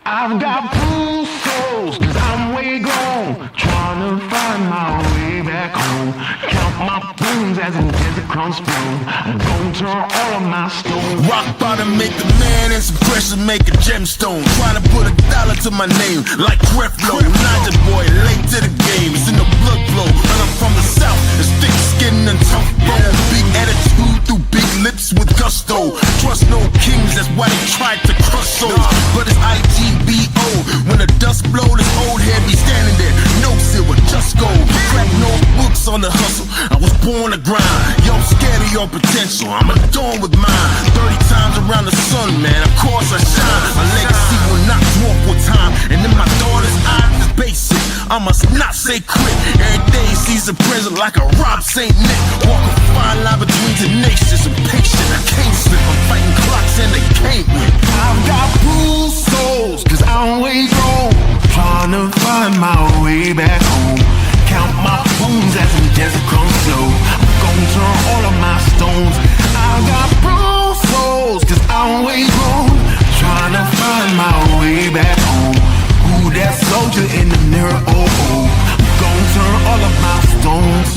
I've got blue souls, cause I'm way gone, trying to find my way back home. Count my bones as in desert crumbs spoon. I'm gonna turn all of my stones. Rock bottom make the man and some pressure make a gemstone. Trying to put $1 to my name like Creflo. Ninja boy, late to the game, it's in the blood flow. And I'm from the south, it's thick skin and tough bone. Big attitude through big lips with gusto. Trust no kings, that's why they tried to crush souls. But it's IGBO, when the dust blow, this old head be standing there. No silver, just gold. Crack notebooks on the hustle, I was born to grind. Yo, I'm scared of your potential, I'm adorned with mine. 30 times around the sun, man, of course I shine. My legacy will not dwarf with time. And in my daughter's eyes, it's basic, I must not say quit. Every day sees a present like a Rob St. Nick. Walk a fine line between tenacious and patient. I can't slip, I'm fighting clocks and they can't win. I've got bruised souls, cause I'm way gone, trying to find my way back home. Count my bones as in desert crumbs slow. I'm gonna turn all of my stones. I've got bruised souls, cause I'm way gone, trying to find my way back home. Who that soldier in the mirror? Oh, oh. I'm gonna turn all of my stones.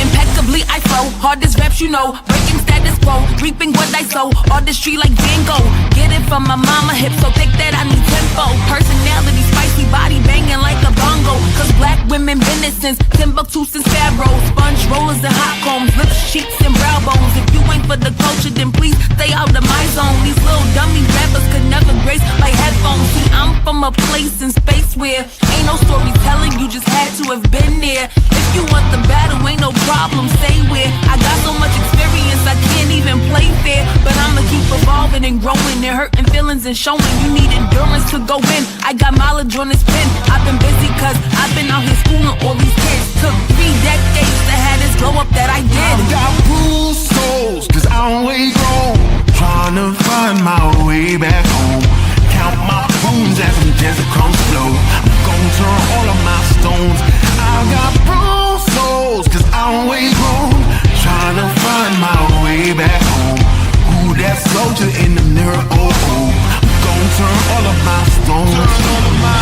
Impeccably I flow, hardest raps you know, breaking status quo, reaping what I sow, artistry like Django. Get it from my mama, hip so thick that I need tempo. Personality spicy, body banging like a bongo. Cause black women been it since Timbuktu since Pharaoh. Sponge rollers and hot combs, lips, cheeks and brow bones. If you ain't for the culture, then please stay out of my zone. These little dummy rappers could never grace my headphones. See, I'm from a place in space where ain't no storytelling, you just had to have been there. If you want the battle, ain't no problem, say where. I got so much experience, I can't even play fair. But I'ma keep evolving and growing and hurting feelings and showing. You need endurance to go in, I got mileage on this pen. I've been busy cause I've been out here schooling all these kids. Took 3 decades to have this glow up that I did. I've got bruised souls, cause I'm way gone, trying to find my way back home. Count my bones as in desert crumbs flow. I'm gonna turn all of my stones. I've got bruised souls, cause I'm way gone, trying to find my way back home. Who that soldier in the mirror? Oh, oh. I'm gonna turn all of my stones. Turn all of my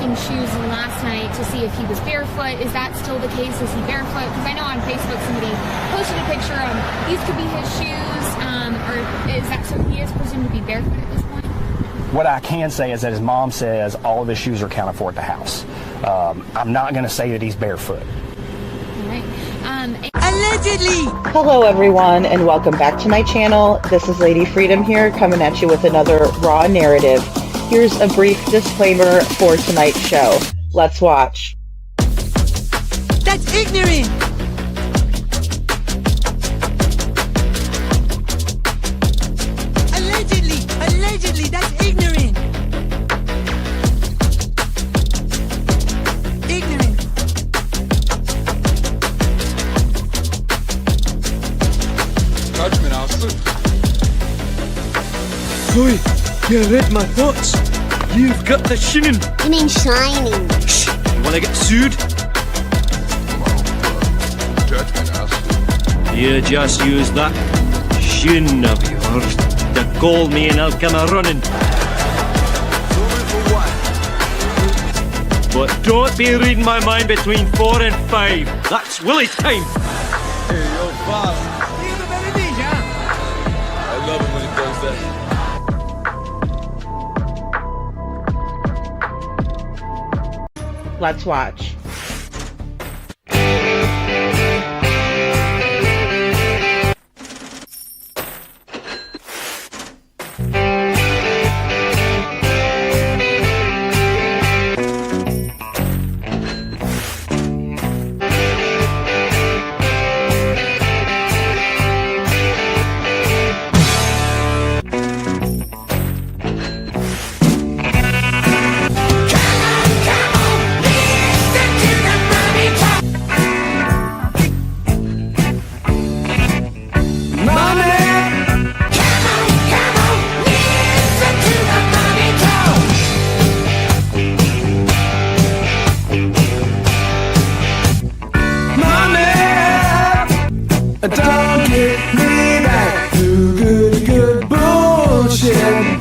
checking shoes last night to see if he was barefoot. Is that still the case? Is he barefoot? Because I know on Facebook somebody posted a picture of these could be his shoes, or is that so he is presumed to be barefoot at this point? What I can say is that his mom says all of his shoes are accounted for at the house. I'm not going to say that he's barefoot. All right. Allegedly! Hello everyone and welcome back to my channel. This is Lady Freedom here coming at you with another raw narrative. Here's a brief disclaimer for tonight's show. Let's watch. That's ignorant! Allegedly, that's ignorant! Ignorant. Judgment, Austin. Boy, you read my thoughts. You've got the shinin. You mean shining? Shh! You wanna get sued? Judgment, Austin. You just use that shin of yours to call me and I'll come a running. But don't be reading my mind between 4 and 5. That's Willie's time. Hey, yo, boss. I love it when he does that. Let's watch. Don't get me back to good bullshit.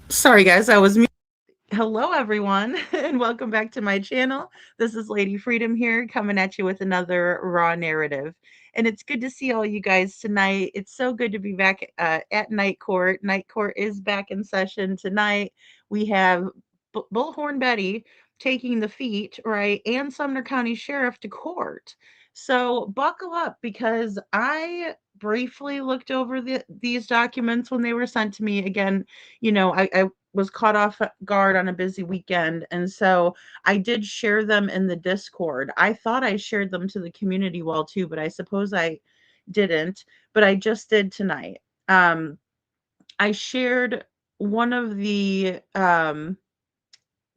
Sorry guys, I was Hello everyone and welcome back to my channel. This is Lady Freedom here coming at you with another raw narrative. And it's good to see all you guys tonight. It's so good to be back at Night Court. Night Court is back in session tonight. We have Bullhorn Betty taking the feet, right, and Sumner County Sheriff to court. So buckle up because I briefly looked over these documents when they were sent to me. Again, you know, I was caught off guard on a busy weekend. And so I did share them in the Discord. I thought I shared them to the community wall too, but I suppose I didn't. But I just did tonight. I shared one of the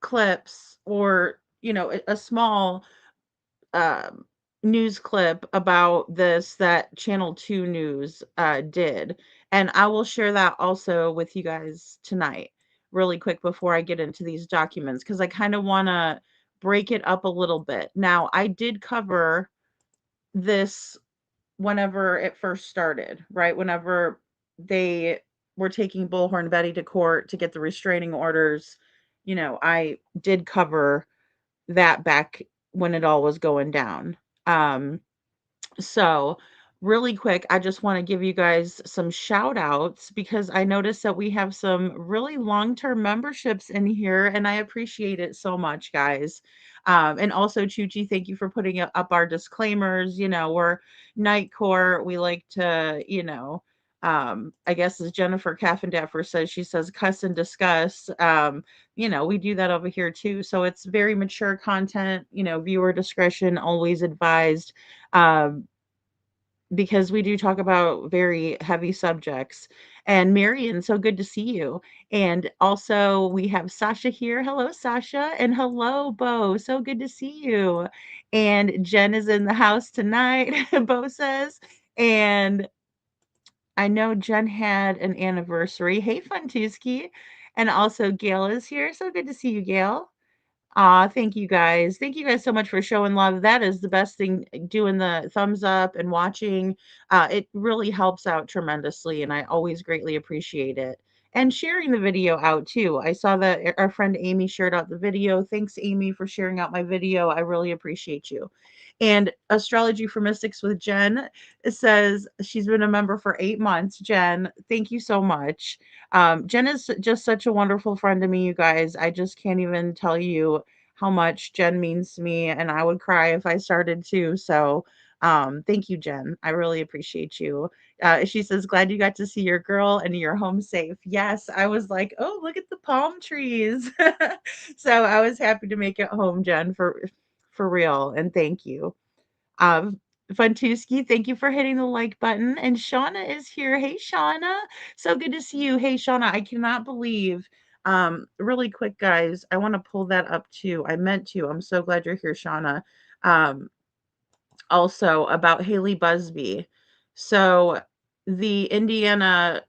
clips or, you know, a small news clip about this that Channel 2 News did. And I will share that also with you guys tonight, really quick before I get into these documents, because I kind of want to break it up a little bit. Now, I did cover this whenever it first started, right? Whenever they were taking Bullhorn Betty to court to get the restraining orders, I did cover that back when it all was going down. So, really quick, I just want to give you guys some shout outs because I noticed that we have some really long term memberships in here, and I appreciate it so much, guys. And also, Chuchi, thank you for putting up our disclaimers. We're Night Court. We like to, I guess as Jennifer Caffendaffer says, she says cuss and discuss. We do that over here too. So it's very mature content, viewer discretion always advised. Um, because we do talk about very heavy subjects. And Marion, so good to see you. And also, we have Sasha here. Hello, Sasha. And hello, Bo. So good to see you. And Jen is in the house tonight, Bo says. And I know Jen had an anniversary. Hey, Funtuski. And also, Gail is here. So good to see you, Gail. Thank you guys. Thank you guys so much for showing love. That is the best thing, doing the thumbs up and watching. It really helps out tremendously, and I always greatly appreciate it. And sharing the video out too. I saw that our friend Amy shared out the video. Thanks, Amy, for sharing out my video. I really appreciate you. And Astrology for Mystics with Jen says she's been a member for 8 months. Jen, thank you so much. Jen is just such a wonderful friend to me, you guys. I just can't even tell you how much Jen means to me, and I would cry if I started to. So, thank you, Jen. I really appreciate you. She says, glad you got to see your girl and you're home safe. Yes, I was like, oh, look at the palm trees. So I was happy to make it home, Jen, for real, and thank you. Um, Funtuski, thank you for hitting the like button. And Shauna is here. Hey, Shauna. So good to see you. Hey, Shauna, I cannot believe. Really quick, guys, I want to pull that up too. I meant to. I'm so glad you're here, Shauna. Um, Also about Haley Busby. So the Indiana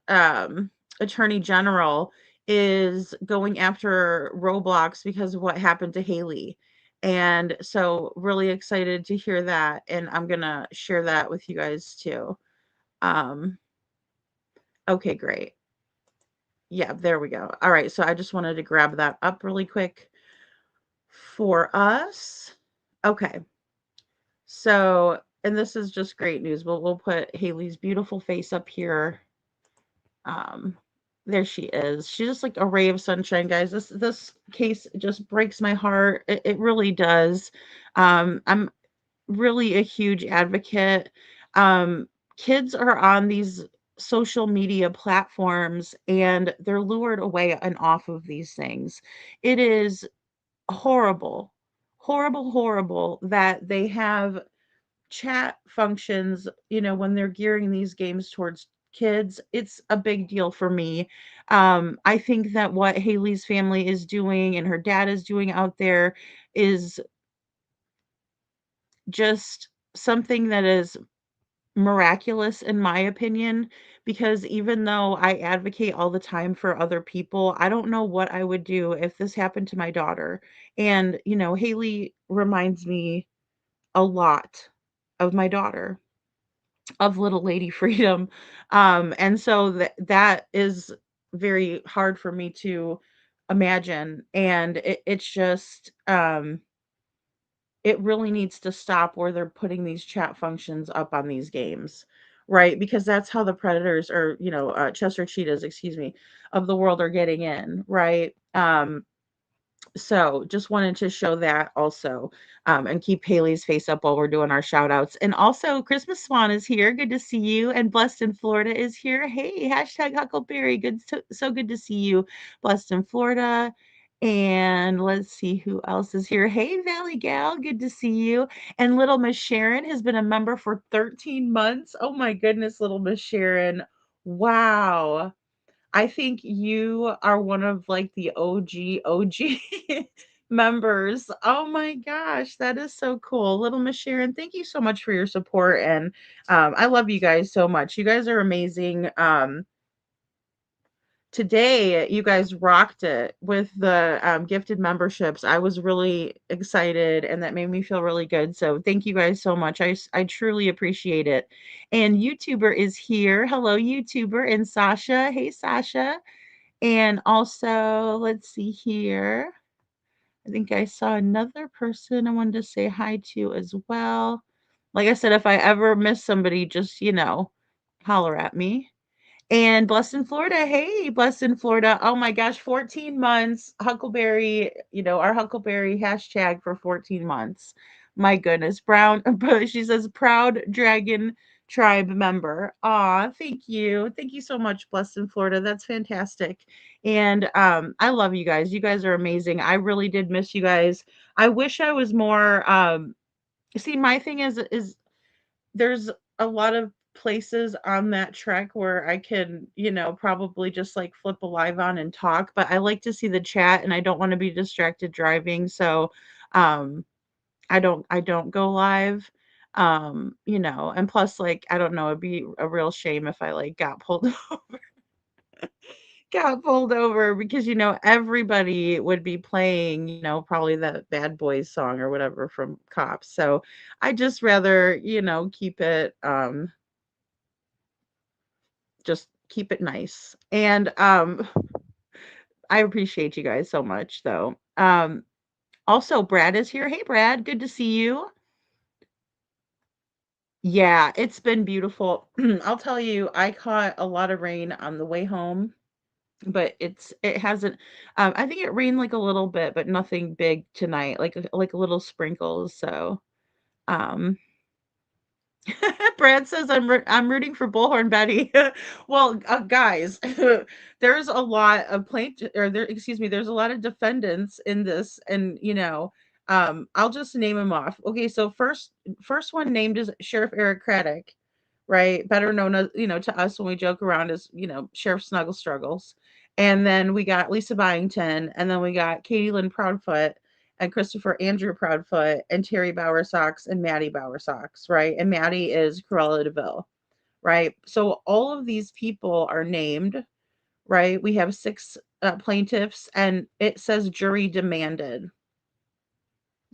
Attorney General is going after Roblox because of what happened to Haley. And so really excited to hear that. And I'm gonna share that with you guys too. Um, okay, great. Yeah, there we go. All right, so I just wanted to grab that up really quick for us. Okay. So, and this is just great news. We'll put Haley's beautiful face up here. Um, there she is. She's just like a ray of sunshine, guys. This case just breaks my heart. It really does. I'm really a huge advocate. Kids are on these social media platforms and they're lured away and off of these things. It is horrible, horrible, horrible that they have chat functions, when they're gearing these games towards kids. It's a big deal for me. I think that what Haley's family is doing and her dad is doing out there is just something that is miraculous in my opinion, because even though I advocate all the time for other people, I don't know what I would do if this happened to my daughter. And Haley reminds me a lot of my daughter, of little lady freedom. And so that is very hard for me to imagine. And it's just it really needs to stop where they're putting these chat functions up on these games, right? Because that's how the predators, or Chester cheetahs, excuse me, of the world are getting in, right? So just wanted to show that also, and keep Haley's face up while we're doing our shout outs. And also Christmas Swan is here. Good to see you. And Blessed in Florida is here. Hey, hashtag Huckleberry. Good. So good to see you, Blessed in Florida. And let's see who else is here. Hey, Valley Gal. Good to see you. And little Miss Sharon has been a member for 13 months. Oh my goodness, little Miss Sharon. Wow. I think you are one of like the OG. members. Oh my gosh, that is so cool. Little Miss Sharon, thank you so much for your support. And I love you guys so much. You guys are amazing. Today, you guys rocked it with the gifted memberships. I was really excited, and that made me feel really good. So, thank you guys so much. I truly appreciate it. And YouTuber is here. Hello, YouTuber, and Sasha. Hey, Sasha. And also, let's see here. I think I saw another person I wanted to say hi to as well. Like I said, if I ever miss somebody, just, holler at me. And Blessed in Florida. Hey, Blessed in Florida. Oh my gosh, 14 months. Huckleberry, our Huckleberry hashtag for 14 months. My goodness. Brown, she says, proud dragon tribe member. Aw, thank you. Thank you so much, Blessed in Florida. That's fantastic. And I love you guys. You guys are amazing. I really did miss you guys. I wish I was more see, my thing is there's a lot of places on that trek where I can, probably just like flip a live on and talk, but I like to see the chat and I don't want to be distracted driving. So um I don't go live. And plus like I don't know, it'd be a real shame if I like got pulled over because everybody would be playing, probably that Bad Boys song or whatever from Cops. So I just rather, keep it just keep it nice. And I appreciate you guys so much though. Also Brad is here. Hey Brad, good to see you. Yeah, it's been beautiful. I'll tell you, I caught a lot of rain on the way home, but it hasn't I think it rained like a little bit, but nothing big tonight, like little sprinkles. So um Brad says I'm rooting for Bullhorn Betty. Well, guys, there's a lot of there's a lot of defendants in this, and I'll just name them off. Okay, so first one named is Sheriff Eric Craddock, right? Better known as to us when we joke around as Sheriff Snuggle Struggles, and then we got Lisa Byington, and then we got Katie Lynn Proudfoot, and Christopher Andrew Proudfoot, and Terry Bowersox, and Maddie Bowersox, right? And Maddie is Cruella DeVille, right? So all of these people are named, right? We have six plaintiffs, and it says jury demanded.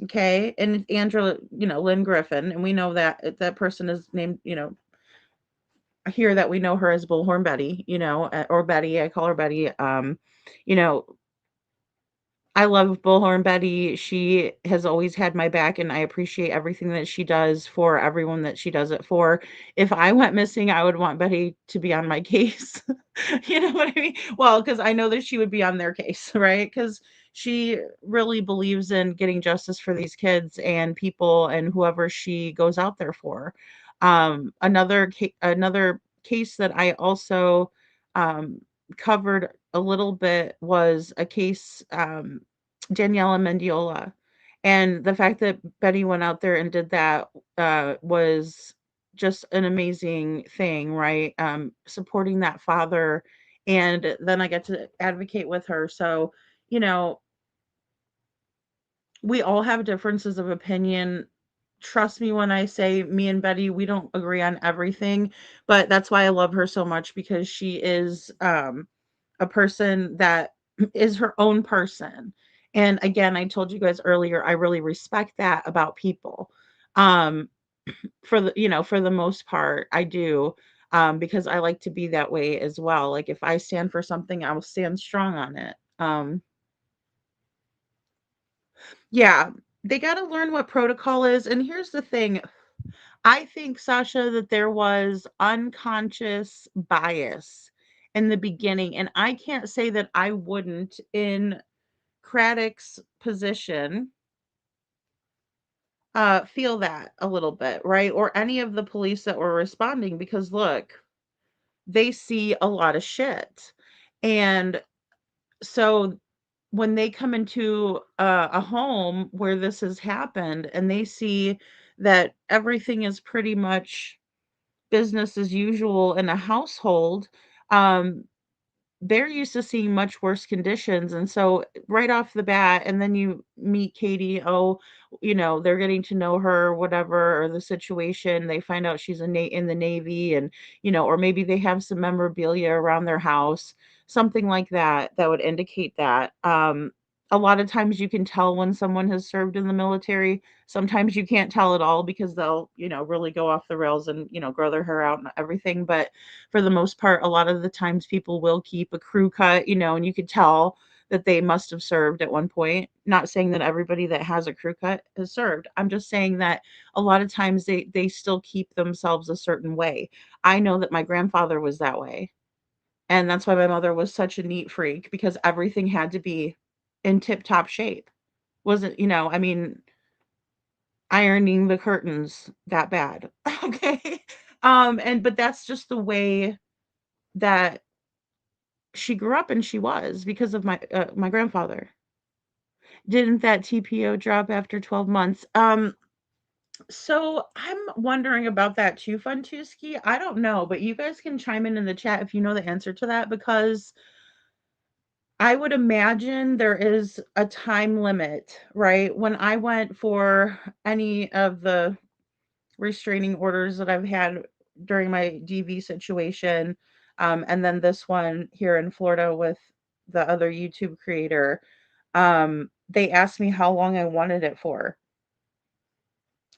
Okay, and it's Andrew, Lynn Griffin, and we know that person is named, here that we know her as Bullhorn Betty, or Betty. I call her Betty. You know, I love Bullhorn Betty. She has always had my back, and I appreciate everything that she does for everyone that she does it for. If I went missing, I would want Betty to be on my case. You know what I mean? Well, because I know that she would be on their case, right? Because she really believes in getting justice for these kids and people and whoever she goes out there for. Another case that I also um, covered a little bit was a case, Daniela Mendiola. And the fact that Betty went out there and did that was just an amazing thing, right? Supporting that father. And then I get to advocate with her. So, you know, we all have differences of opinion. Trust me when I say me and Betty, we don't agree on everything, but that's why I love her so much because she is a person that is her own person. And again, I told you guys earlier, I really respect that about people. Um, for the most part, I do. Because I like to be that way as well. Like if I stand for something, I will stand strong on it. Yeah, they got to learn what protocol is. And here's the thing, I think, Sasha, that there was unconscious bias in the beginning. And I can't say that I wouldn't, in Craddock's position, feel that a little bit, right? Or any of the police that were responding, because look, they see a lot of shit. And so when they come into a home where this has happened and they see that everything is pretty much business as usual in a household, um, they're used to seeing much worse conditions. And so right off the bat, and then you meet Katie, oh, they're getting to know her, whatever, or the situation. They find out she's in the Navy, and, or maybe they have some memorabilia around their house, something like that, that would indicate that. A lot of times you can tell when someone has served in the military. Sometimes you can't tell at all because they'll, really go off the rails and, grow their hair out and everything. But for the most part, a lot of the times people will keep a crew cut, and you could tell that they must have served at one point. Not saying that everybody that has a crew cut has served. I'm just saying that a lot of times they still keep themselves a certain way. I know that my grandfather was that way. And that's why my mother was such a neat freak, because everything had to be in tip-top shape. Wasn't, I mean, ironing the curtains that bad. Okay. But that's just the way that she grew up, and she was, because of my grandfather. Didn't that TPO drop after 12 months? So I'm wondering about that too, Funtuski. I don't know, but you guys can chime in the chat if you know the answer to that, because I would imagine there is a time limit, right? When I went for any of the restraining orders that I've had during my DV situation, and then this one here in Florida with the other YouTube creator, they asked me how long I wanted it for.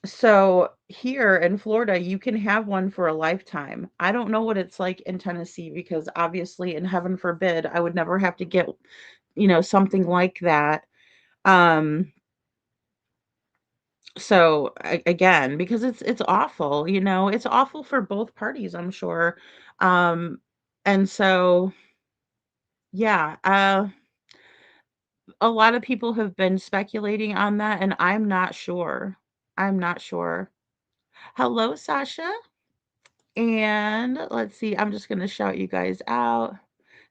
So here in Florida, you can have one for a lifetime. I don't know what it's like in Tennessee, because obviously, and heaven forbid, I would never have to get, something like that. Um, so again, because it's awful, it's awful for both parties, I'm sure. Um, and so, yeah, a lot of people have been speculating on that, and I'm not sure. I'm not sure. Hello, Sasha. And let's see, I'm just gonna shout you guys out.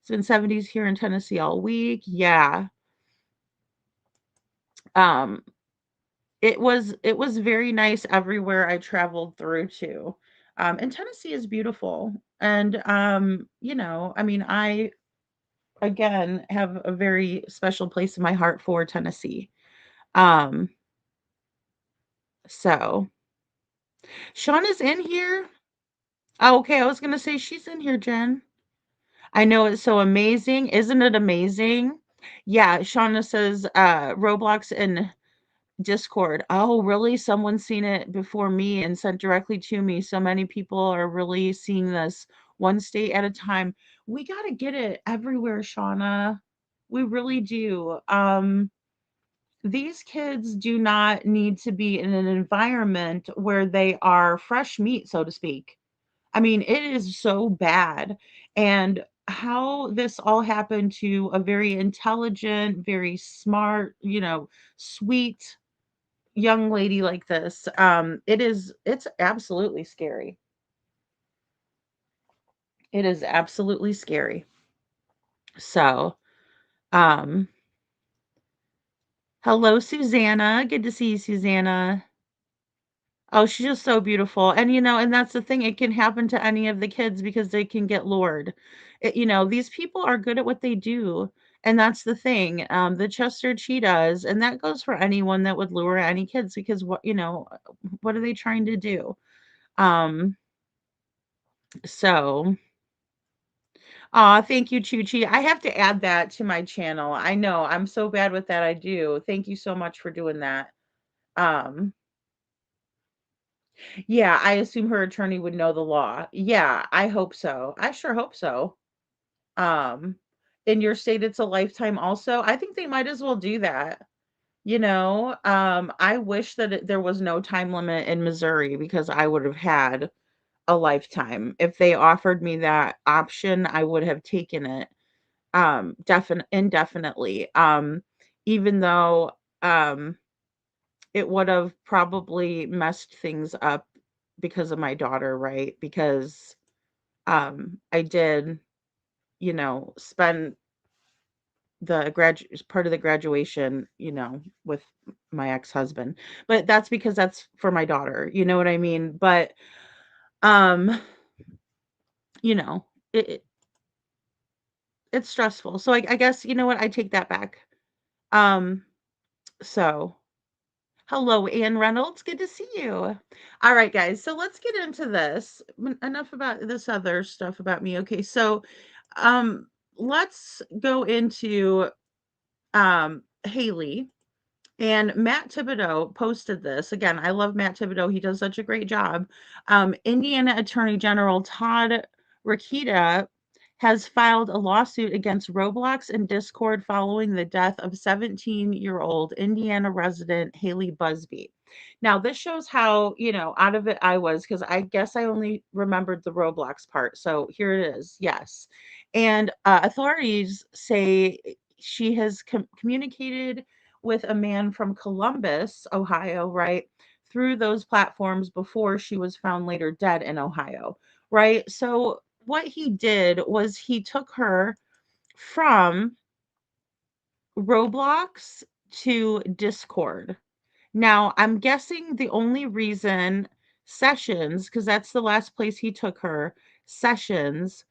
It's been 70s here in Tennessee all week. Yeah. Um, it was very nice everywhere I traveled through to. And Tennessee is beautiful. And I mean, I again have a very special place in my heart for Tennessee. Um, so Sean is in here. Oh, okay, I was gonna say she's in here, Jen. I know it's so amazing. Isn't it amazing? Yeah, Shauna says, Roblox and Discord. Oh, really? Someone's seen it before me and sent directly to me. So many people are really seeing this one state at a time. We got to get it everywhere, Shauna. We really do. These kids do not need to be in an environment where they are fresh meat, so to speak. I mean, it is so bad. And how this all happened to a very intelligent, very smart, sweet young lady like this, it's absolutely scary. It is absolutely scary. So, um, hello, Susanna. Good to see you, Susanna. Oh, she's just so beautiful. And, and that's the thing. It can happen to any of the kids because they can get lured. These people are good at what they do. And that's the thing. The Chester Cheetahs, and that goes for anyone that would lure any kids, because what are they trying to do? Um, so, thank you, Chuchi. I have to add that to my channel. I know I'm so bad with that. I do. Thank you so much for doing that. Um, Yeah, I assume her attorney would know the law. Yeah, I hope so. I sure hope so. Um, in your state, it's a lifetime also. I think they might as well do that. I wish that there was no time limit in Missouri, because I would have had a lifetime. If they offered me that option, I would have taken it. Indefinitely. Even though it would have probably messed things up because of my daughter, right? Because I did, spend the part of the graduation, with my ex-husband. But that's because that's for my daughter, you know what I mean? But um, you know, it it's stressful. So I guess, you know what? I take that back. Um, so hello, Ann Reynolds. Good to see you. All right, guys. So let's get into this. Enough about this other stuff about me. Okay, so um let's go into Haley. And Matt Thibodeau posted this. Again, I love Matt Thibodeau. He does such a great job. Indiana Attorney General Todd Rokita has filed a lawsuit against Roblox and Discord following the death of 17-year-old Indiana resident Haley Busby. Now, this shows how, out of it I was, because I guess I only remembered the Roblox part. So here it is. Yes. And authorities say she has communicated with a man from Columbus, Ohio, right? Through those platforms before she was found later dead in Ohio, right? So what he did was he took her from Roblox to Discord. Now, I'm guessing the only reason Sessions, because that's the last place he took her, Sessions,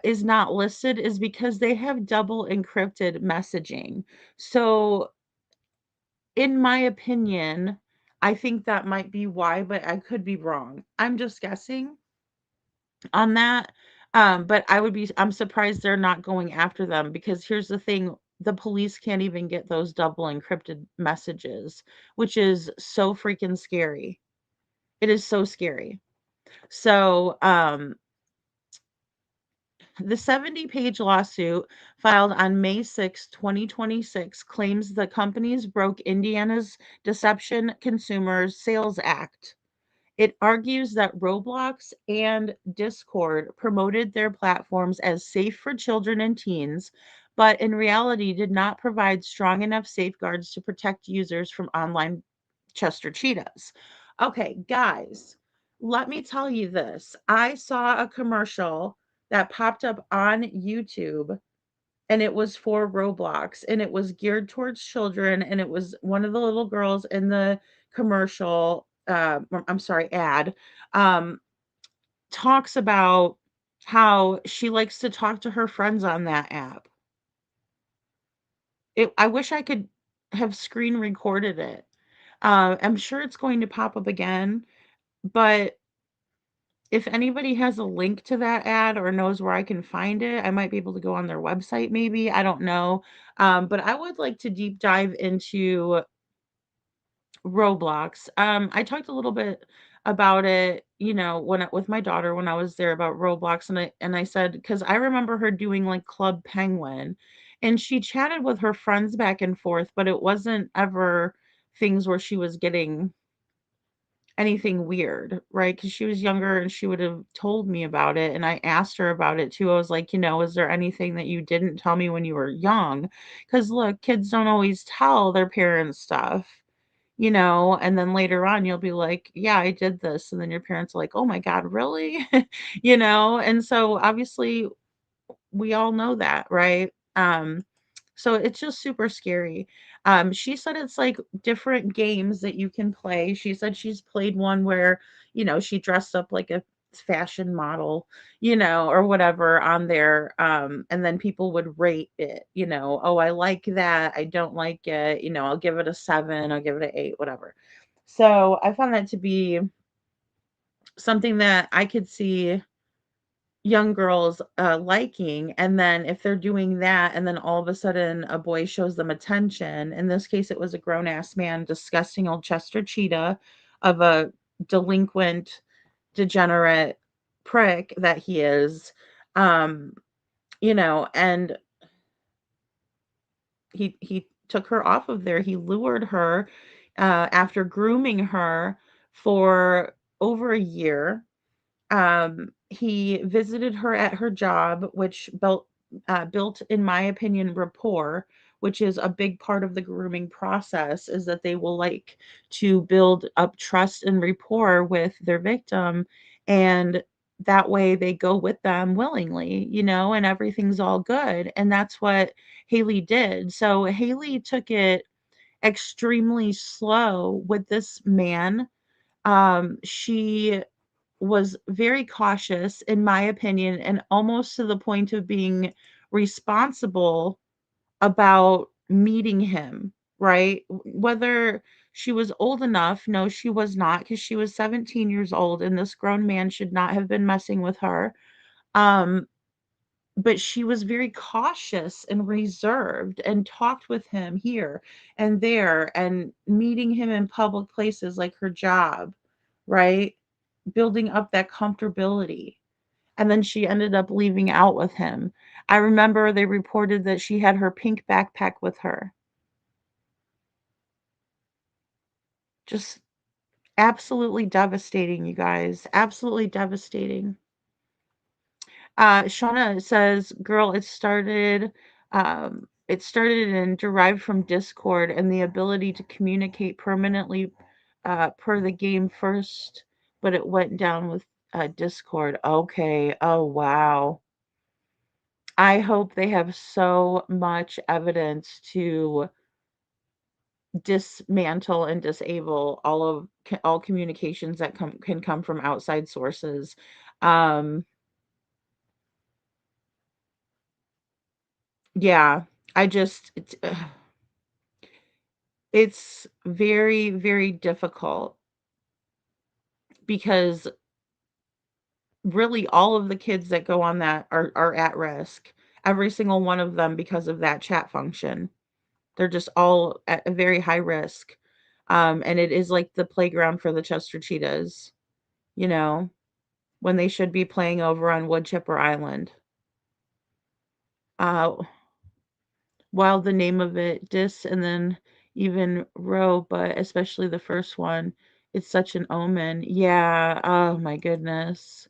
is not listed is because they have double encrypted messaging. So in my opinion, I think that might be why, but I could be wrong. I'm just guessing on that. But I'm surprised they're not going after them because here's the thing, the police can't even get those double encrypted messages, which is so freaking scary. It is so scary. So, the 70-page lawsuit filed on May 6, 2026 claims the companies broke Indiana's Deception Consumers Sales Act. It argues that Roblox and Discord promoted their platforms as safe for children and teens, but in reality did not provide strong enough safeguards to protect users from online Chester Cheetahs. Okay, guys, let me tell you this. I saw a commercial that popped up on YouTube and it was for Roblox and it was geared towards children and it was one of the little girls in the commercial I'm sorry, ad talks about how she likes to talk to her friends on that app. I wish I could have screen recorded it. I'm sure it's going to pop up again, but if anybody has a link to that ad or knows where I can find it, I might be able to go on their website maybe. I don't know. But I would like to deep dive into Roblox. I talked a little bit about it, with my daughter when I was there about Roblox, and I said because I remember her doing like Club Penguin, and she chatted with her friends back and forth, but it wasn't ever things where she was getting anything weird, right? Because she was younger and she would have told me about it. And I asked her about it too. I was like, is there anything that you didn't tell me when you were young? Because look, kids don't always tell their parents stuff, and then later on you'll be like, yeah, I did this. And then your parents are like, oh my God, really? And so obviously we all know that, right? So it's just super scary. She said it's like different games that you can play. She said she's played one where, she dressed up like a fashion model, or whatever on there. And then people would rate it, oh, I like that. I don't like it. I'll give it a 7, I'll give it an 8, whatever. So I found that to be something that I could see young girls liking, and then if they're doing that and then all of a sudden a boy shows them attention, in this case it was a grown-ass man, disgusting old Chester Cheetah of a delinquent degenerate prick that he is, um and he took her off of there. He lured her after grooming her for over a year. He visited her at her job, which built, in my opinion, rapport, which is a big part of the grooming process, is that they will like to build up trust and rapport with their victim. And that way they go with them willingly, and everything's all good. And that's what Haley did. So Haley took it extremely slow with this man. She was very cautious, in my opinion, and almost to the point of being responsible about meeting him, right? Whether she was old enough, no, she was not, because she was 17 years old and this grown man should not have been messing with her. Um, but she was very cautious and reserved and talked with him here and there and meeting him in public places like her job, right? Building up that comfortability. And then she ended up leaving out with him. I remember they reported that she had her pink backpack with her. Just absolutely devastating, you guys. Absolutely devastating. Shauna says, "Girl, it started and derived from Discord and the ability to communicate permanently per the game first, but it went down with Discord." Okay. Oh, wow. I hope they have so much evidence to dismantle and disable all communications that can come from outside sources. Um, yeah, I just it's very, very difficult because really all of the kids that go on that are at risk. Every single one of them because of that chat function. They're just all at a very high risk. And it is like the playground for the Chester Cheetahs, you know, when they should be playing over on Wood Chipper Island. Uh, while the name of it, Dis, and then even Row, but especially the first one, it's such an omen. Yeah. Oh my goodness.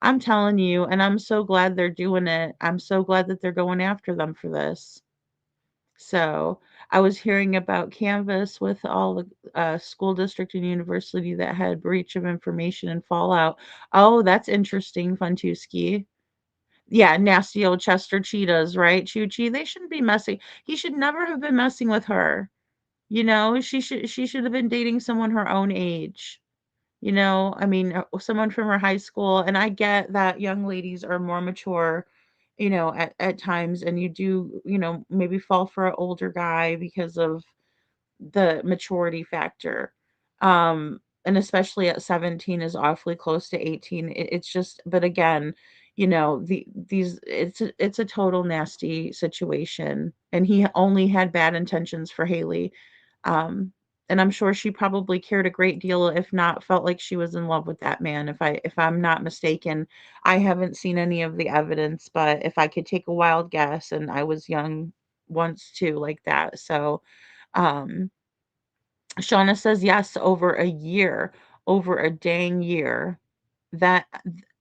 I'm telling you, and I'm so glad they're doing it. I'm so glad that they're going after them for this. So I was hearing about Canvas with all the school district and university that had breach of information and fallout. Oh, that's interesting, Funtuski. Yeah, nasty old Chester cheetahs, right? Chuchi, they shouldn't be messing. He should never have been messing with her. You know, she should have been dating someone her own age. You know, I mean, someone from her high school. And I get that young ladies are more mature, at times, and you do, maybe fall for an older guy because of the maturity factor. And especially at 17 is awfully close to 18. It's just, but again, it's a total nasty situation. And he only had bad intentions for Haley. Um, and I'm sure she probably cared a great deal, if not felt like she was in love with that man. If I'm not mistaken, I haven't seen any of the evidence, but if I could take a wild guess, and I was young once too, like that. So, um, Shauna says yes, over a year, over a dang year. That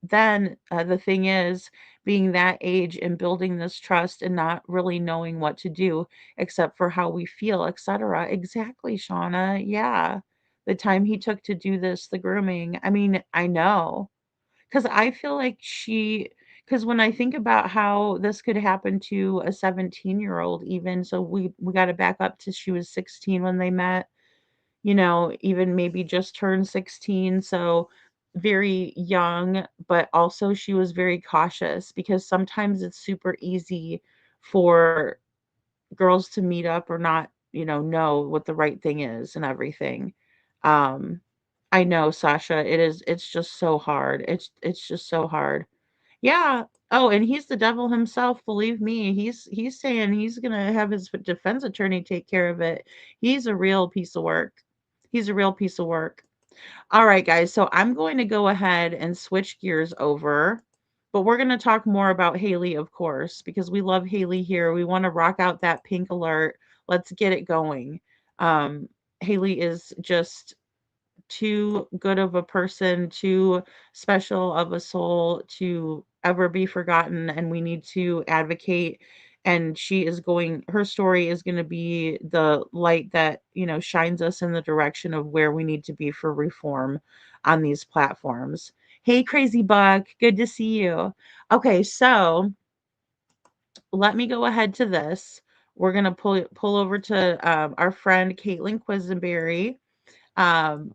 then the thing is, being that age and building this trust and not really knowing what to do except for how we feel, etc. Exactly, Shauna. Yeah. The time he took to do this, the grooming. I mean, I know. Because I feel like because when I think about how this could happen to a 17-year-old, even, so we got to back up to she was 16 when they met, even maybe just turned 16. So very young, but also she was very cautious because sometimes it's super easy for girls to meet up or not, know what the right thing is and everything. Um, I know, Sasha, it's just so hard. It's just so hard. Yeah. Oh, and he's the devil himself, believe me. He's saying he's gonna have his defense attorney take care of it. He's a real piece of work. He's a real piece of work. All right, guys. So I'm going to go ahead and switch gears over, but we're going to talk more about Haley, of course, because we love Haley here. We want to rock out that pink alert. Let's get it going. Haley is just too good of a person, too special of a soul to ever be forgotten, and we need to advocate. And her story is going to be the light that, shines us in the direction of where we need to be for reform on these platforms. Hey, Crazy Buck, good to see you. Okay, so let me go ahead to this. We're going to pull over to our friend Caitlin Quisenberry. Um,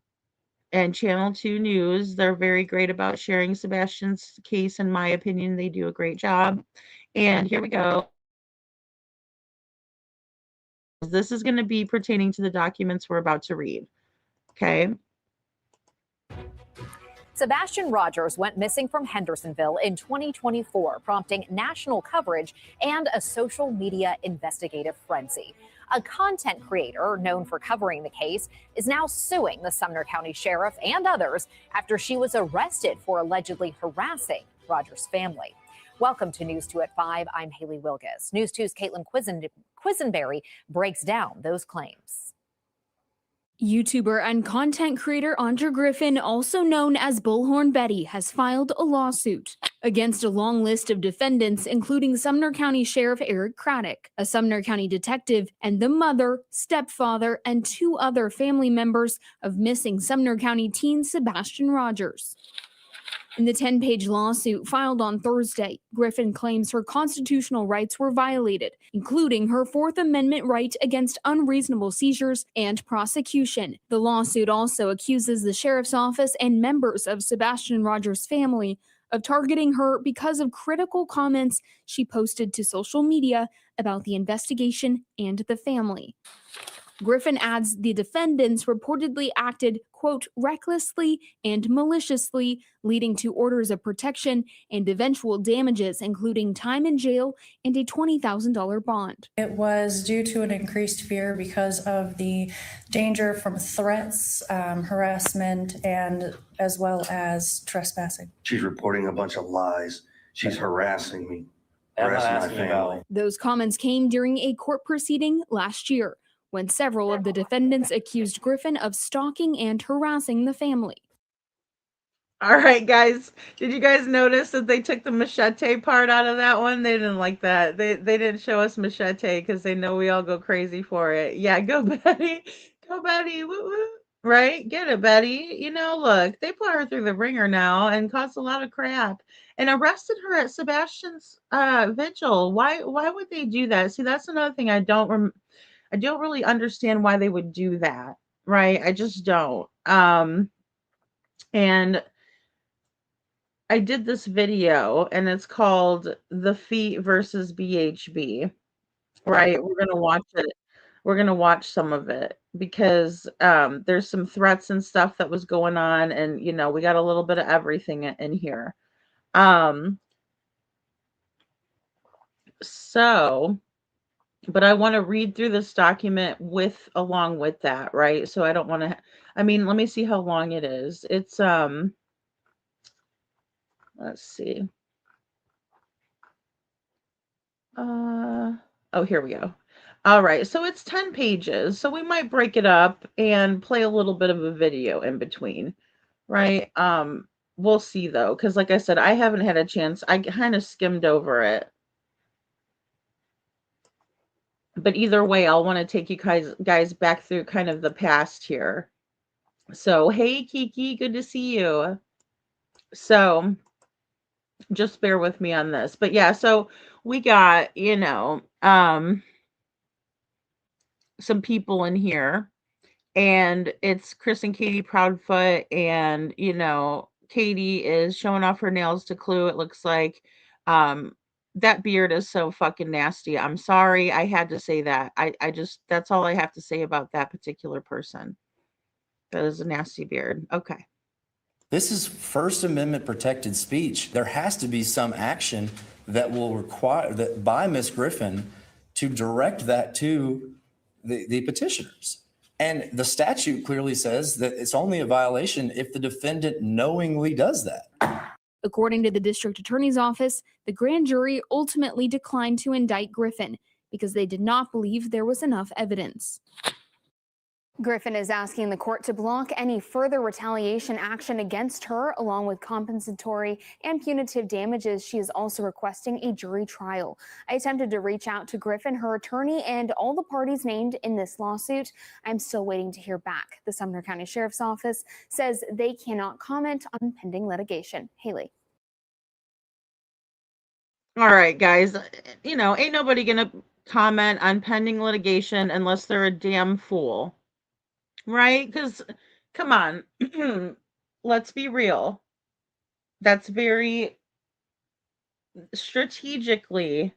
and Channel 2 News. They're very great about sharing Sebastian's case. In my opinion, they do a great job. And here we go. This is going to be pertaining to the documents we're about to read. Okay. Sebastian Rogers went missing from Hendersonville in 2024, prompting national coverage and a social media investigative frenzy. A content creator known for covering the case is now suing the Sumner County Sheriff and others after she was arrested for allegedly harassing Rogers' family. Welcome to News 2 at 5. I'm Haley Wilgus. News 2's Caitlin Quisenberry breaks down those claims. YouTuber and content creator Andra Griffin, also known as Bullhorn Betty, has filed a lawsuit against a long list of defendants, including Sumner County Sheriff Eric Craddock, a Sumner County detective, and the mother, stepfather, and 2 other family members of missing Sumner County teen Sebastian Rogers. In the 10-page lawsuit filed on Thursday, Griffin claims her constitutional rights were violated, including her Fourth Amendment right against unreasonable seizures and prosecution. The lawsuit also accuses the sheriff's office and members of Sebastian Rogers' family of targeting her because of critical comments she posted to social media about the investigation and the family. Griffin adds the defendants reportedly acted, quote, recklessly and maliciously, leading to orders of protection and eventual damages, including time in jail and a $20,000 bond. It was due to an increased fear because of the danger from threats, harassment, and as well as trespassing. She's reporting a bunch of lies. She's harassing me, harassing my family. Those comments came during a court proceeding last year, when several of the defendants accused Griffin of stalking and harassing the family. All right, guys. Did you guys notice that they took the machete part out of that one? They didn't like that. They didn't show us machete because they know we all go crazy for it. Yeah, go Betty. Go Betty. Woo woo. Right? Get it, Betty. You know, look, they put her through the ringer now and caused a lot of crap and arrested her at Sebastian's vigil. Why would they do that? See, that's another thing I don't really understand why they would do that, right? I just don't. And I did this video, and it's called "The Feet versus BHB," right? We're gonna watch it. We're gonna watch some of it because there's some threats and stuff that was going on, and you know we got a little bit of everything in here. But I want to read through this document along with that, right? So I don't want to, let me see how long it is. It's, let's see. Oh, here we go. All right. So it's 10 pages. So we might break it up and play a little bit of a video in between, right? We'll see though. Cause like I said, I haven't had a chance. I kind of skimmed over it. But either way, I'll want to take you guys back through kind of the past here. So, hey, Kiki, good to see you. So, just bear with me on this. But yeah, so we got, some people in here. And it's Chris and Katie Proudfoot. And, Katie is showing off her nails to Clue, it looks like. That beard is so fucking nasty. I'm sorry. I had to say that. I just, that's all I have to say about that particular person. That is a nasty beard. Okay. This is First Amendment protected speech. There has to be some action that will require that by Ms. Griffin to direct that to the petitioners. And the statute clearly says that it's only a violation if the defendant knowingly does that. According to the district attorney's office, the grand jury ultimately declined to indict Griffin because they did not believe there was enough evidence. Griffin is asking the court to block any further retaliation action against her, along with compensatory and punitive damages. She is also requesting a jury trial. I attempted to reach out to Griffin, her attorney, and all the parties named in this lawsuit. I'm still waiting to hear back. The Sumner County Sheriff's Office says they cannot comment on pending litigation. Haley. All right, guys. Ain't nobody going to comment on pending litigation unless they're a damn fool. Right? Because, come on, let's be real. That's very strategically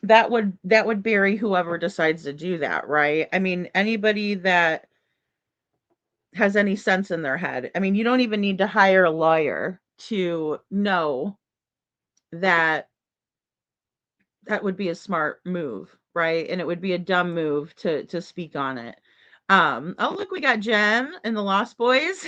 that would bury whoever decides to do that, right? I mean, anybody that has any sense in their head. I mean, you don't even need to hire a lawyer to know that that would be a smart move, right? And it would be a dumb move to speak on it. Oh, look, we got Jen and the Lost Boys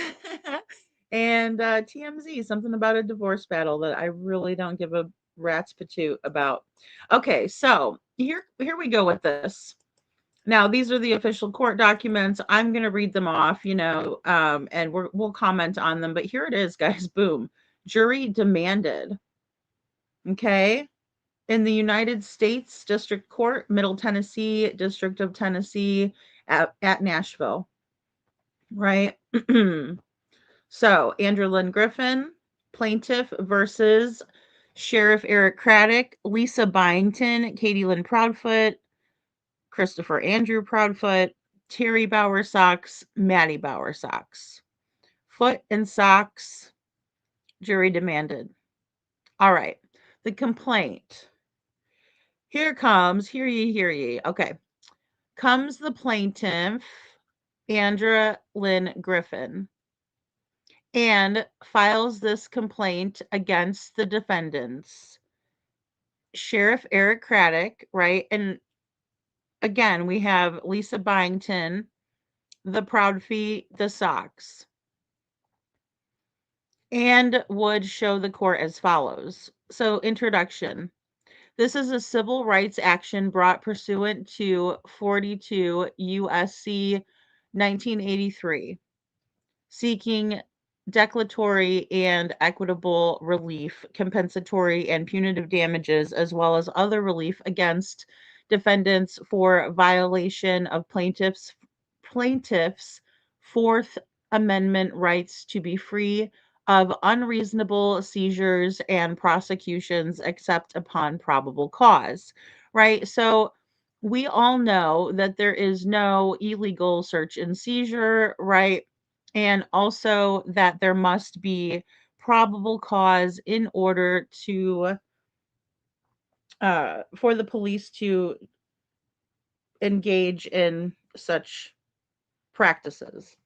and TMZ, something about a divorce battle that I really don't give a rat's patoot about. Okay, so here we go with this. Now, these are the official court documents. I'm going to read them off, and we'll comment on them. But here it is, guys. Boom. Jury demanded. Okay. In the United States District Court, Middle Tennessee, District of Tennessee, at Nashville. Right. So, Andrew Lynn Griffin, plaintiff versus Sheriff Eric Craddock, Lisa Byington, Katie Lynn Proudfoot, Christopher Andrew Proudfoot, Terry Bowersox, Maddie Bowersox. Foot and socks, jury demanded. All right. The complaint. Here comes, hear ye. Okay. Comes the plaintiff, Andrea Lynn Griffin, and files this complaint against the defendants, Sheriff Eric Craddock, right? And again, we have Lisa Byington, the Proud Feet, the Socks, and would show the court as follows. So, introduction. This is a civil rights action brought pursuant to 42 USC 1983, seeking declaratory and equitable relief, compensatory and punitive damages, as well as other relief against defendants for violation of plaintiffs' Fourth Amendment rights to be free of unreasonable seizures and prosecutions except upon probable cause, right? So we all know that there is no illegal search and seizure, right? And also that there must be probable cause in order to for the police to engage in such practices.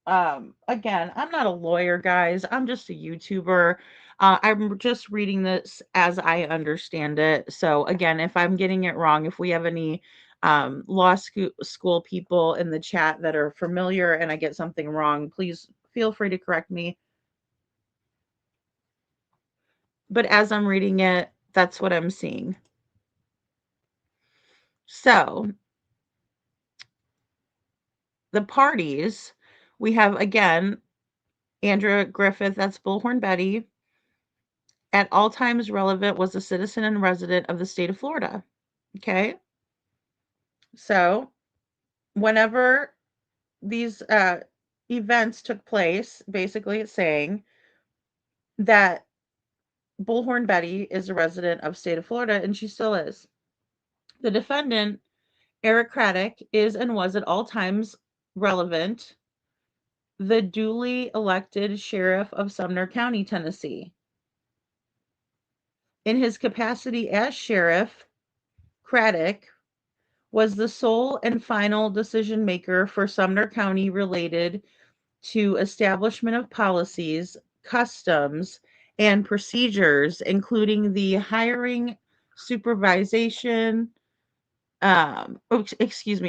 Again, I'm not a lawyer, guys. I'm just a YouTuber. I'm just reading this as I understand it. So again, if I'm getting it wrong, if we have any law school people in the chat that are familiar and I get something wrong, please feel free to correct me. But as I'm reading it, that's what I'm seeing. So the parties, we have again Andrea Griffith, that's Bullhorn Betty, at all times relevant, was a citizen and resident of the state of Florida. Okay. So whenever these events took place, basically it's saying that Bullhorn Betty is a resident of state of Florida, and she still is. The defendant, Eric Craddock, is and was at all times relevant, the duly elected sheriff of Sumner County, Tennessee. In his capacity as sheriff, Craddock was the sole and final decision maker for Sumner County related to establishment of policies, customs, and procedures, including the hiring, supervision,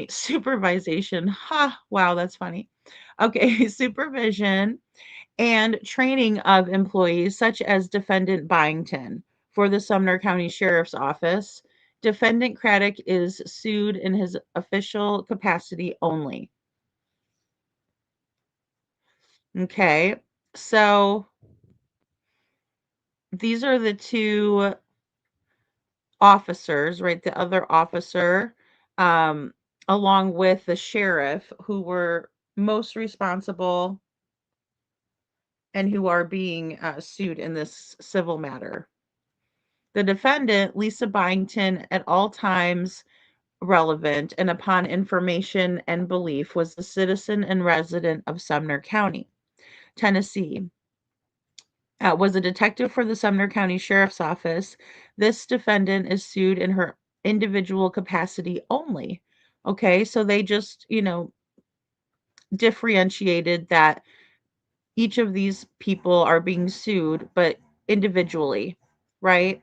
supervision. Ha, wow, that's funny. Okay, supervision and training of employees such as Defendant Byington for the Sumner County Sheriff's Office. Defendant Craddock is sued in his official capacity only. Okay, so these are the two officers, right? The other officer, along with the sheriff, who were most responsible and who are being sued in this civil matter. The defendant, Lisa Byington, at all times relevant and upon information and belief, was a citizen and resident of Sumner County, Tennessee. Was a detective for the Sumner County Sheriff's Office. This defendant is sued in her individual capacity only. Okay, so they just, differentiated that each of these people are being sued, but individually, right?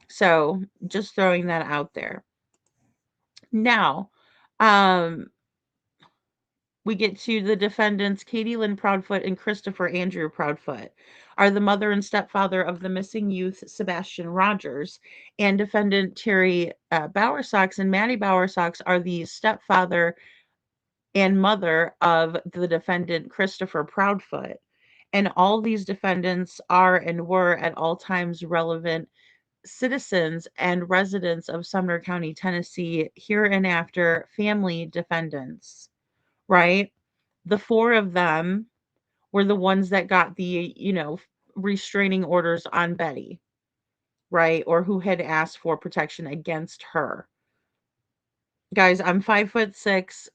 So just throwing that out there. Now, um, we get to the defendants, Katie Lynn Proudfoot and Christopher Andrew Proudfoot, are the mother and stepfather of the missing youth Sebastian Rogers, and defendant Terry Bowersox and Maddie Bowersox are the stepfather and mother of the defendant Christopher Proudfoot. And all these defendants are and were at all times relevant citizens and residents of Sumner County, Tennessee, hereinafter family defendants, right? The four of them were the ones that got the, restraining orders on Betty, right? Or who had asked for protection against her. Guys, I'm 5'6".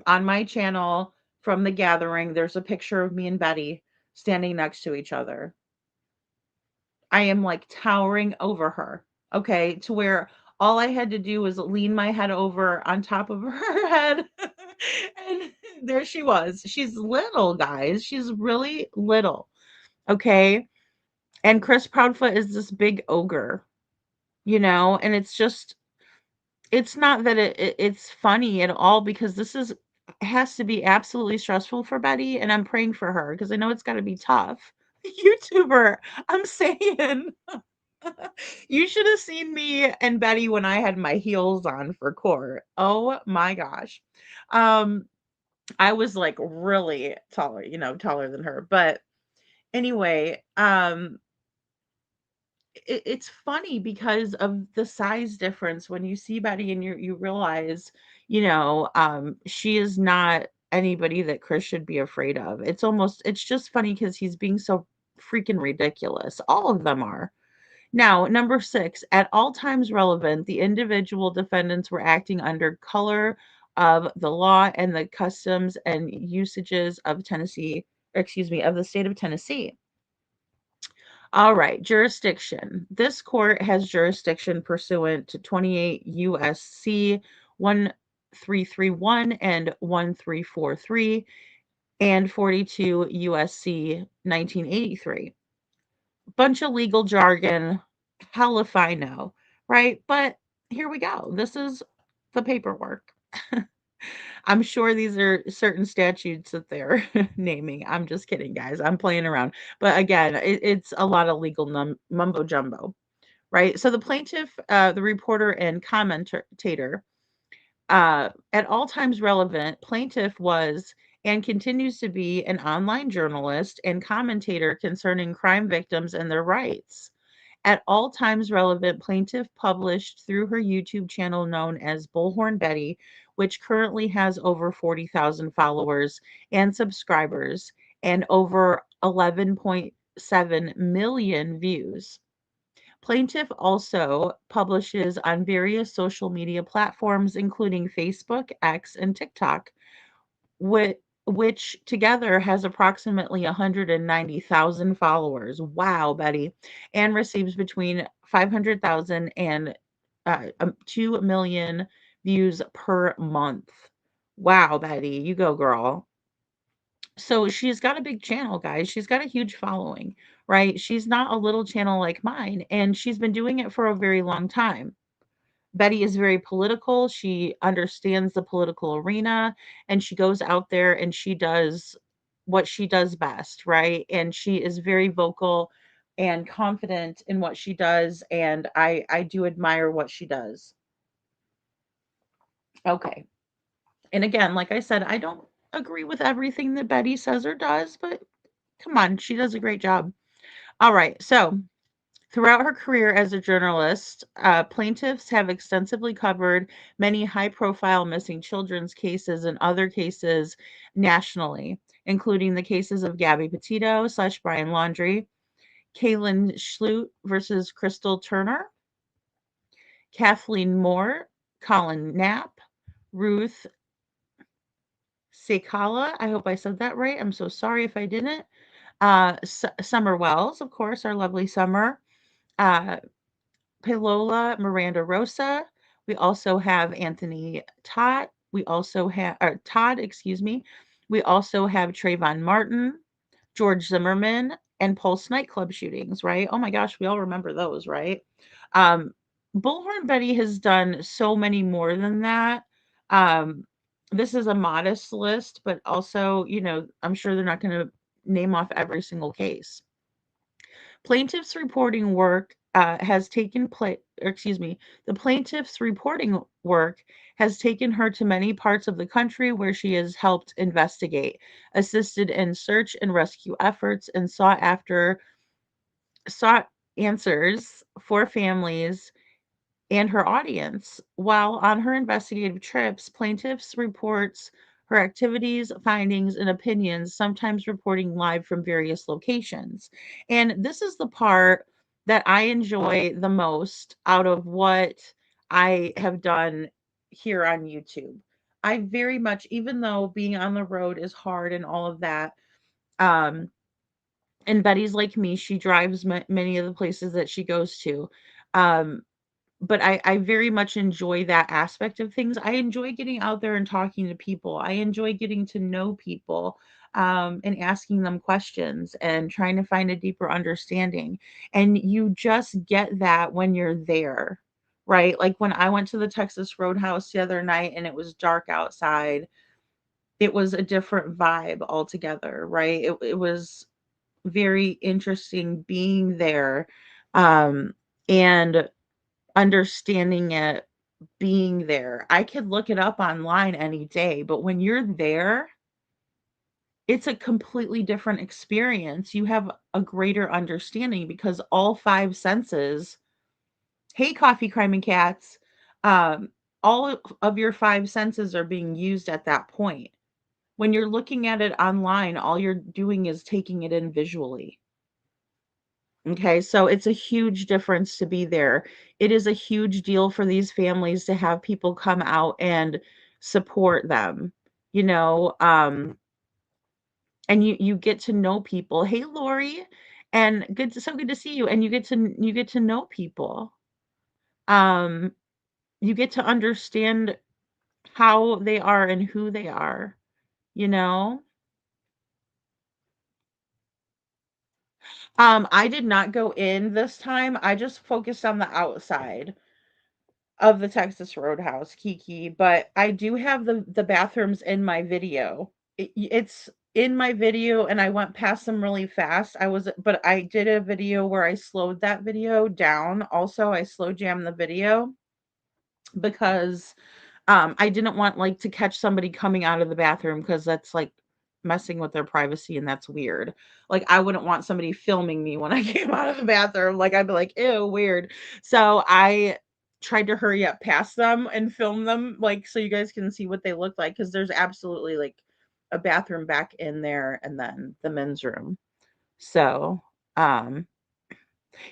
On my channel from The Gathering, there's a picture of me and Betty standing next to each other. I am like towering over her, okay, to where all I had to do was lean my head over on top of her head. And there she was. She's little, guys. She's really little, okay? And Chris Proudfoot is this big ogre, and it's not that it's funny at all, because this has to be absolutely stressful for Betty, and I'm praying for her because I know it's got to be tough. YouTuber, I'm saying. You should have seen me and Betty when I had my heels on for court. Oh my gosh. Um, I was like really taller, taller than her. But anyway, it's funny because of the size difference. When you see Betty and you realize, she is not anybody that Chris should be afraid of. It's just funny because he's being so freaking ridiculous. All of them are. Now, number 6, at all times relevant, the individual defendants were acting under color of the law and the customs and usages of Tennessee, or excuse me, of the state of Tennessee. All right, jurisdiction. This court has jurisdiction pursuant to 28 USC 1331 and 1343 and 42 USC 1983. Bunch of legal jargon, hell if I know, right? But here we go. This is the paperwork. I'm sure these are certain statutes that they're naming. I'm just kidding, guys. I'm playing around. But again, it's a lot of legal mumbo jumbo, right? So the plaintiff, the reporter, and commentator, at all times relevant, plaintiff was and continues to be an online journalist and commentator concerning crime victims and their rights. At all times relevant, plaintiff published through her YouTube channel known as Bullhorn Betty, which currently has over 40,000 followers and subscribers and over 11.7 million views. Plaintiff also publishes on various social media platforms, including Facebook, X, and TikTok, which together has approximately 190,000 followers. Wow, Betty. And receives between 500,000 and 2 million views per month. Wow, Betty, you go, girl. So she's got a big channel, guys. She's got a huge following, right? She's not a little channel like mine, and she's been doing it for a very long time. Betty is very political. She understands the political arena, and she goes out there and she does what she does best, right? And she is very vocal and confident in what she does, and I do admire what she does. Okay. And again, like I said, I don't agree with everything that Betty says or does, but come on, she does a great job. All right. So, throughout her career as a journalist, plaintiffs have extensively covered many high profile missing children's cases and other cases nationally, including the cases of Gabby Petito / Brian Laundrie, Kaylin Schlute versus Crystal Turner, Kathleen Moore, Colin Knapp, Ruth Sekala. I hope I said that right. I'm so sorry if I didn't. Summer Wells, of course, our lovely Summer. Uh, Pilola Miranda Rosa, We also have Anthony Todd. We also have Todd, excuse me. We also have Trayvon Martin, George Zimmerman, and Pulse nightclub shootings, right? Oh my gosh, we all remember those, right? Um, Bullhorn Betty has done so many more than that. Um, this is a modest list, but also, I'm sure they're not going to name off every single case. Plaintiff's reporting work has taken place, excuse me, the plaintiff's reporting work has taken her to many parts of the country where she has helped investigate, assisted in search and rescue efforts, and sought answers for families and her audience. While on her investigative trips, plaintiffs reports her activities, findings, and opinions, sometimes reporting live from various locations. And this is the part that I enjoy the most out of what I have done here on YouTube. I very much, even though being on the road is hard and all of that, um, and Betty's like me, she drives many of the places that she goes to. Um, but I very much enjoy that aspect of things. I enjoy getting out there and talking to people. I enjoy getting to know people, and asking them questions and trying to find a deeper understanding. And you just get that when you're there, right? Like when I went to the Texas Roadhouse the other night and it was dark outside, it was a different vibe altogether, right? It was very interesting being there, and understanding it, being there. I could look it up online any day, but when you're there, it's a completely different experience. You have a greater understanding because all 5 senses, hey, coffee, crime, and cats, um, all of your 5 senses are being used at that point. When you're looking at it online, all you're doing is taking it in visually. Okay, so it's a huge difference to be there. It is a huge deal for these families to have people come out and support them, you know, and you get to know people. Hey, Lori, and so good to see you. And you get to know people. Um, you get to understand how they are and who they are, you know. I did not go in this time. I just focused on the outside of the Texas Roadhouse, Kiki, but I do have the bathrooms in my video. It's in my video and I went past them really fast. But I did a video where I slowed that video down. Also, I slow jammed the video because I didn't want like to catch somebody coming out of the bathroom because that's like messing with their privacy and that's weird. Like I wouldn't want somebody filming me when I came out of the bathroom. Like I'd be like, ew, weird. So I tried to hurry up past them and film them like so you guys can see what they look like because there's absolutely like a bathroom back in there and then the men's room. So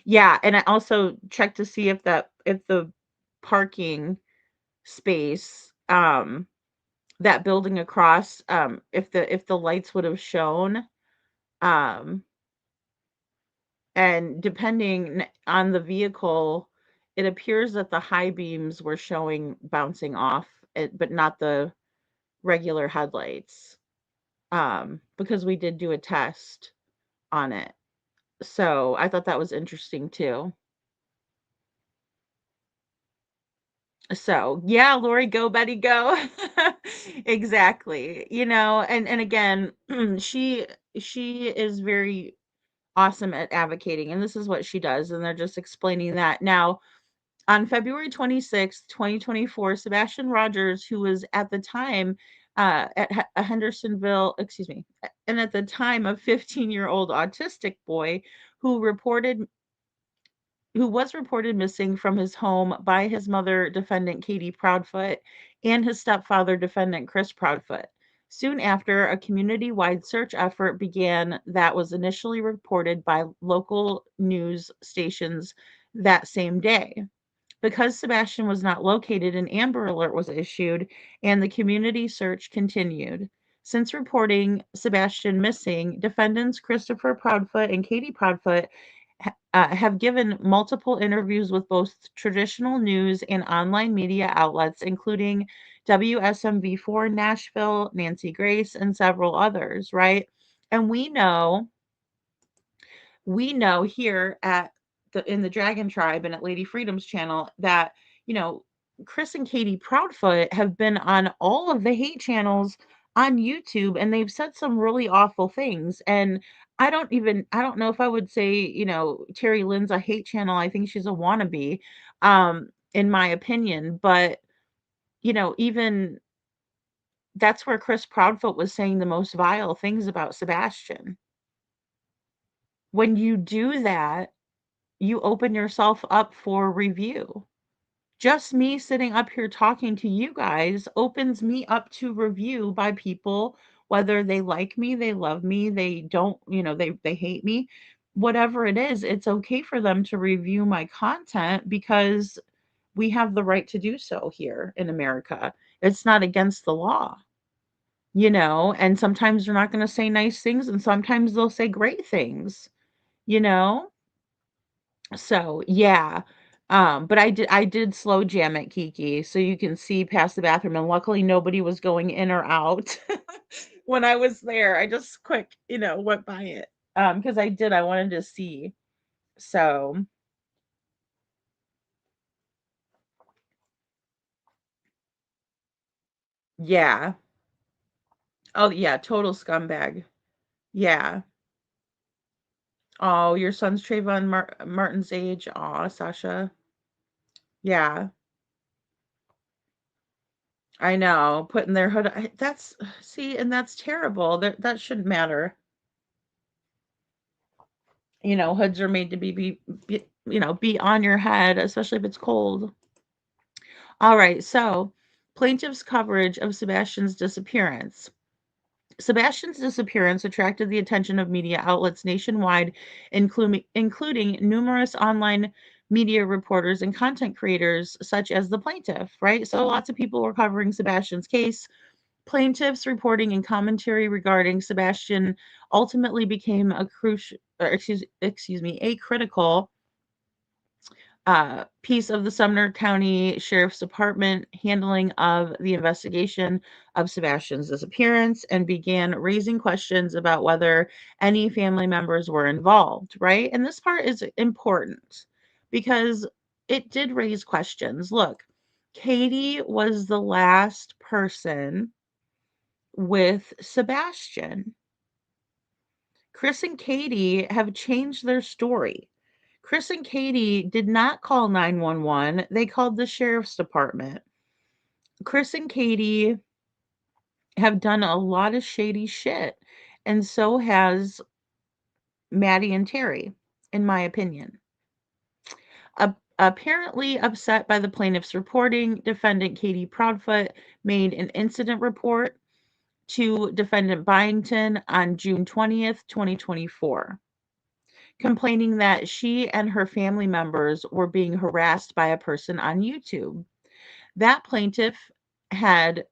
yeah, and I also checked to see if the parking space, that building across, if the lights would have shown, um, and depending on the vehicle, it appears that the high beams were showing bouncing off it, but not the regular headlights, because we did do a test on it. So I thought that was interesting too. So, yeah, Lori, go, Betty, go. Exactly. And again, she is very awesome at advocating, and this is what she does, and they're just explaining that. Now, on February 26th, 2024, Sebastian Rogers, who was at the time at Hendersonville, excuse me, and at the time a 15-year-old autistic boy who reported who was reported missing from his home by his mother, defendant Katie Proudfoot, and his stepfather, defendant Chris Proudfoot. Soon after, a community wide search effort began that was initially reported by local news stations that same day. Because Sebastian was not located, an Amber Alert was issued and the community search continued. Since reporting Sebastian missing, defendants Christopher Proudfoot and Katie Proudfoot have given multiple interviews with both traditional news and online media outlets, including WSMV4 Nashville, Nancy Grace, and several others, right? And we know here at in the Dragon Tribe and at Lady Freedom's channel that, you know, Chris and Katie Proudfoot have been on all of the hate channels on YouTube, and they've said some really awful things. And I don't know if I would say, Terry Lynn's a hate channel. I think she's a wannabe, in my opinion. But, even that's where Chris Proudfoot was saying the most vile things about Sebastian. When you do that, you open yourself up for review. Just me sitting up here talking to you guys opens me up to review by people, whether they like me, they love me, they don't, they hate me, whatever it is, it's okay for them to review my content because we have the right to do so here in America. It's not against the law, and sometimes they're not going to say nice things and sometimes they'll say great things, you know? So, yeah. But I did slow jam it, Kiki, so you can see past the bathroom, and luckily nobody was going in or out when I was there. I just quick, went by it. Because I wanted to see. So, yeah. Oh, yeah, total scumbag. Yeah. Oh, your son's Trayvon Martin's age. Aw, Sasha. Yeah, I know. Putting their hood. That's see, and that's terrible. That shouldn't matter. Hoods are made to be on your head, especially if it's cold. All right, so plaintiff's coverage of Sebastian's disappearance. Sebastian's disappearance attracted the attention of media outlets nationwide, including numerous online media reporters and content creators such as the plaintiff, right? So lots of people were covering Sebastian's case. Plaintiffs' reporting and commentary regarding Sebastian ultimately became a crucial, excuse me, a critical piece of the Sumner County Sheriff's Department handling of the investigation of Sebastian's disappearance and began raising questions about whether any family members were involved, right? And this part is important because it did raise questions. Look, Katie was the last person with Sebastian. Chris and Katie have changed their story. Chris and Katie did not call 911, they called the sheriff's department. Chris and Katie have done a lot of shady shit, and so has Maddie and Terry, in my opinion. Apparently upset by the plaintiff's reporting, defendant Katie Proudfoot made an incident report to defendant Byington on June 20th, 2024. Complaining that she and her family members were being harassed by a person on YouTube. That plaintiff had,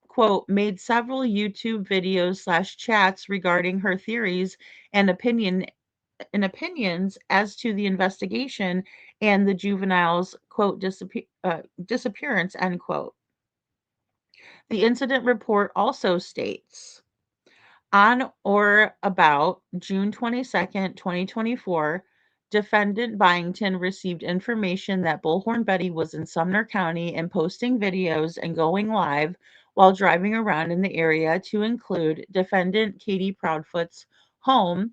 quote, made several YouTube videos slash chats regarding her theories and opinions as to the investigation and the juvenile's, quote, disappearance, end quote. The incident report also states, on or about June 22nd, 2024, defendant Byington received information that Bullhorn Betty was in Sumner County and posting videos and going live while driving around in the area, to include defendant Katie Proudfoot's home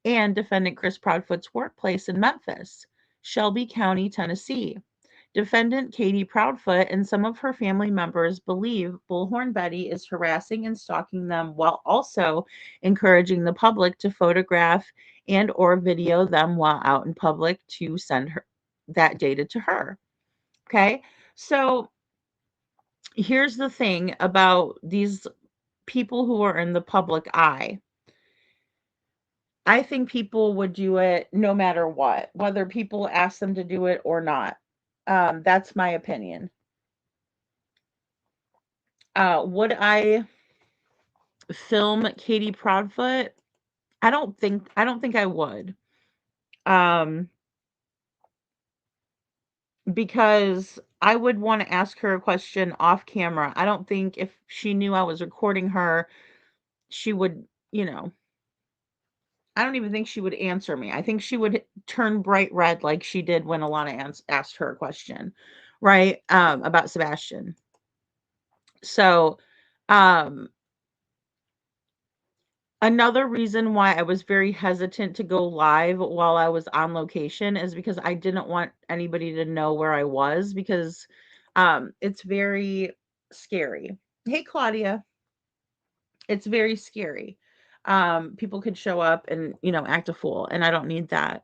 and defendant Chris Proudfoot's workplace in Memphis, Shelby County, Tennessee. Defendant Katie Proudfoot and some of her family members believe Bullhorn Betty is harassing and stalking them while also encouraging the public to photograph and or video them while out in public to send her that data to her. Okay? So here's the thing about these people who are in the public eye. I think people would do it no matter what, whether people ask them to do it or not. That's my opinion. Would I film Katie Proudfoot? I don't think I would. Because I would want to ask her a question off camera. I don't think if she knew I was recording her, she would, I don't even think she would answer me. I think she would turn bright red like she did when Alana asked her a question, right? About Sebastian. So, another reason why I was very hesitant to go live while I was on location is because I didn't want anybody to know where I was, because it's very scary. Hey, Claudia. It's very scary. People could show up and, act a fool, and I don't need that.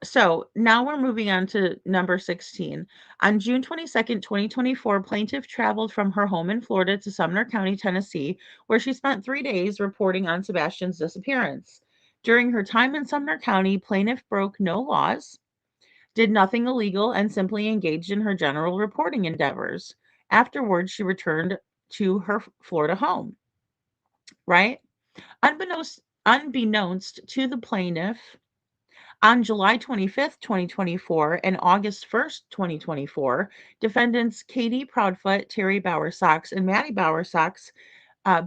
So now we're moving on to number 16. On June 22nd, 2024, plaintiff traveled from her home in Florida to Sumner County, Tennessee, where she spent 3 days reporting on Sebastian's disappearance. During her time in Sumner County, plaintiff broke no laws, did nothing illegal, and simply engaged in her general reporting endeavors. Afterwards, she returned to her Florida home, right? Unbeknownst to the plaintiff, on July 25th, 2024 and August 1st, 2024, defendants Katie Proudfoot, Terry Bowersox, and Maddie Bowersox,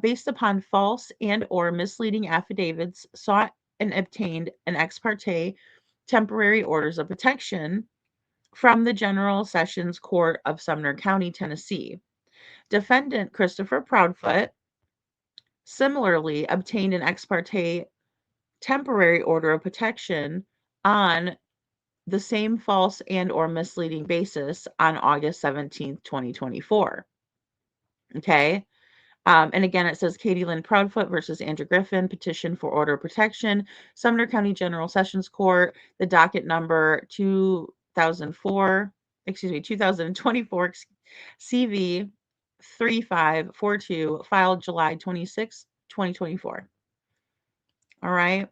based upon false and or misleading affidavits, sought and obtained an ex parte temporary orders of protection from the General Sessions Court of Sumner County, Tennessee. Defendant Christopher Proudfoot similarly obtained an ex parte temporary order of protection on the same false and or misleading basis on August 17th, 2024. Okay. And again, it says Katie Lynn Proudfoot versus Andrew Griffin, petition for order of protection, Sumner County General Sessions Court, the docket number 2024 CV 3542, filed July 26, 2024. All right.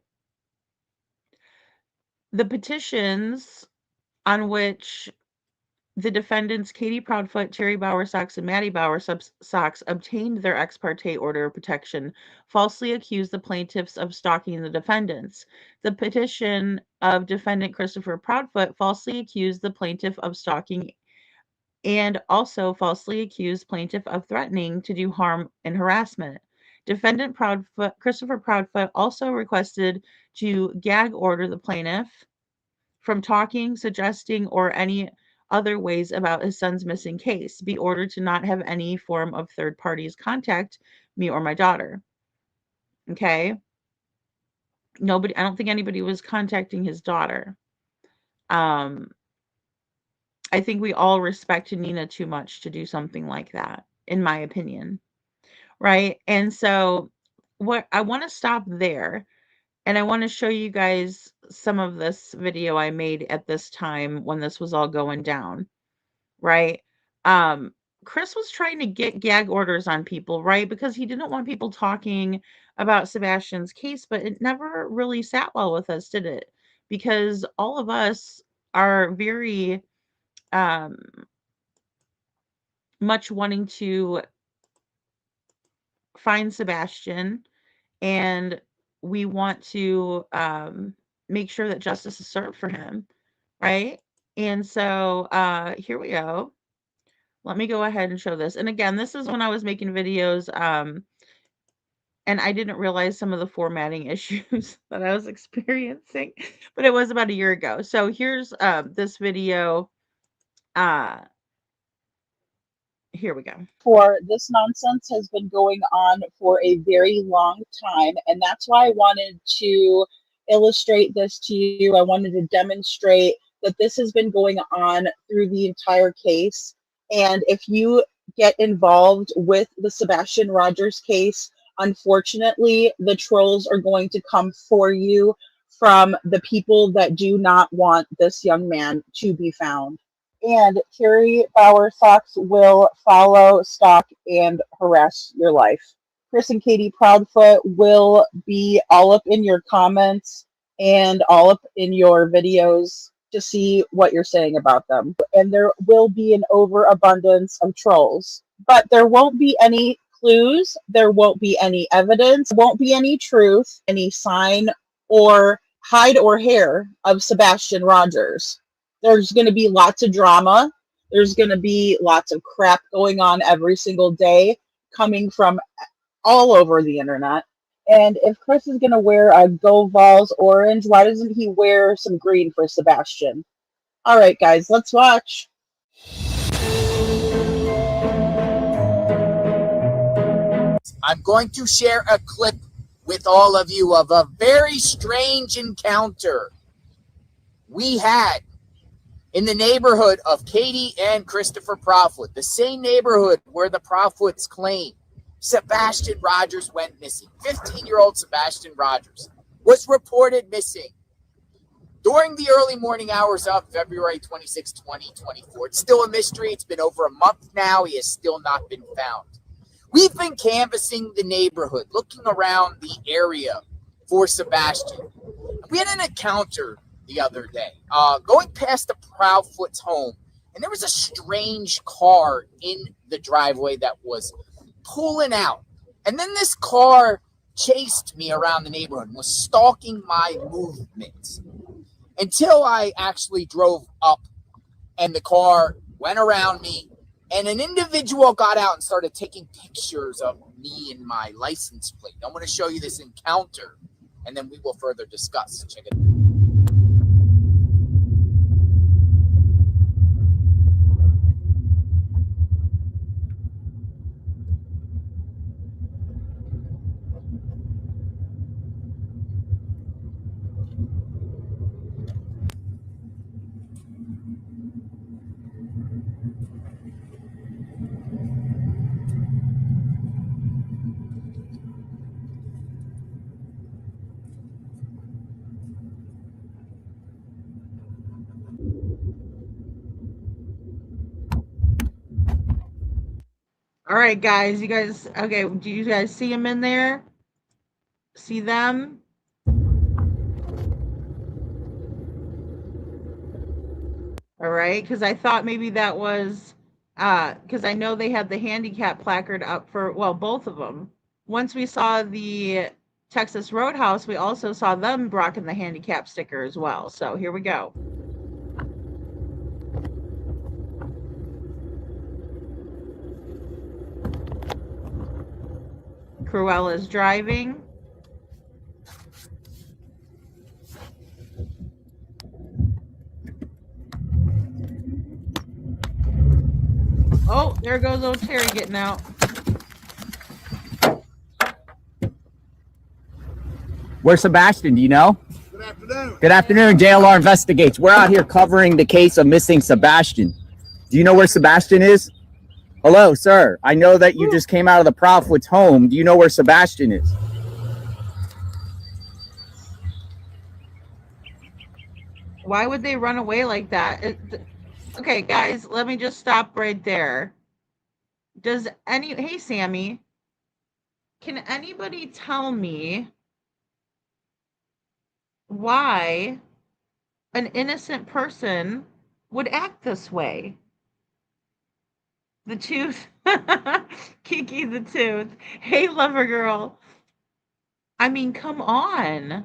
The petitions on which the defendants Katie Proudfoot, Terry Bowersox, and Maddie Bowersox obtained their ex parte order of protection falsely accused the plaintiffs of stalking the defendants. The petition of defendant Christopher Proudfoot falsely accused the plaintiff of stalking and also falsely accused plaintiff of threatening to do harm and harassment. Defendant Christopher Proudfoot also requested to gag order the plaintiff from talking, suggesting, or any other ways about his son's missing case, be ordered to not have any form of third parties contact me or my daughter. Okay. I don't think anybody was contacting his daughter. I think we all respect Nina too much to do something like that, in my opinion. Right. And so what I want to stop there, and I want to show you guys some of this video I made at this time when this was all going down. Right. Chris was trying to get gag orders on people, right? Because he didn't want people talking about Sebastian's case, but it never really sat well with us, did it? Because all of us are very much wanting to find Sebastian, and we want to make sure that justice is served for him, right? And so here we go. Let me go ahead and show this. And again, this is when I was making videos, and I didn't realize some of the formatting issues that I was experiencing, but it was about a year ago. So here's this video. Here we go. For this nonsense has been going on for a very long time, and that's why I wanted to illustrate this to you. I wanted to demonstrate that this has been going on through the entire case. And if you get involved with the Sebastian Rogers case, unfortunately, the trolls are going to come for you from the people that do not want this young man to be found. And Terry Bowersox will follow, stalk, and harass your life. Chris and Katie Proudfoot will be all up in your comments and all up in your videos to see what you're saying about them. And there will be an overabundance of trolls, but there won't be any clues, there won't be any evidence, won't be any truth, any sign or hide or hair of Sebastian Rogers. There's going to be lots of drama. There's going to be lots of crap going on every single day coming from all over the internet. And if Chris is going to wear a Go Vols orange, why doesn't he wear some green for Sebastian? All right, guys, let's watch. I'm going to share a clip with all of you of a very strange encounter we had in the neighborhood of Katie and Christopher Profwood, the same neighborhood where the Profwoods claim Sebastian Rogers went missing. 15-year-old Sebastian Rogers was reported missing during the early morning hours of February 26, 2024. It's still a mystery. It's been over a month now. He has still not been found. We've been canvassing the neighborhood, looking around the area for Sebastian. We had an encounter the other day, going past the Proudfoot's home, and there was a strange car in the driveway that was pulling out. And then this car chased me around the neighborhood and was stalking my movements until I actually drove up and the car went around me and an individual got out and started taking pictures of me and my license plate. I'm going to show you this encounter and then we will further discuss. Check it out. All right, guys, you guys, okay, do you guys see them in there? See them? All right, because I thought maybe that was, because I know they had the handicap placard up for, well, both of them. Once we saw the Texas Roadhouse, we also saw them rocking the handicap sticker as well. So here we go. Cruella's driving. Oh, there goes old Terry getting out. Where's Sebastian? Do you know? Good afternoon. Good afternoon. JLR Investigates. We're out here covering the case of missing Sebastian. Do you know where Sebastian is? Hello, sir. I know that you just came out of the Proudfoot's home. Do you know where Sebastian is? Why would they run away like that? Okay, guys, let me just stop right there. Hey, Sammy, can anybody tell me why an innocent person would act this way? The tooth. Kiki the tooth. Hey, lover girl. I mean, come on.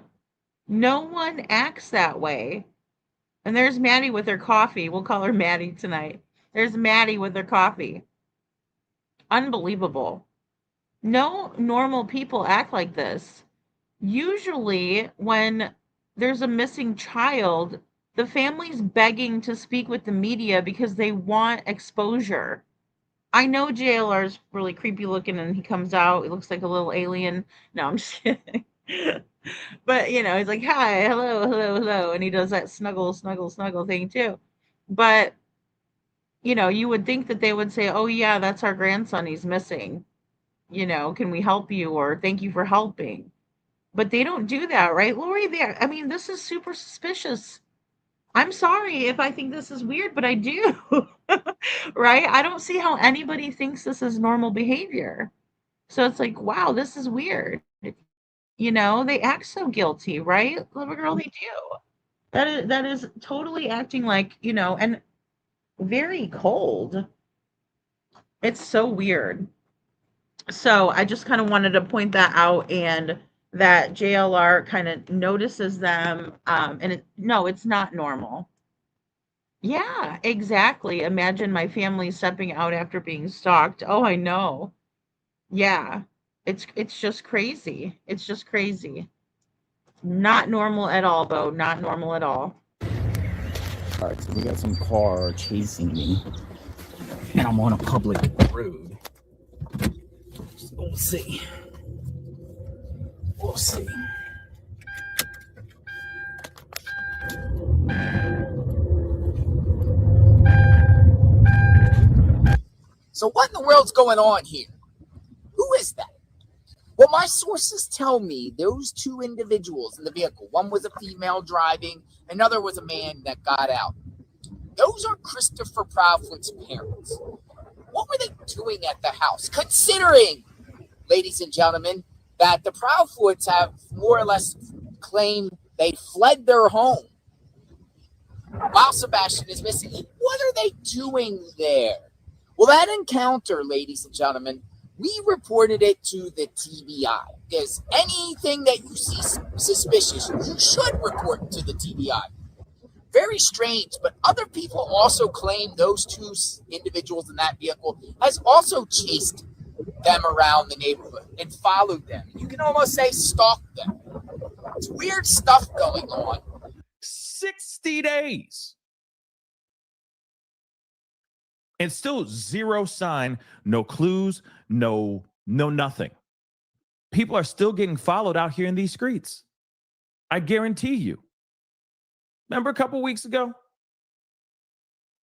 No one acts that way. And there's Maddie with her coffee. We'll call her Maddie tonight. There's Maddie with her coffee. Unbelievable. No normal people act like this. Usually, when there's a missing child, the family's begging to speak with the media because they want exposure. I know JLR's really creepy looking and he comes out, he looks like a little alien. No, I'm just kidding. But, you know, he's like, hi, hello, hello, hello. And he does that snuggle, snuggle, snuggle thing too. But, you know, you would think that they would say, oh, yeah, that's our grandson. He's missing. You know, can we help you? Or thank you for helping. But they don't do that, right, Lori? I mean, this is super suspicious. I'm sorry if I think this is weird, but I do, right? I don't see how anybody thinks this is normal behavior. So it's like, wow, this is weird. You know, they act so guilty, right? Little girl, they do. That is totally acting like, you know, and very cold. It's so weird. So I just kind of wanted to point that out and that JLR kind of notices them, and no, it's not normal. Yeah, exactly. Imagine my family stepping out after being stalked. Oh, I know. Yeah. It's just crazy. It's just crazy. Not normal at all, Bo. Not normal at all. All right, so we got some car chasing me, and I'm on a public road. So we'll see. We'll see. So what in the world's going on here? Who is that? Well, my sources tell me those two individuals in the vehicle, one was a female driving, another was a man that got out. Those are Christopher Proudfoot's parents. What were they doing at the house? Considering, ladies and gentlemen, that the Proudfoots have more or less claimed they fled their home while Sebastian is missing. What are they doing there? Well, that encounter, ladies and gentlemen, we reported it to the TBI. There's anything that you see suspicious, you should report to the TBI. Very strange, but other people also claim those two individuals in that vehicle has also chased them around the neighborhood and followed them. You can almost say stalked them. It's weird stuff going on. 60 days. And still zero sign, no clues, no nothing. People are still getting followed out here in these streets. I guarantee you. Remember a couple weeks ago?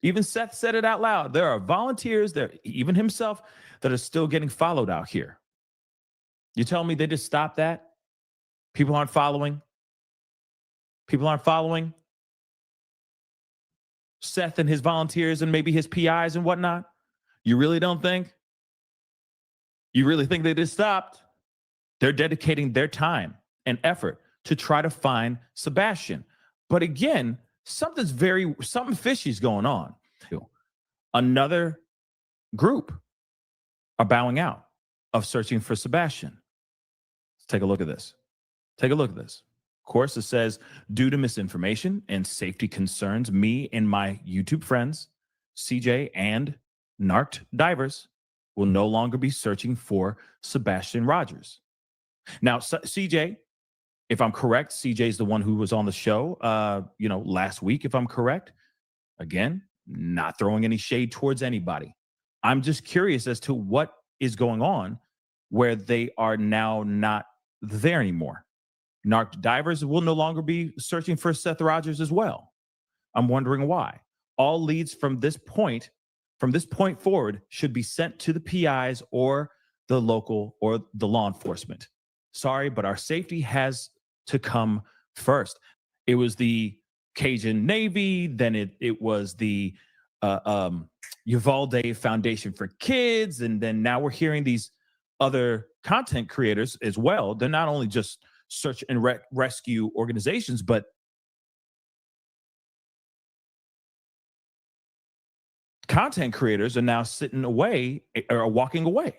Even Seth said it out loud. There are volunteers there, even himself, that are still getting followed out here. You tell me they just stopped that? People aren't following? People aren't following Seth and his volunteers and maybe his PIs and whatnot? You really don't think? You really think they just stopped? They're dedicating their time and effort to try to find Sebastian. But again, something fishy is going on. Another group are bowing out of searching for Sebastian. Let's take a look at this. Take a look at this. Of course, it says, due to misinformation and safety concerns, me and my YouTube friends, CJ and Narked Divers, will no longer be searching for Sebastian Rogers. Now, CJ, if I'm correct, CJ is the one who was on the show, last week, if I'm correct. Again, not throwing any shade towards anybody. I'm just curious as to what is going on where they are now not there anymore. Narked Divers will no longer be searching for Seth Rogers as well. I'm wondering why. All leads from this point forward, should be sent to the PIs or the local or the law enforcement. Sorry, but our safety has to come first. It was the Cajun Navy, then it was the Uvalde Foundation for Kids, and then now we're hearing these other content creators as well. They're not only just search and rescue organizations, but content creators are now sitting away or walking away.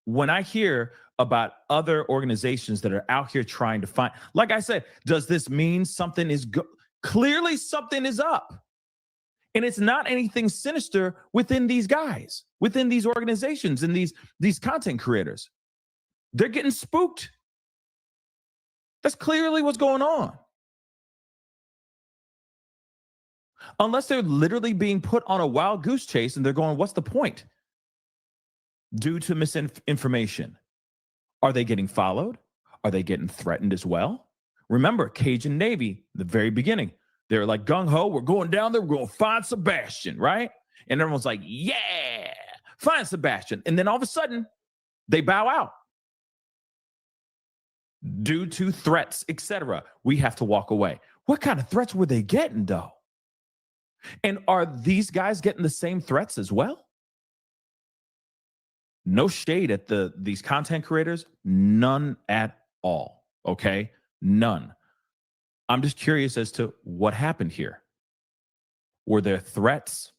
When I hear about other organizations that are out here trying to find, like I said, does this mean something is clearly something is up? And it's not anything sinister within these guys, within these organizations and these content creators. They're getting spooked. That's clearly what's going on. Unless they're literally being put on a wild goose chase and they're going, what's the point? Due to misinformation. Are they getting followed? Are they getting threatened as well? Remember, Cajun Navy, the very beginning, they're like gung-ho, we're going down there, we're going to find Sebastian, right? And everyone's like, yeah, find Sebastian. And then all of a sudden, they bow out. Due to threats, etc. We have to walk away. What kind of threats were they getting, though? And are these guys getting the same threats as well? No shade at these content creators, none at all, okay? None. I'm just curious as to what happened here. Were there threats?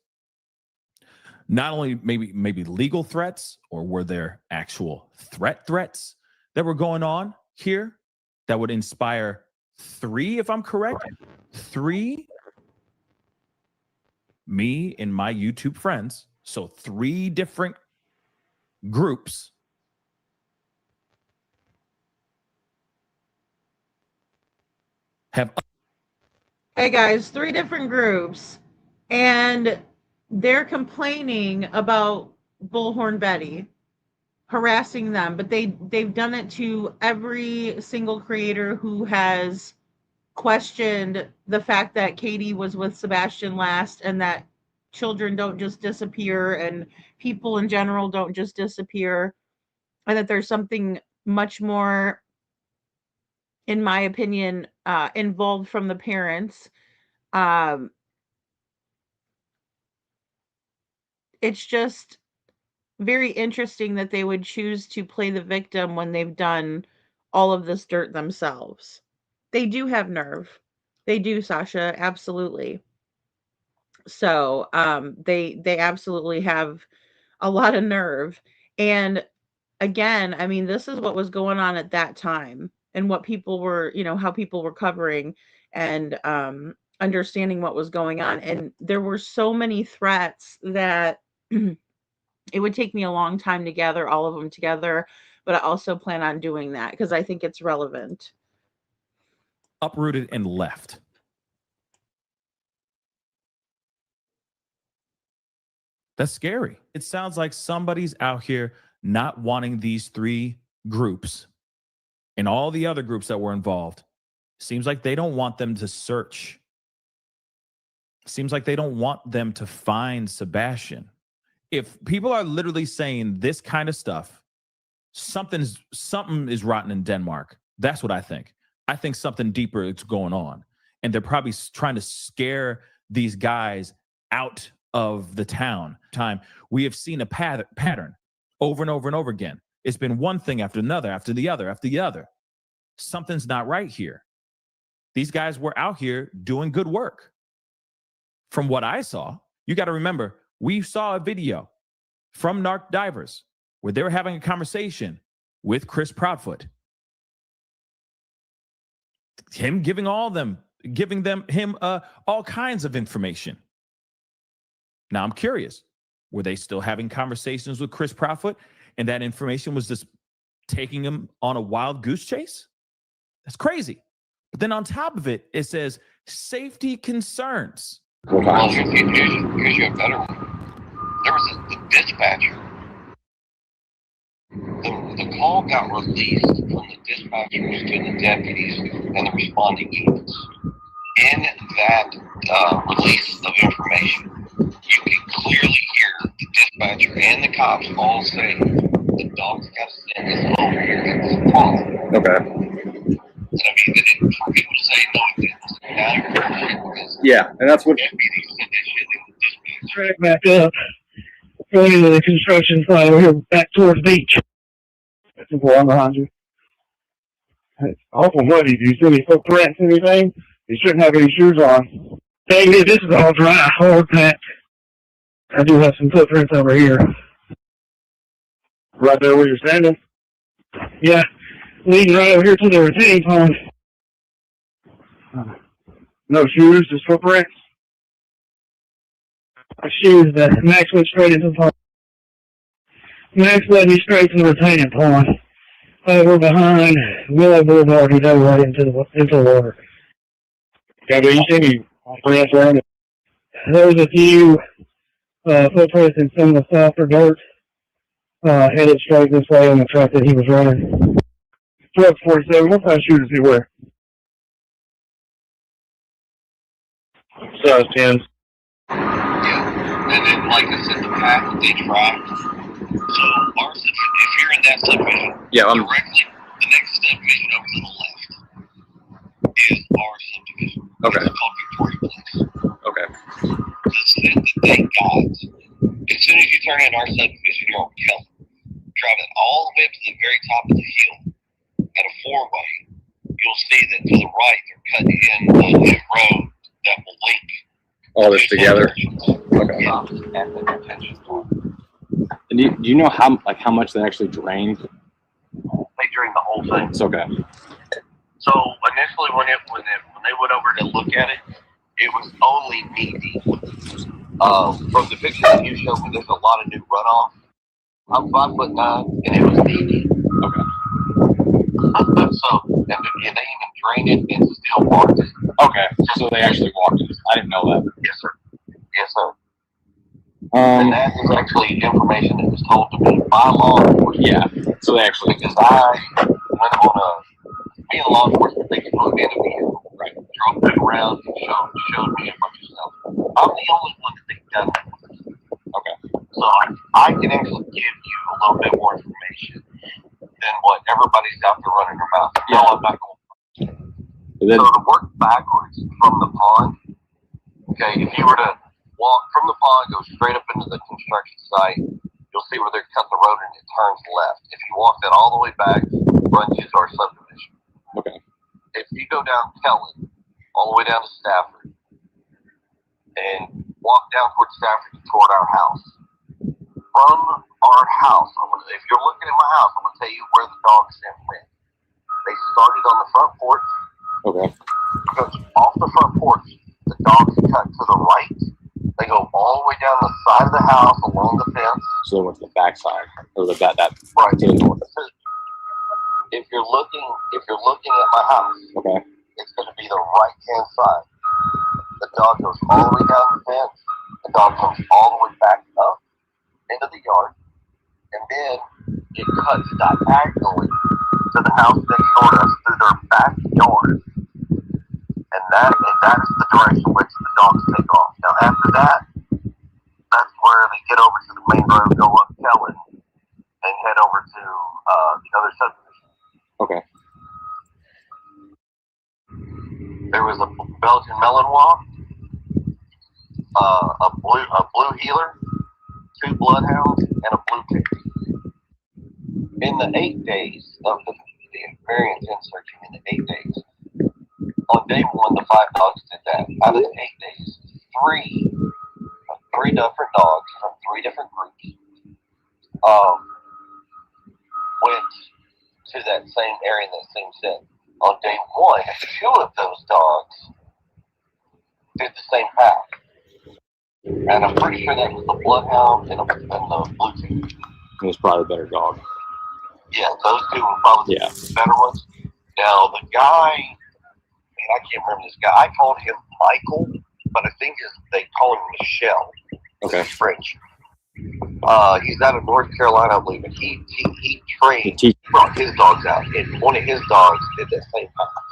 Not only maybe legal threats, or were there actual threats that were going on here that would inspire 3, if I'm correct, 3 me and my YouTube friends. So 3 different groups have. Hey guys, 3 different groups, and they're complaining about Bullhorn Betty harassing them, but they've done it to every single creator who has questioned the fact that Katie was with Sebastian last, and that children don't just disappear and people in general don't just disappear, and that there's something much more, in my opinion, involved from the parents. It's just very interesting that they would choose to play the victim when they've done all of this dirt themselves. They do have nerve. They do, Sasha, absolutely. So, they absolutely have a lot of nerve. And again, I mean, this is what was going on at that time and what people were, how people were covering and understanding what was going on. And there were so many threats that it would take me a long time to gather all of them together, but I also plan on doing that because I think it's relevant. Uprooted and left. That's scary. It sounds like somebody's out here not wanting these 3 groups and all the other groups that were involved. Seems like they don't want them to search. Seems like they don't want them to find Sebastian. If people are literally saying this kind of stuff, something is rotten in Denmark. That's what I think. I think something deeper is going on. And they're probably trying to scare these guys out of the town. We have seen a pattern over and over and over again. It's been one thing after another, after the other, after the other. Something's not right here. These guys were out here doing good work. From what I saw, you got to remember, we saw a video from Narc Divers where they were having a conversation with Chris Proudfoot. Him giving him all kinds of information. Now I'm curious, were they still having conversations with Chris Proudfoot and that information was just taking him on a wild goose chase? That's crazy. But then on top of it, it says safety concerns. Well, here's your better one. There was the dispatcher. The call got released from the dispatchers to the deputies and the responding units. In that release of information, you can clearly hear the dispatcher and the cops all say, the dog's got to send this over here. Okay. And I mean, for people to say, no, it didn't matter. Yeah, and that's what. Track back up, going into the construction site over here back towards the beach. That's the one behind you. It's awful muddy. Do you see any footprints, anything? You shouldn't have any shoes on. Dang it, this is all dry, hard packed. I do have some footprints over here. Right there where you're standing? Yeah, leading right over here to the retaining pond. No shoes, just footprints. My shoes, Max went straight into the pond. Max led me straight to the retaining pond. Over behind Willow Boulevard, he dove right into the water. Have you seen any footprints around it? There was a few footprints in some of the softer dirt, headed straight this way on the track that he was running. Truck 47, what kind of shoes does he wear? Size 10. Yeah, and then like I said, the path they tracked. So our subdivision, if you're in that subdivision, directly the next subdivision over to the left is our subdivision. Okay. It's called Victoria Place. Okay. The scent that they got, as soon as you turn in our subdivision, you're on Kelly. Driving all the way up to the very top of the hill at a 4-way, you'll see that to the right they're cutting in a road that will link all this together. Okay. And do you know how much they actually drained? They drain the whole thing. It's okay. So initially, when they went over to look at it, it was only knee deep. From the picture that you showed me, there's a lot of new runoff. I'm 5'9", and it was knee deep. Okay. So and they even drained it and still walked it. Okay. So they actually walked it. I didn't know that. Yes, sir. Yes, sir. And that is actually information that was told to me by law enforcement. Yeah. So they actually, because me and law enforcement, they can put me in a vehicle, right? Drove it around and showed me a bunch of stuff. I'm the only one that they've done that with. Okay. So I can actually give you a little bit more information than what everybody's out there running their mouth. No, I'm not going to. So to work backwards from the pond, okay, if you were to walk from the pond, go straight up into the construction site, you'll see where they cut the road and it turns left. If you walk that all the way back, runs into our subdivision. Okay. If you go down Kellen, all the way down to Stafford, and walk down toward Stafford toward our house. From our house, if you're looking at my house, I'm going to tell you where the dogs then went. They started on the front porch. Okay. Because off the front porch, the dogs cut to the right. They go all the way down the side of the house along the fence. So they went to the back side, or that right to the north. If you're looking at my house, okay, it's going to be the right hand side. The dog goes all the way down the fence. The dog comes all the way back up into the yard, and then it cuts diagonally to the house next door to us through their backyard. And that is the direction which the dogs take off. Now after that, that's where they get over to the main road, go up Kellen, and head over to the other subdivision. Okay. There was a Belgian Malinois, a blue healer, 2 bloodhounds, and a blue tick. In the 8 days of the variance in searching, in the 8 days, on day 1, the 5 dogs did that. Out of the 8 days, 3 different dogs from 3 different groups went to that same area in that same set. On day 1, 2 of those dogs did the same path. And I'm pretty sure that was the bloodhound and the blue tick. It was probably a better dog. Yeah, those 2 were probably the better ones. Now, the guy, I can't remember this guy. I called him Michael, but I think they call him Michelle. Okay. He's French. He's out of North Carolina, I believe, and he trained, brought his dogs out, and one of his dogs did that same path.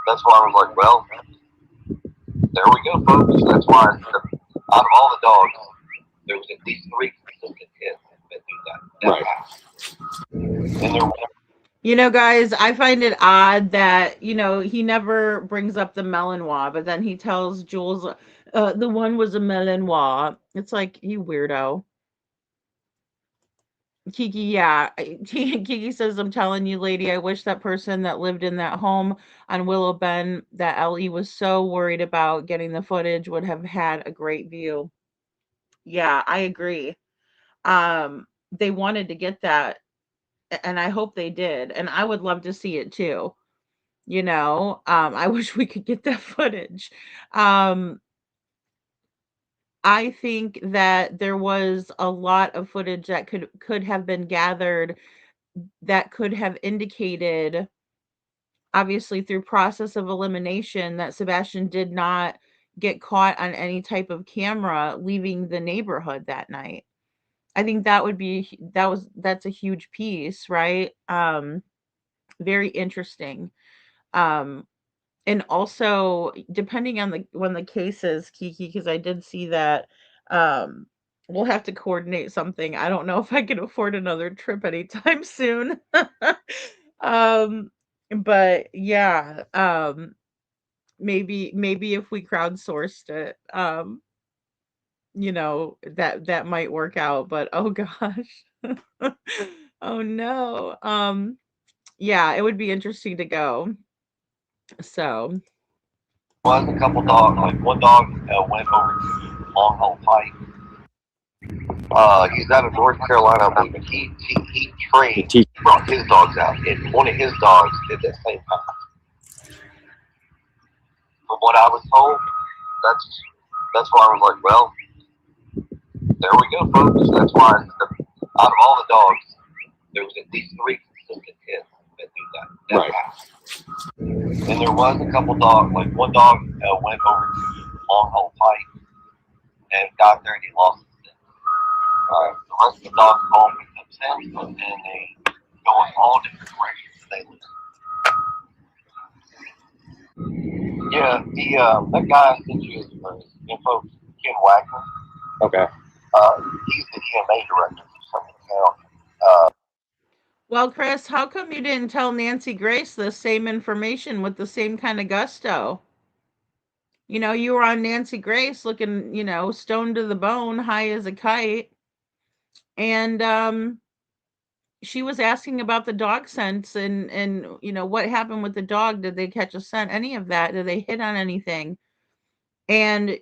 That's why I was like, well, there we go, folks. That's why out of all the dogs, there was at least 3 that do that. Right. And there. You know, guys, I find it odd that, he never brings up the Malinois, but then he tells Jules the one was a Malinois. It's like, you weirdo. Kiki, yeah. Kiki says, I'm telling you, lady, I wish that person that lived in that home on Willow Bend that Ellie was so worried about getting the footage would have had a great view. Yeah, I agree. They wanted to get that, and I hope they did, and I would love to see it too. I wish we could get that footage. I think that there was a lot of footage that could have been gathered that could have indicated, obviously through process of elimination, that Sebastian did not get caught on any type of camera leaving the neighborhood that night. I think that's a huge piece, right? Very interesting. And also depending on when the case is, Kiki, because I did see that we'll have to coordinate something. I don't know if I can afford another trip anytime soon. But yeah, maybe if we crowdsourced it, that might work out, but oh gosh. Oh no. Yeah, it would be interesting to go. So Was a couple dogs, like one dog went over to Long Hole Pike He's out of North Carolina, I believe. He trained, he brought his dogs out, and one of his dogs did that same path. From what I was told, that's why I was like, well, there we go, folks. That's why out of all the dogs, there was at least 3 consistent hits that do that path. And there was a couple dogs, like one dog went over to long haul fight and got there and he lost his scent. The rest of the dogs all picked up scents, but then they go in all different directions they live. Yeah, that guy I sent you his info, Ken Wagner. Okay. He's the EMA director for Sumner County. Well, Chris, how come you didn't tell Nancy Grace the same information with the same kind of gusto? You know, you were on Nancy Grace looking, you know, stoned to the bone, high as a kite. And she was asking about the dog scents and you know, what happened with the dog? Did they catch a scent? Any of that? Did they hit on anything? And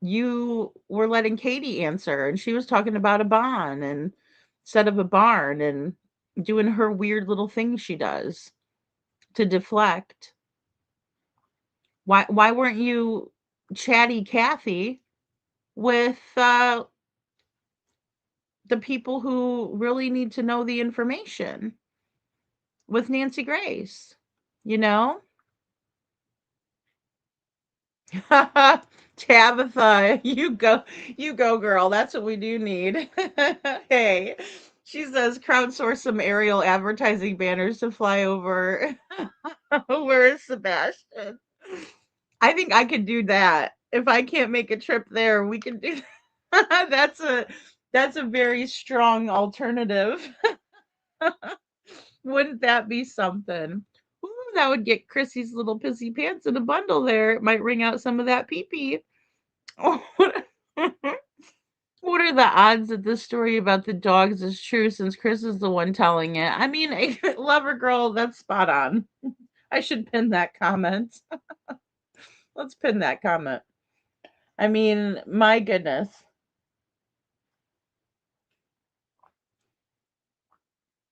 you were letting Katie answer, and she was talking about a barn and set of a barn and doing her weird little thing she does to deflect. Why weren't you chatty Kathy with the people who really need to know the information with Nancy Grace, you know? Tabitha, you go, girl. That's what we do need. Hey, she says crowdsource some aerial advertising banners to fly over. Where is Sebastian? I think I could do that. If I can't make a trip there, we can do that. That's a very strong alternative. Wouldn't that be something? Ooh, that would get Chrissy's little pissy pants in a bundle there. It might ring out some of that pee-pee. Oh, what are the odds that this story about the dogs is true since Chris is the one telling it? I mean, lover girl, that's spot on. I should pin that comment. Let's pin that comment. I mean, my goodness.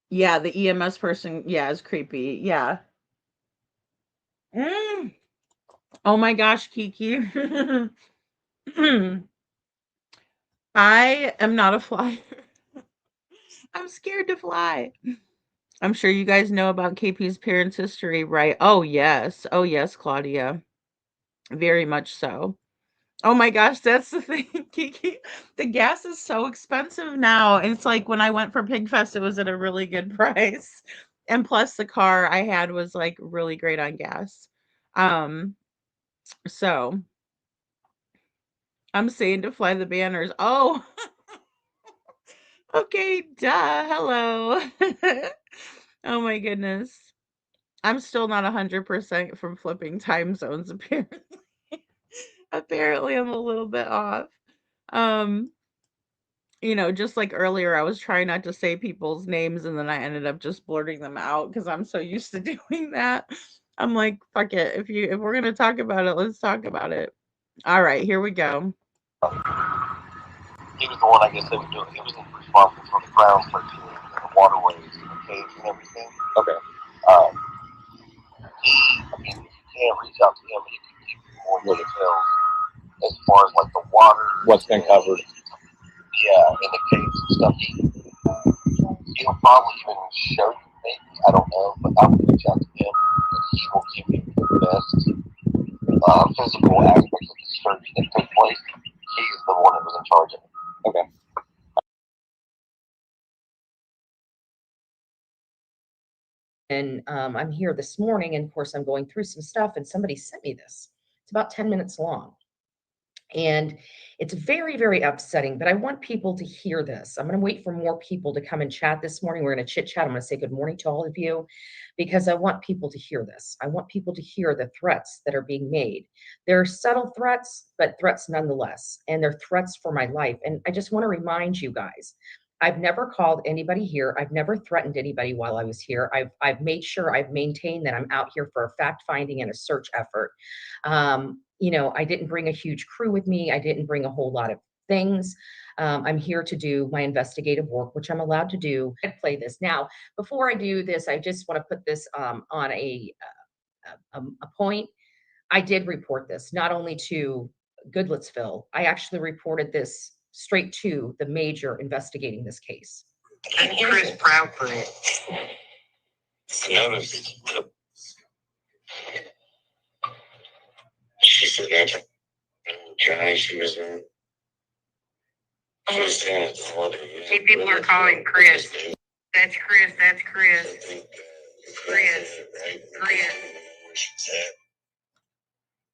Yeah, the EMS person, yeah, is creepy. Yeah. Mm. Oh my gosh, Kiki. I am not a flyer. I'm scared to fly. I'm sure you guys know about KP's parents' history, right? Oh, yes. Oh, yes, Claudia. Very much so. Oh my gosh, that's the thing, Kiki. The gas is so expensive now. And it's like when I went for Pigfest, it was at a really good price. And plus the car I had was like really great on gas. So I'm saying to fly the banners. Oh, okay, duh. Hello. Oh my goodness. I'm still not 100% from flipping time zones, apparently. Apparently, I'm a little bit off. Um, you know, just like earlier, I was trying not to say people's names, and then I ended up just blurting them out because I'm so used to doing that. I'm like, fuck it. If we're gonna talk about it, let's talk about it. All right, here we go. He was the one, I guess, that was doing. He was responsible for the ground searching and the waterways and the caves and everything. Okay. I mean, you can't reach out to him, but he can give you more details as far as like the water. What's been covered. Yeah, in the caves and stuff. He'll probably even show you, maybe. I don't know, but I would reach out to him and he will give you the best physical aspects of the search that took place. He's the one that was in charge of it. Okay. And I'm here this morning, and of course, I'm going through some stuff, and somebody sent me this. It's about 10 minutes long. And it's very, very upsetting, but I want people to hear this. I'm going to wait for more people to come and chat this morning. We're going to chit chat. I'm going to say good morning to all of you because I want people to hear this. I want people to hear the threats that are being made. They're subtle threats, but threats nonetheless. And they're threats for my life. And I just want to remind you guys, I've never called anybody here. I've never threatened anybody while I was here. I've made sure I've maintained that I'm out here for a fact finding and a search effort. You know, I didn't bring a huge crew with me. I didn't bring a whole lot of things. I'm here to do my investigative work, which I'm allowed to do. I play this now. Before I do this, I just want to put this on a point. I did report this not only to Goodlettsville. I actually reported this straight to the major investigating this case. And Chris Proudfoot. Notice. She said that dry she was in. I understand it's funny. See, people are calling Chris. That's Chris. That's Chris. Chris.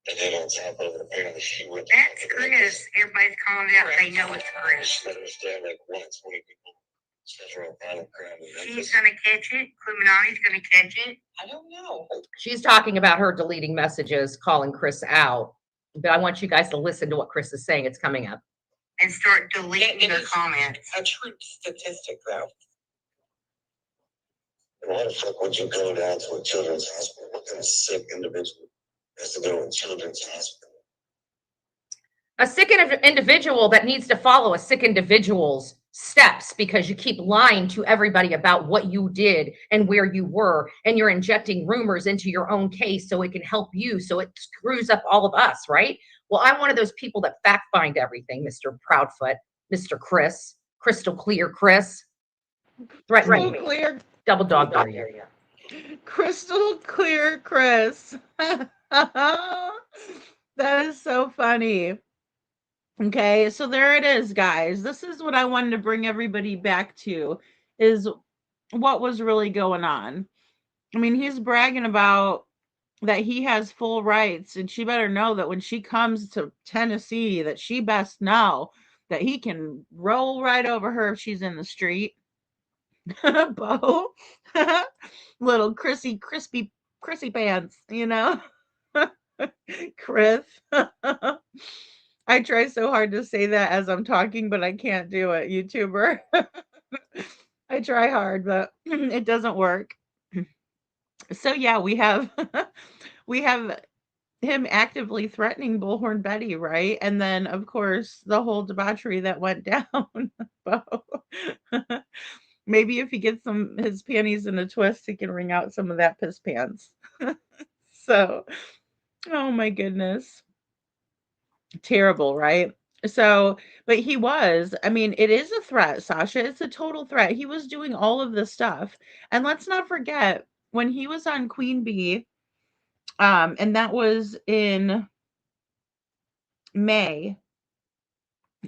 And then on top of it, apparently she went. That's Chris. Everybody's calling it out. They know it's Chris. I understand like 120 people. She's gonna catch it. Illuminati's gonna catch it. I don't know. She's talking about her deleting messages, calling Chris out. But I want you guys to listen to what Chris is saying. It's coming up. And start deleting the comments. A true statistic, though. Why the fuck would you go down to a children's hospital? What kind of sick individual has to go to a children's hospital? A sick individual that needs to follow a sick individual's steps because you keep lying to everybody about what you did and where you were, and you're injecting rumors into your own case so it can help you, so it screws up all of us, right? Well, I'm one of those people that fact find everything, Mr. Proudfoot, Mr. Chris, Crystal Clear Chris. Threatening me. Clear. Double dog dare you. Crystal Clear Chris. That is so funny. Okay, so there it is, guys. This is what I wanted to bring everybody back to, is what was really going on. I mean, he's bragging about that he has full rights, and she better know that when she comes to Tennessee, that she best know that he can roll right over her if she's in the street. Bo. Little crispy pants, you know. Chris. I try so hard to say that as I'm talking, but I can't do it, YouTuber. I try hard, but it doesn't work. So yeah, we have him actively threatening Bullhorn Betty, right? And then of course the whole debauchery that went down. Maybe if he gets his panties in a twist, he can wring out some of that piss pants. So, oh my goodness. Terrible, right? So, but he was, I mean, it is a threat, Sasha. It's a total threat. He was doing all of this stuff. And let's not forget when he was on Queen Bee, and that was in May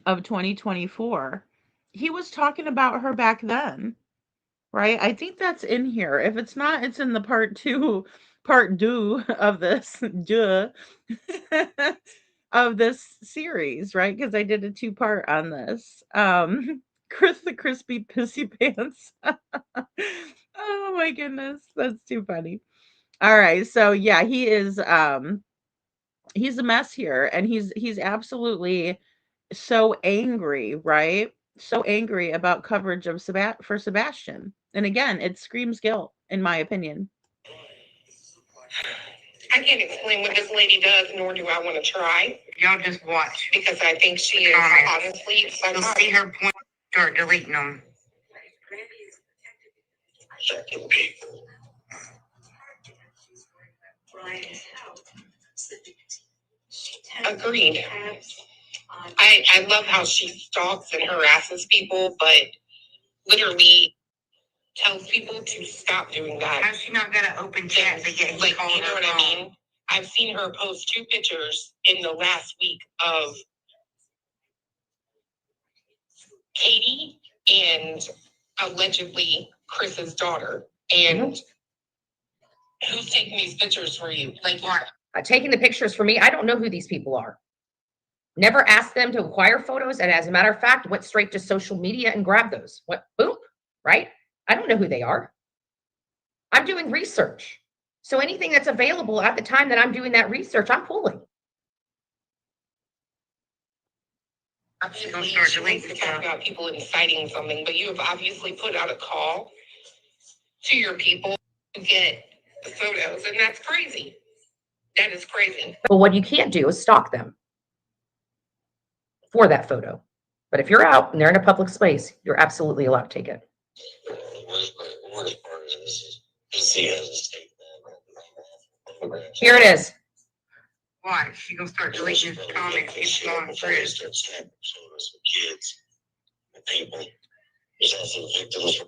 of 2024, he was talking about her back then, right? I think that's in here. If it's not, it's in the part two of this, of this series, right? Because I did a 2-part on this. Chris the Crispy Pissy Pants. Oh my goodness, that's too funny. All right, so yeah, he is he's a mess here, and he's absolutely so angry, right? So angry about coverage of for Sebastian. And again, it screams guilt, in my opinion. I can't explain what this lady does, nor do I want to try. Y'all just watch. Because I think she is honestly... You'll see her point, start deleting them. Agreed. I love how she stalks and harasses people, but literally tells people to stop doing that. How's she not got an open chat? Like, you know what I mean? I've seen her post 2 pictures in the last week of Katie and allegedly Chris's daughter. And who's taking these pictures for you? Like, what? Taking the pictures for me, I don't know who these people are. Never asked them to acquire photos, and as a matter of fact, went straight to social media and grabbed those. What? Boom, right? I don't know who they are. I'm doing research. So anything that's available at the time that I'm doing that research, I'm pulling. She wants to talk about people inciting something, but you have obviously put out a call to your people to get the photos, and that's crazy. That is crazy. But what you can't do is stalk them for that photo. But if you're out and they're in a public space, you're absolutely allowed to take it. Here it is. Why? She gonna start deleting his comments. It's going through. Kids, people. There's also victims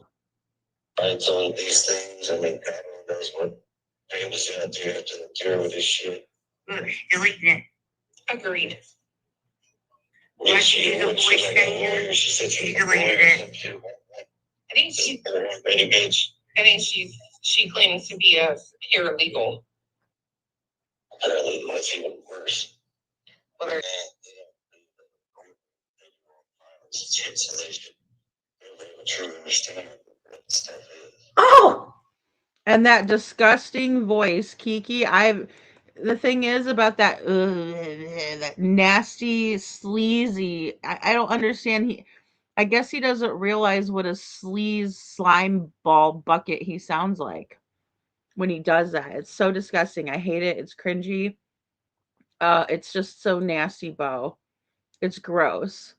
rights on these things. I mean, God knows what families got to have to deal with this shit. Look, deleting it. Agreed. Why she did a voice changer? She said she deleted it. I think she claims to be a paralegal. Paralegal is even worse. Well, they're Oh, And that disgusting voice, Kiki. The thing is about that that nasty, sleazy. I don't understand. I guess he doesn't realize what a sleaze slime ball bucket he sounds like when he does that. It's so disgusting. I hate it. It's cringy. It's just so nasty, Bo. It's gross.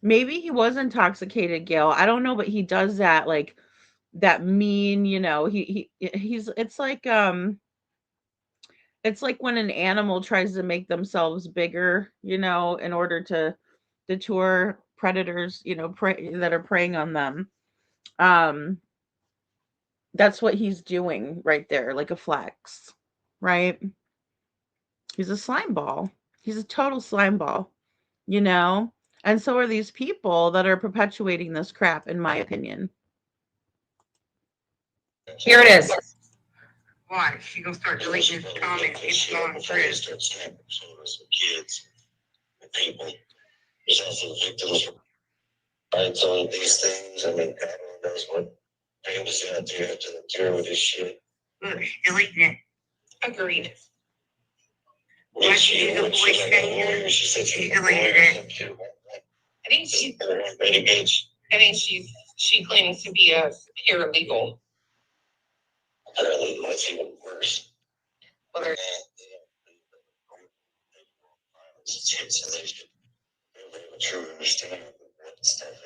Maybe he was intoxicated, Gail. I don't know, but he does that like that mean, he's it's like when an animal tries to make themselves bigger, in order to deter predators, that are preying on them. That's what he's doing right there, like a flex, right? He's a slime ball. He's a total slime ball, And so are these people that are perpetuating this crap, in my opinion. Here it is. why? She gonna start deleting his comments. It's going through. Kids, people. There's also victims rights on these things. I mean, God knows what families got to have to deal with this shit. Look, deleting it. Agreed. Why she did a voice changer? She said she deleted it. I think she claims to be a paralegal. Paralegal is even worse. Well, they're true understand what stuff is.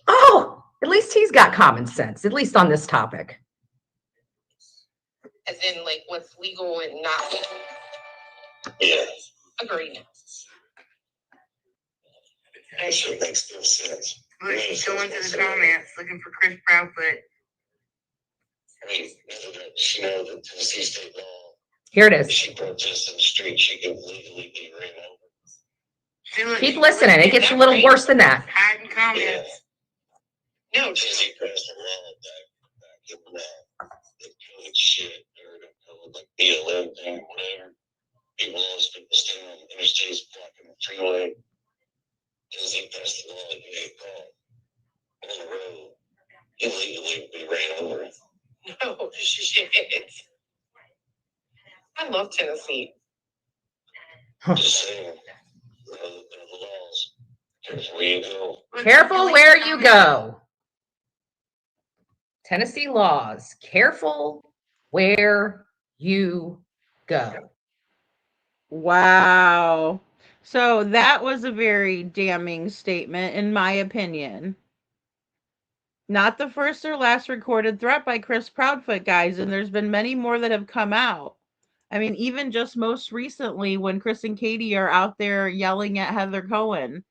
Oh, at least he's got common sense, at least on this topic. As in, like, what's legal and not legal. Yeah. Agreed. That shit makes no sense. Look, she's going to the comments looking for Chris Proudfoot. I mean, she knows that Tennessee state law. Here it is. If she protests in the street, she can legally be ran over. Keep listening. It gets a little worse than that. Hiding comments. Yeah. No, Tennessee passed a law back in the code shit or like BLM thing, whatever. People staying on the interstates blocking the freeway. Tennessee passed the law that you get caught on the road. Illegally be ran over. No shit. I love Tennessee. Just saying, the laws. Careful where you go. Careful where you go. Tennessee laws. Careful where you go. Wow. So that was a very damning statement, in my opinion. Not the first or last recorded threat by Chris Proudfoot, guys, and there's been many more that have come out. I mean, even just most recently when Chris and Katie are out there yelling at Heather Cohen.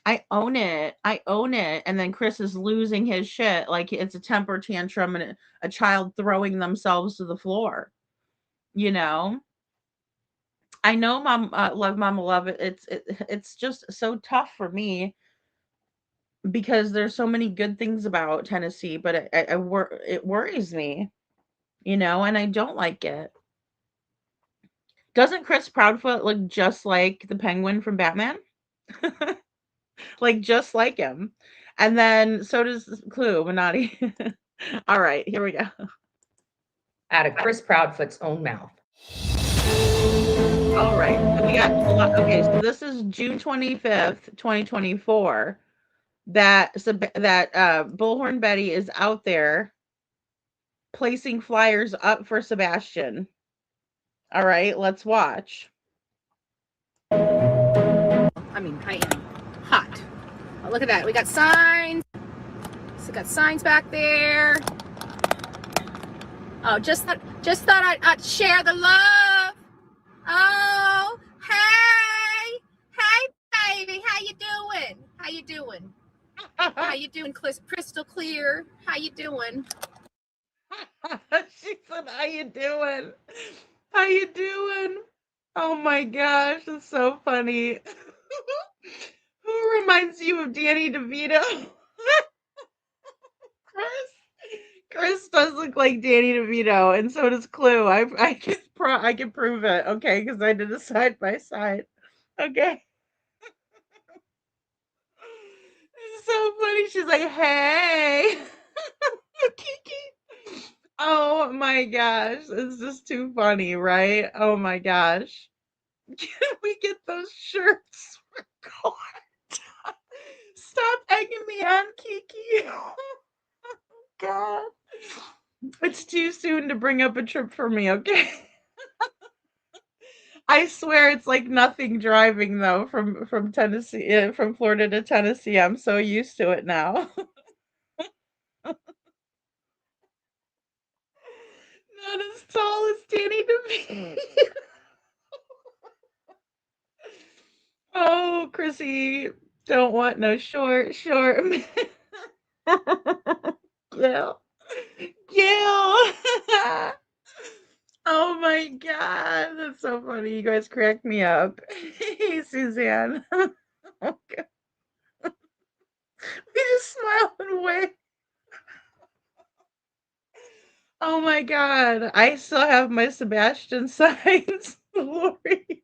I own it. And then Chris is losing his shit like it's a temper tantrum and a child throwing themselves to the floor. I know Mom love Mama love it. It's just so tough for me because there's so many good things about Tennessee, but it worries me, and I don't like it. Doesn't Chris Proudfoot look just like the Penguin from Batman? Like just like him. And then so does Clue, Minotti. All right, here we go. Out of Chris Proudfoot's own mouth. All right. So we got okay, so this is June 25th, 2024. That Bullhorn Betty is out there placing flyers up for Sebastian. All right, let's watch. I mean, I am hot. Oh, look at that. We got signs. So got signs back there. Oh, just thought I'd share the love. Oh, hey, baby, how you doing? How you doing? How you doing? Crystal clear. How you doing? She said, "How you doing? How you doing?" Oh my gosh, that's so funny. Who reminds you of Danny DeVito? Chris does look like Danny DeVito, and so does Clue. I can prove it. Okay, because I did a side by side. Okay. It's so funny. She's like, "Hey, Kiki." Oh my gosh, it's just too funny, right? Oh my gosh. Can we get those shirts? For God. Stop egging me on, Kiki. God. It's too soon to bring up a trip for me, okay? I swear it's like nothing driving though from Tennessee, from Florida to Tennessee. I'm so used to it now. Not as tall as Danny DeVito. Oh, Chrissy, don't want no short man. Gail. Gail. Oh my God, that's so funny. You guys crack me up. Hey, Suzanne. Okay. We just smile and wave. Oh my God, I still have my Sebastian signs. Lori.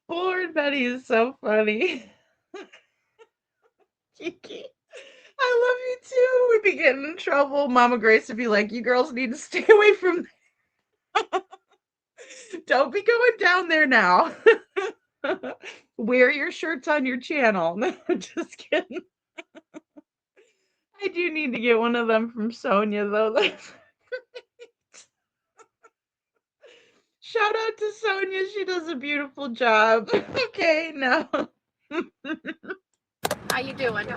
Lord Betty is so funny. Kiki. I love you too. We'd be getting in trouble. Mama Grace would be like, "You girls need to stay away from don't be going down there now." Wear your shirts on your channel. No, just kidding. I do need to get one of them from Sonia though. Shout out to Sonia. She does a beautiful job. Okay, now. How you doing?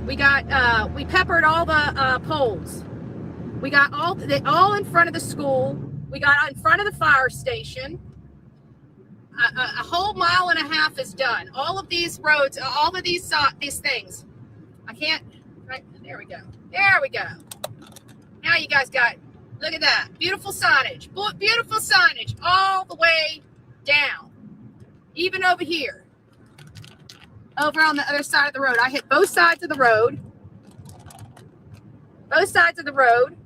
We got we peppered all the poles. We got all in front of the school. We got in front of the fire station. A whole mile and a half is done. All of these roads, all of these things. I can't. Right there we go. There we go. Now you guys got. Look at that. Beautiful signage. Beautiful signage all the way down. Even over here. Over on the other side of the road. I hit both sides of the road. Both sides of the road.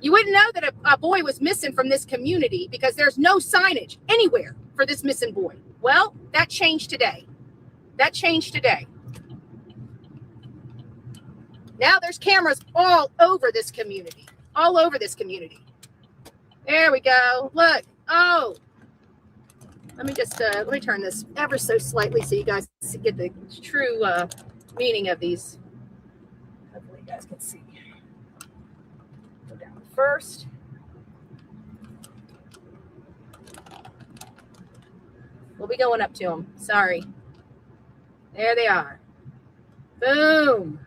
You wouldn't know that a boy was missing from this community because there's no signage anywhere for this missing boy. Well, that changed today. That changed today. Now there's cameras all over this community. All over this community. There we go. Look. Oh. Let me just let me turn this ever so slightly so you guys get the true meaning of these. Hopefully you guys can see. Go down first. We'll be going up to them. Sorry. There they are. Boom.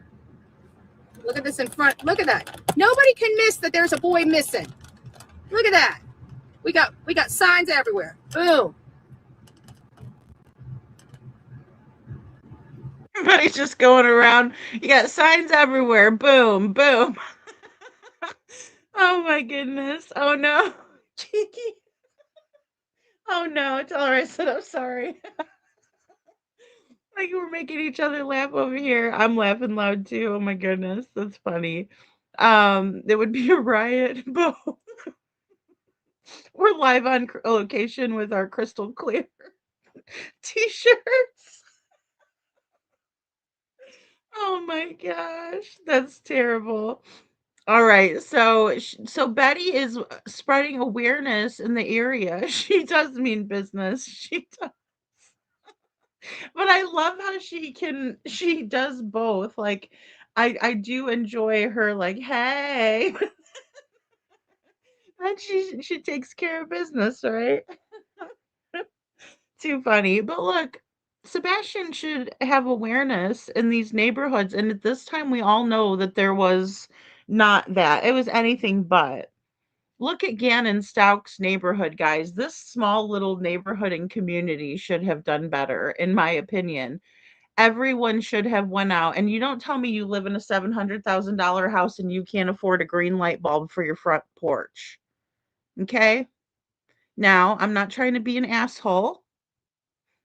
Look at this in front. Look at that. Nobody can miss that there's a boy missing. Look at that. We got signs everywhere. Boom. Everybody's just going around. You got signs everywhere. Boom, boom. Oh my goodness. Oh no. Kiki. Oh no. Tell her I said I'm sorry. Like we're making each other laugh over here. I'm laughing loud too. Oh my goodness. That's funny. It would be a riot. Boom. We're live on location with our crystal clear t-shirts. Oh my gosh, that's terrible. All right, so Betty is spreading awareness in the area. She does mean business. She does. But I love how she does both. Like I do enjoy her like, "Hey." And she takes care of business, right? Too funny. But look, Sebastian should have awareness in these neighborhoods. And at this time, we all know that there was not that. It was anything but. Look at Gannon Stouck's neighborhood, guys. This small little neighborhood and community should have done better, in my opinion. Everyone should have went out. And you don't tell me you live in a $700,000 house and you can't afford a green light bulb for your front porch. Okay? Now, I'm not trying to be an asshole.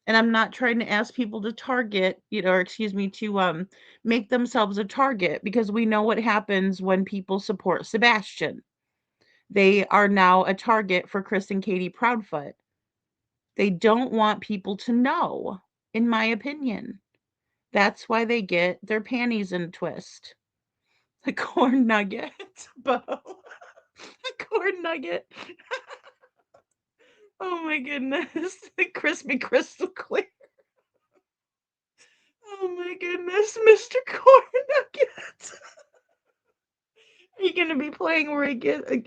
And I'm not trying to ask people to target, or excuse me, to make themselves a target, because we know what happens when people support Sebastian. They are now a target for Chris and Katie Proudfoot. They don't want people to know, in my opinion. That's why they get their panties in a twist. The corn nugget, Bo. A corn nugget. Oh my goodness. Crispy crystal clear. Oh my goodness, Mr. Corn Nugget. Are you gonna be playing where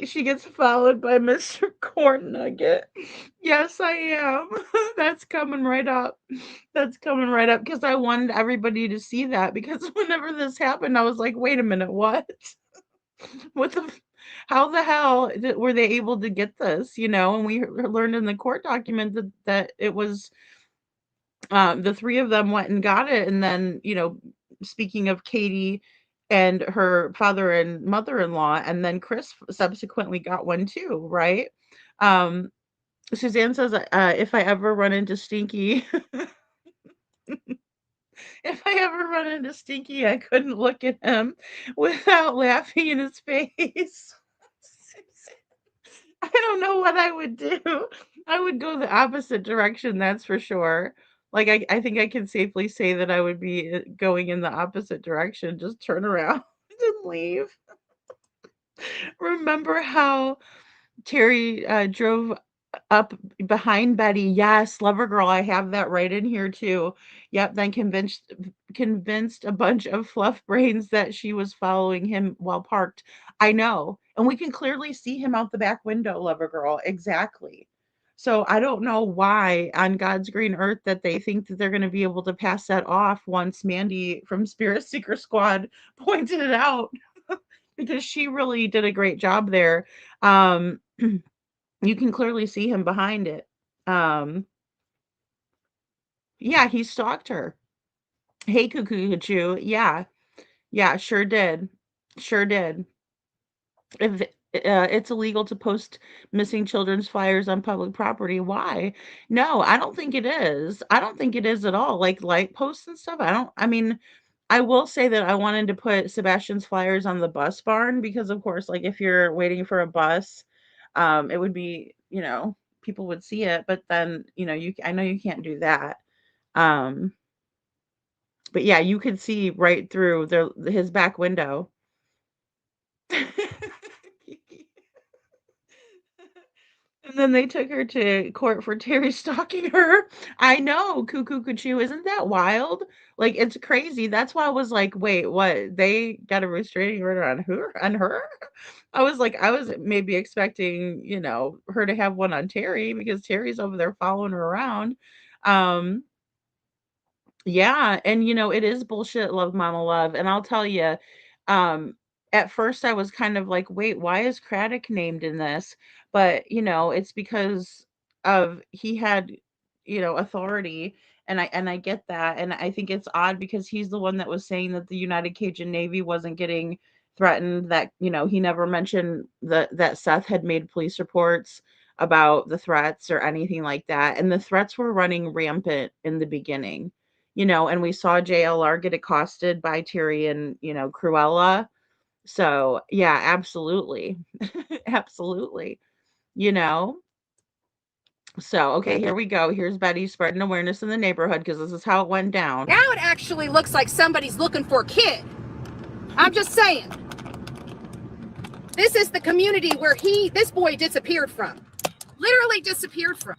she gets followed by Mr. Corn Nugget? Yes, I am. That's coming right up. That's coming right up, because I wanted everybody to see that, because whenever this happened, I was like, wait a minute, what? How the hell were they able to get this? And we learned in the court document that it was the three of them went and got it. And then, speaking of Katie and her father and mother-in-law, and then Chris subsequently got one too, right? Suzanne says, if I ever run into Stinky, if I ever run into Stinky, I couldn't look at him without laughing in his face. I don't know what I would do. I would go the opposite direction, that's for sure. Like, I think I can safely say that I would be going in the opposite direction. Just turn around and leave. Remember how Terry drove up behind Betty? Yes, Lover Girl. I have that right in here too. Yep. Then convinced a bunch of fluff brains that she was following him while parked. I know, and we can clearly see him out the back window. Lover Girl. Exactly. So I don't know why on God's green earth that they think that they're going to be able to pass that off once Mandy from Spirit Seeker Squad pointed it out, because she really did a great job there. You can clearly see him behind it. Yeah, he stalked her. Hey, Cuckoo Choo. Yeah, sure did. Sure did. If it's illegal to post missing children's flyers on public property, why? No, I don't think it is. I don't think it is at all. Like light posts and stuff. I mean, I will say that I wanted to put Sebastian's flyers on the bus barn, because of course, like if you're waiting for a bus, it would be, people would see it, but then, I know you can't do that. But yeah, you could see right through his back window. And then they took her to court for Terry stalking her. I know, Cuckoo Cuckoo. Isn't that wild? Like, it's crazy. That's why I was like, wait, what? They got a restraining order on her? On her? I was maybe expecting, her to have one on Terry, because Terry's over there following her around. Yeah, and it is bullshit, Love Mama Love. And I'll tell you, um, at first I was kind of like, wait, why is Craddock named in this? But it's because of he had, authority, and I get that. And I think it's odd because he's the one that was saying that the United Cajun Navy wasn't getting threatened, that, he never mentioned that Seth had made police reports about the threats or anything like that. And the threats were running rampant in the beginning. And we saw JLR get accosted by Terry and, Cruella. So, yeah, absolutely. Absolutely. So, okay, here we go. Here's Betty spreading awareness in the neighborhood, because this is how it went down. Now it actually looks like somebody's looking for a kid. I'm just saying. This is the community where this boy disappeared from. Literally disappeared from.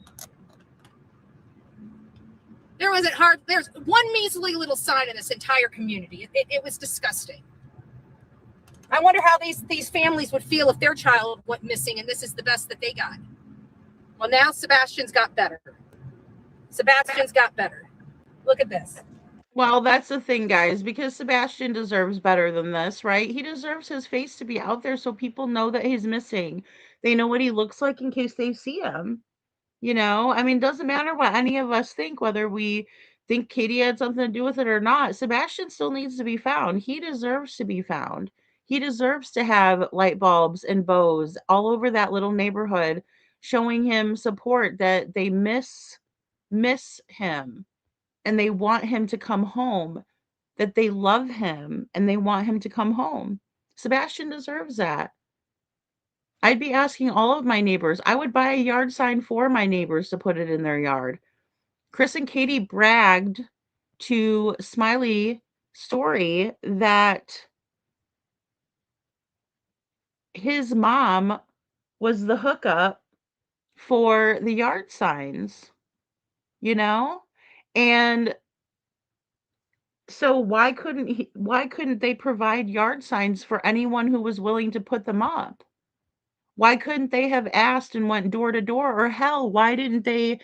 There's one measly little sign in this entire community. It was disgusting. I wonder how these families would feel if their child went missing and this is the best that they got. Well, now Sebastian's got better. Sebastian's got better. Look at this. Well, that's the thing, guys, because Sebastian deserves better than this, right? He deserves his face to be out there so people know that he's missing. They know what he looks like in case they see him. You know, I mean, doesn't matter what any of us think, whether we think Katie had something to do with it or not. Sebastian still needs to be found. He deserves to be found. He deserves to have light bulbs and bows all over that little neighborhood showing him support that they miss him and they want him to come home, that they love him and they want him to come home. Sebastian deserves that. I'd be asking all of my neighbors. I would buy a yard sign for my neighbors to put it in their yard. Chris and Katie bragged to Smiley Story that his mom was the hookup for the yard signs, you know? And so why couldn't they provide yard signs for anyone who was willing to put them up? Why couldn't they have asked and went door to door? Or hell, why didn't they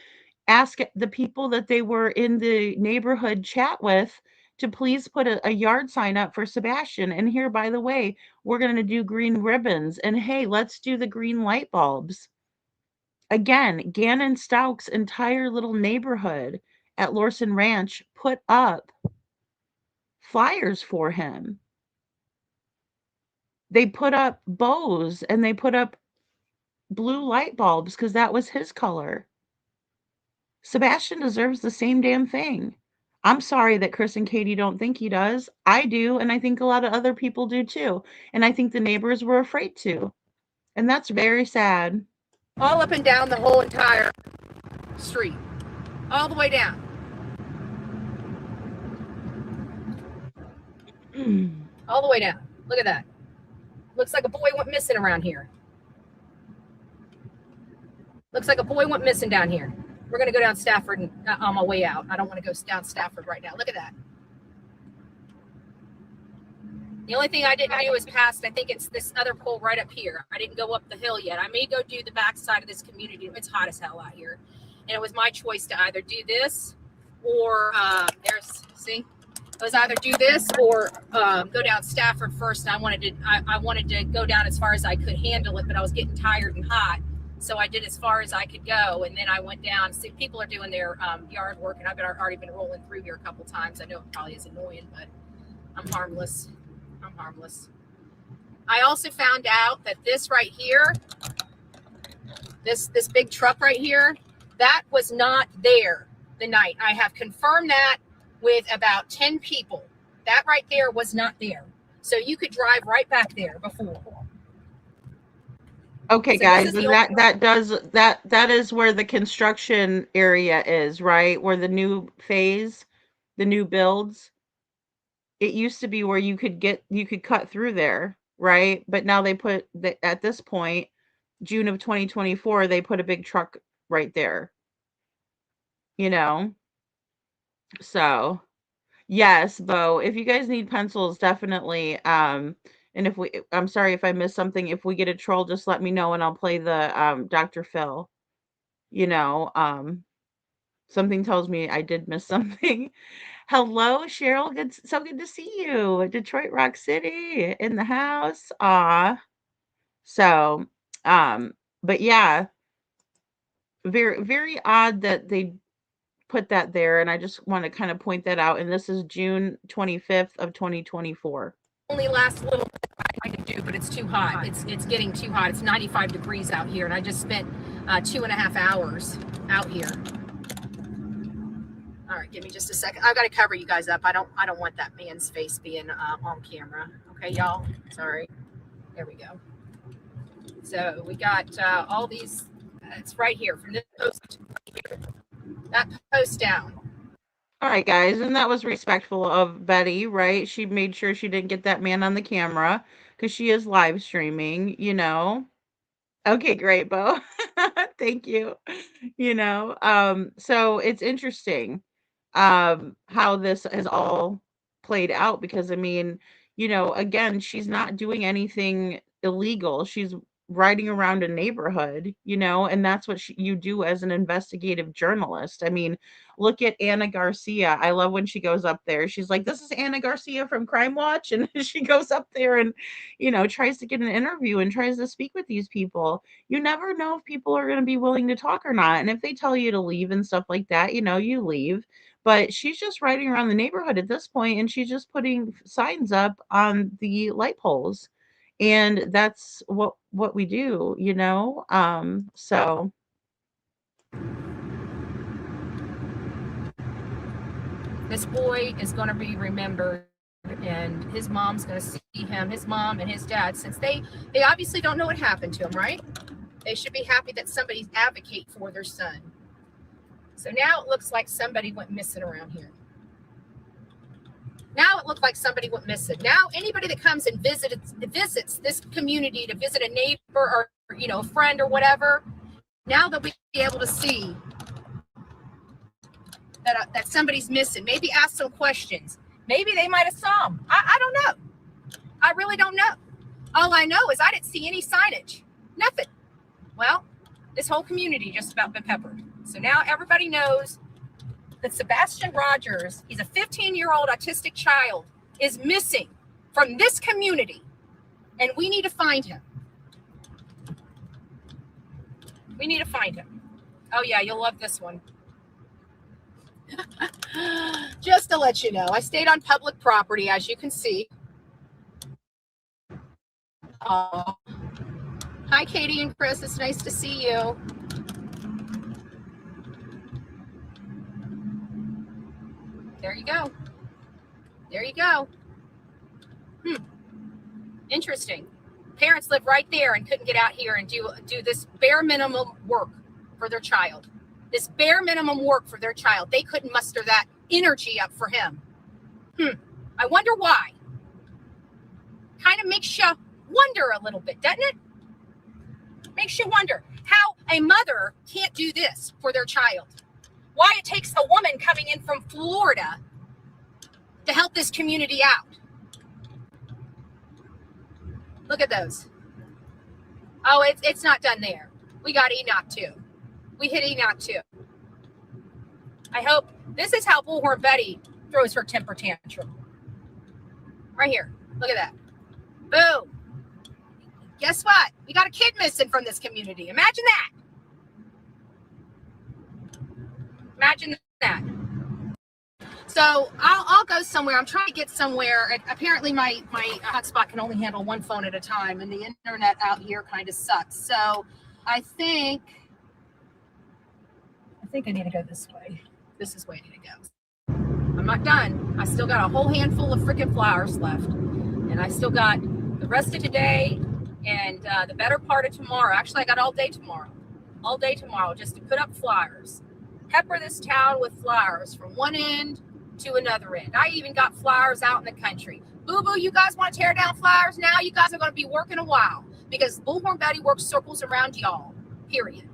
ask the people that they were in the neighborhood chat with to please put a yard sign up for Sebastian? And here, by the way, we're going to do green ribbons. And hey, let's do the green light bulbs. Again, Gannon Stouck's entire little neighborhood at Lorson Ranch put up flyers for him. They put up bows and they put up blue light bulbs because that was his color. Sebastian deserves the same damn thing. I'm sorry that Chris and Katie don't think he does. I do, and I think a lot of other people do too. And I think the neighbors were afraid to. And that's very sad. All up and down the whole entire street. All the way down. All the way down. Look at that. Looks like a boy went missing around here. Looks like a boy went missing down here. We're going to go down Stafford and, on my way out. I don't want to go down Stafford right now. Look at that. The only thing I didn't do is past, I think it's this other pole right up here. I didn't go up the hill yet. I may go do the back side of this community. It's hot as hell out here. And it was my choice to either do this or, see? It was either do this or go down Stafford first. And I wanted to go down as far as I could handle it, but I was getting tired and hot. So I did as far as I could go, and then I went down. See, people are doing their yard work, and I've already been rolling through here a couple times. I know it probably is annoying, but I'm harmless. I'm harmless. I also found out that this right here, this big truck right here, that was not there the night. I have confirmed that with about 10 people. That right there was not there. So you could drive right back there before. Okay, So guys, this is and that is where the construction area is, right? Where the new phase, the new builds. It used to be where you could cut through there, right? But now they put at this point, June of 2024, they put a big truck right there. You know? So, yes, Bo, if you guys need pencils, definitely. And I'm sorry if I missed something. If we get a troll, just let me know and I'll play the Dr. Phil. You know, something tells me I did miss something. Hello, Cheryl. So good to see you. Detroit Rock City in the house. So, but yeah, very, very odd that they put that there. And I just want to kind of point that out. And this is June 25th of 2024. Only last little bit I can do, but it's too hot. It's getting too hot. It's 95 degrees out here, and I just spent 2.5 hours out here. All right, give me just a second. I've got to cover you guys up. I don't want that man's face being on camera. Okay, y'all. Sorry. There we go. So we got all these. It's right here from this post. That post down. All right, guys, and that was respectful of Betty, right? She made sure she didn't get that man on the camera because she is live streaming, you know. Okay, great, Bo. Thank you. You know, so it's interesting how this has all played out because I mean, again, she's not doing anything illegal. She's riding around a neighborhood, and that's what you do as an investigative journalist. I mean, look at Anna Garcia. I love when she goes up there. She's like, "This is Anna Garcia from Crime Watch." And she goes up there and, tries to get an interview and tries to speak with these people. You never know if people are going to be willing to talk or not. And if they tell you to leave and stuff like that, you leave. But she's just riding around the neighborhood at this point, and she's just putting signs up on the light poles. And that's what we do, so This boy is going to be remembered, and his mom's going to see him, his mom and his dad, since they obviously don't know what happened to him, right? They should be happy that somebody's advocate for their son. So now it looks like somebody went missing around here. Now it looked like somebody went missing. Now anybody that comes and visits this community to visit a neighbor or a friend or whatever, now they'll be able to see that somebody's missing. Maybe ask some questions. Maybe they might have saw him. I don't know. I really don't know. All I know is I didn't see any signage. Nothing. Well, this whole community just about been peppered. So now everybody knows that Sebastian Rogers, he's a 15-year-old autistic child, is missing from this community, and we need to find him. We need to find him. Oh yeah, you'll love this one. Just to let you know, I stayed on public property, as you can see. Hi, Katie and Chris. It's nice to see you. There you go. There you go. Interesting. Parents live right there and couldn't get out here and do this bare minimum work for their child. This bare minimum work for their child. They couldn't muster that energy up for him. I wonder why. Kind of makes you wonder a little bit, doesn't it? Makes you wonder how a mother can't do this for their child. Why it takes a woman coming in from Florida to help this community out. Look at those. Oh, it's not done there. We got Enoch too. We hit Enoch too. I hope this is how Bullhorn Betty throws her temper tantrum. Right here. Look at that. Boom. Guess what? We got a kid missing from this community. Imagine that. Imagine that. So I'll go somewhere. I'm trying to get somewhere. Apparently my hotspot can only handle one phone at a time, and the internet out here kind of sucks. So I think I need to go this way. This is where I need to go. I'm not done. I still got a whole handful of freaking flowers left, and I still got the rest of today and the better part of tomorrow. Actually, I got all day tomorrow. All day tomorrow just to put up flyers. Pepper this town with flowers from one end to another end. I even got flowers out in the country. Boo-boo, you guys want to tear down flowers now? You guys are going to be working a while because Bullhorn Betty works circles around y'all, period.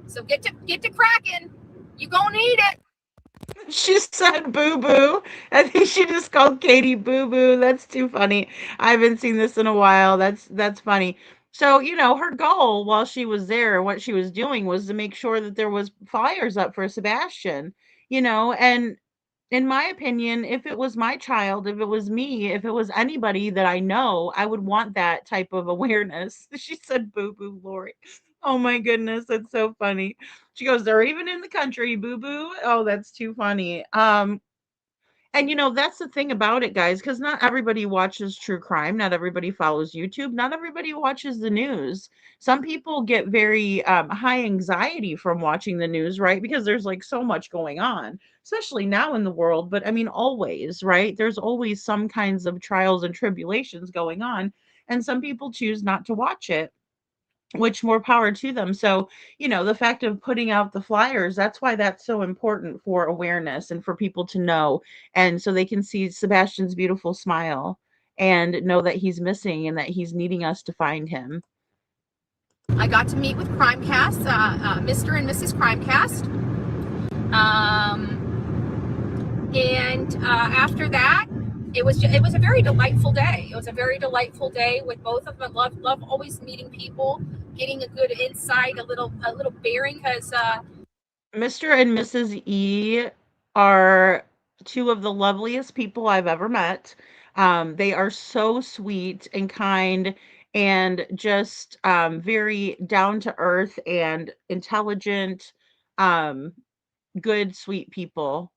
So get to cracking. You gonna need it. She said boo-boo. I think she just called Katie boo-boo. That's too funny. I haven't seen this in a while. That's funny. So, her goal while she was there, what she was doing was to make sure that there was flyers up for Sebastian, and in my opinion, if it was my child, if it was me, if it was anybody that I know, I would want that type of awareness. She said boo-boo, Lori. Oh my goodness, that's so funny. She goes, they're even in the country, boo-boo. Oh, that's too funny. And that's the thing about it, guys, because not everybody watches true crime. Not everybody follows YouTube. Not everybody watches the news. Some people get very high anxiety from watching the news, right? Because there's like so much going on, especially now in the world. But I mean, always, right? There's always some kinds of trials and tribulations going on. And some people choose not to watch it, which more power to them. So, the fact of putting out the flyers, that's why that's so important for awareness and for people to know. And so they can see Sebastian's beautiful smile and know that he's missing and that he's needing us to find him. I got to meet with Crimecast, Mr. and Mrs. Crimecast. And after that, it was a very delightful day. It was a very delightful day with both of them. Love always meeting people, getting a good insight, a little bearing, because Mr. and Mrs. E are two of the loveliest people I've ever met. They are so sweet and kind and just very down to earth and intelligent, um, good, sweet people.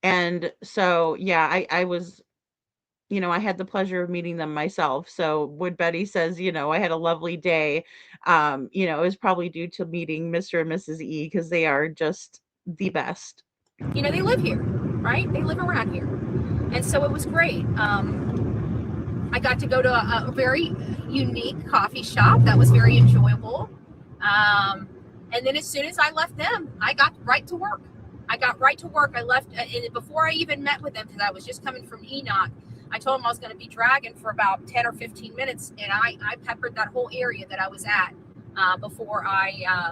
And so, yeah, I was, I had the pleasure of meeting them myself. So when Betty says, I had a lovely day, it was probably due to meeting Mr. and Mrs. E because they are just the best. they live here, right? They live around here, and so it was great. I got to go to a very unique coffee shop that was very enjoyable. And then as soon as I left them, I got right to work. I left, and before I even met with them, because I was just coming from Enoch, I told them I was going to be dragging for about 10 or 15 minutes, and I peppered that whole area that I was at before I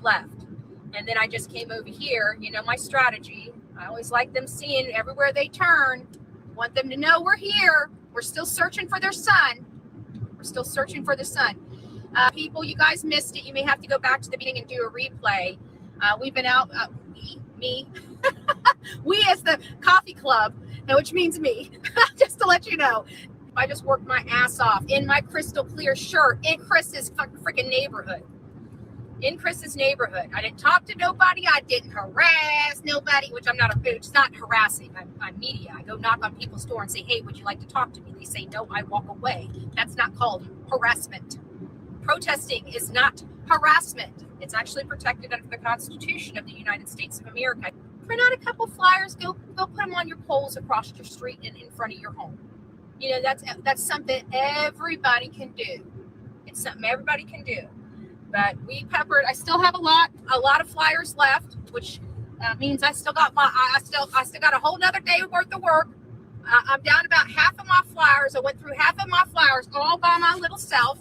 left. And then I just came over here. My strategy, I always like them seeing everywhere they turn. Want them to know we're here. We're still searching for their son. People, you guys missed it. You may have to go back to the beginning and do a replay. We've been out, we as the coffee club, which means me, just to let you know. I just worked my ass off in my crystal clear shirt in Chris's freaking neighborhood. I didn't talk to nobody. I didn't harass nobody, which it's not harassing. I'm media. I go knock on people's door and say, hey, would you like to talk to me? They say no, I walk away. That's not called harassment. Protesting is not harassment. It's actually protected under the Constitution of the United States of America. Print out a couple flyers, go put them on your poles across your street and in front of your home. That's something everybody can do. It's something everybody can do. But we peppered. I still have a lot of flyers left, which means I still got a whole nother day worth of work. I'm down about half of my flyers. I went through half of my flyers all by my little self.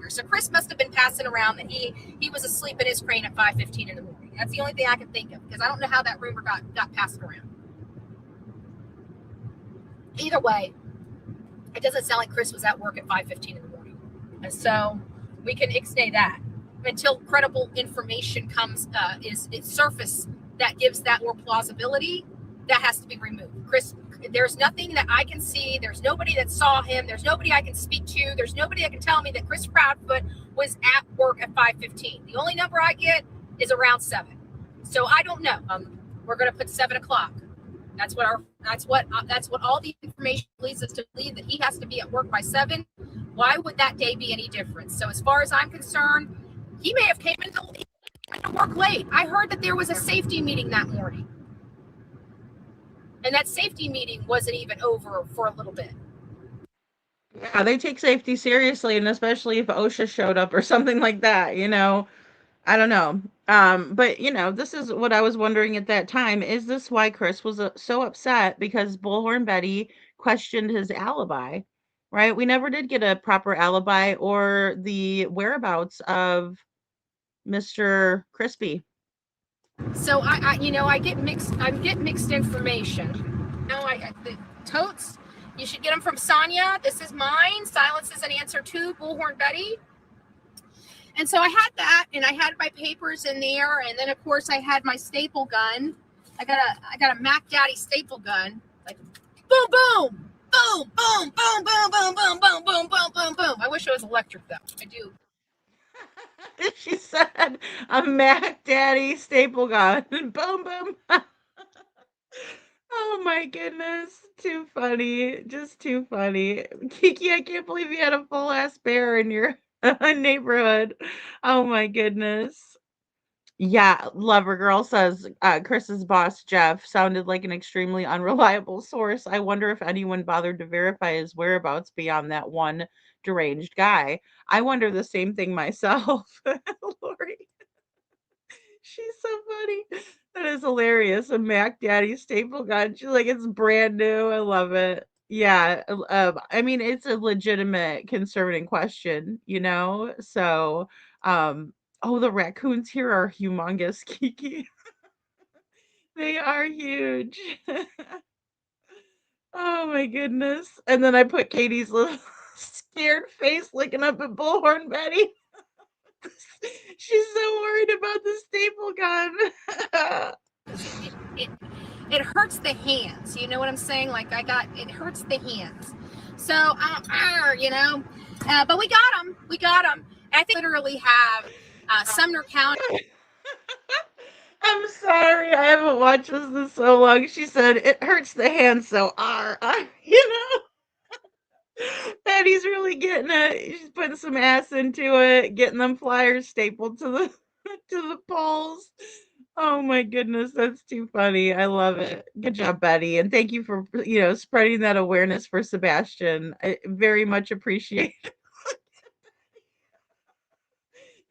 So Chris must have been passing around that he was asleep in his crane at 5:15 in the morning. That's the only thing I can think of, because I don't know how that rumor got passed around. Either way, it doesn't sound like Chris was at work at 5:15 in the morning. And so we can ixnay that until credible information comes, is surface that gives that more plausibility. That has to be removed. Chris, there's nothing that I can see. There's nobody that saw him. There's nobody I can speak to. There's nobody that can tell me that Chris Proudfoot was at work at 5:15. The only number I get is around 7. So I don't know. We're going to put 7 o'clock. That's what all the information leads us to believe, that he has to be at work by 7. Why would that day be any different? So as far as I'm concerned, he may have came into work late. I heard that there was a safety meeting that morning. And that safety meeting wasn't even over for a little bit. Yeah, they take safety seriously, and especially if OSHA showed up or something like that, I don't know. But this is what I was wondering at that time. Is this why Chris was so upset? Because Bullhorn Betty questioned his alibi, right? We never did get a proper alibi or the whereabouts of Mr. Crispy. So I get mixed information. The totes, you should get them from Sonia. This is mine. Silence is an answer to Bullhorn Betty. And so I had that, and I had my papers in there, and then of course I had my staple gun. I got a Mac Daddy staple gun, like boom, boom, boom, boom, boom, boom, boom, boom, boom, boom, boom, boom, boom. I wish it was electric though. I do. She said a Mac Daddy staple gun. Boom, boom. Oh my goodness. Too funny. Just too funny. Kiki, I can't believe you had a full ass bear in your neighborhood. Oh my goodness. Yeah, Lover Girl says Chris's boss, Jeff, sounded like an extremely unreliable source. I wonder if anyone bothered to verify his whereabouts beyond that one deranged guy. I wonder the same thing myself. Lori. She's so funny. That is hilarious. A Mac Daddy staple gun. She's like, it's brand new. I love it. Yeah. I mean, it's a legitimate concern and question, So, oh, the raccoons here are humongous, Kiki. They are huge. Oh my goodness. And then I put Katie's little scared face looking up at Bullhorn Betty. She's so worried about the staple gun. It hurts the hands. You know what I'm saying? Like it hurts the hands. So, but we got them. We got them. I think literally have Sumner County. I'm sorry, I haven't watched this in so long. She said it hurts the hands, so Betty's really getting it. She's putting some ass into it, getting them flyers stapled to the to the poles. Oh my goodness, that's too funny. I love it. Good job, Betty, and thank you for spreading that awareness for Sebastian. I very much appreciate it.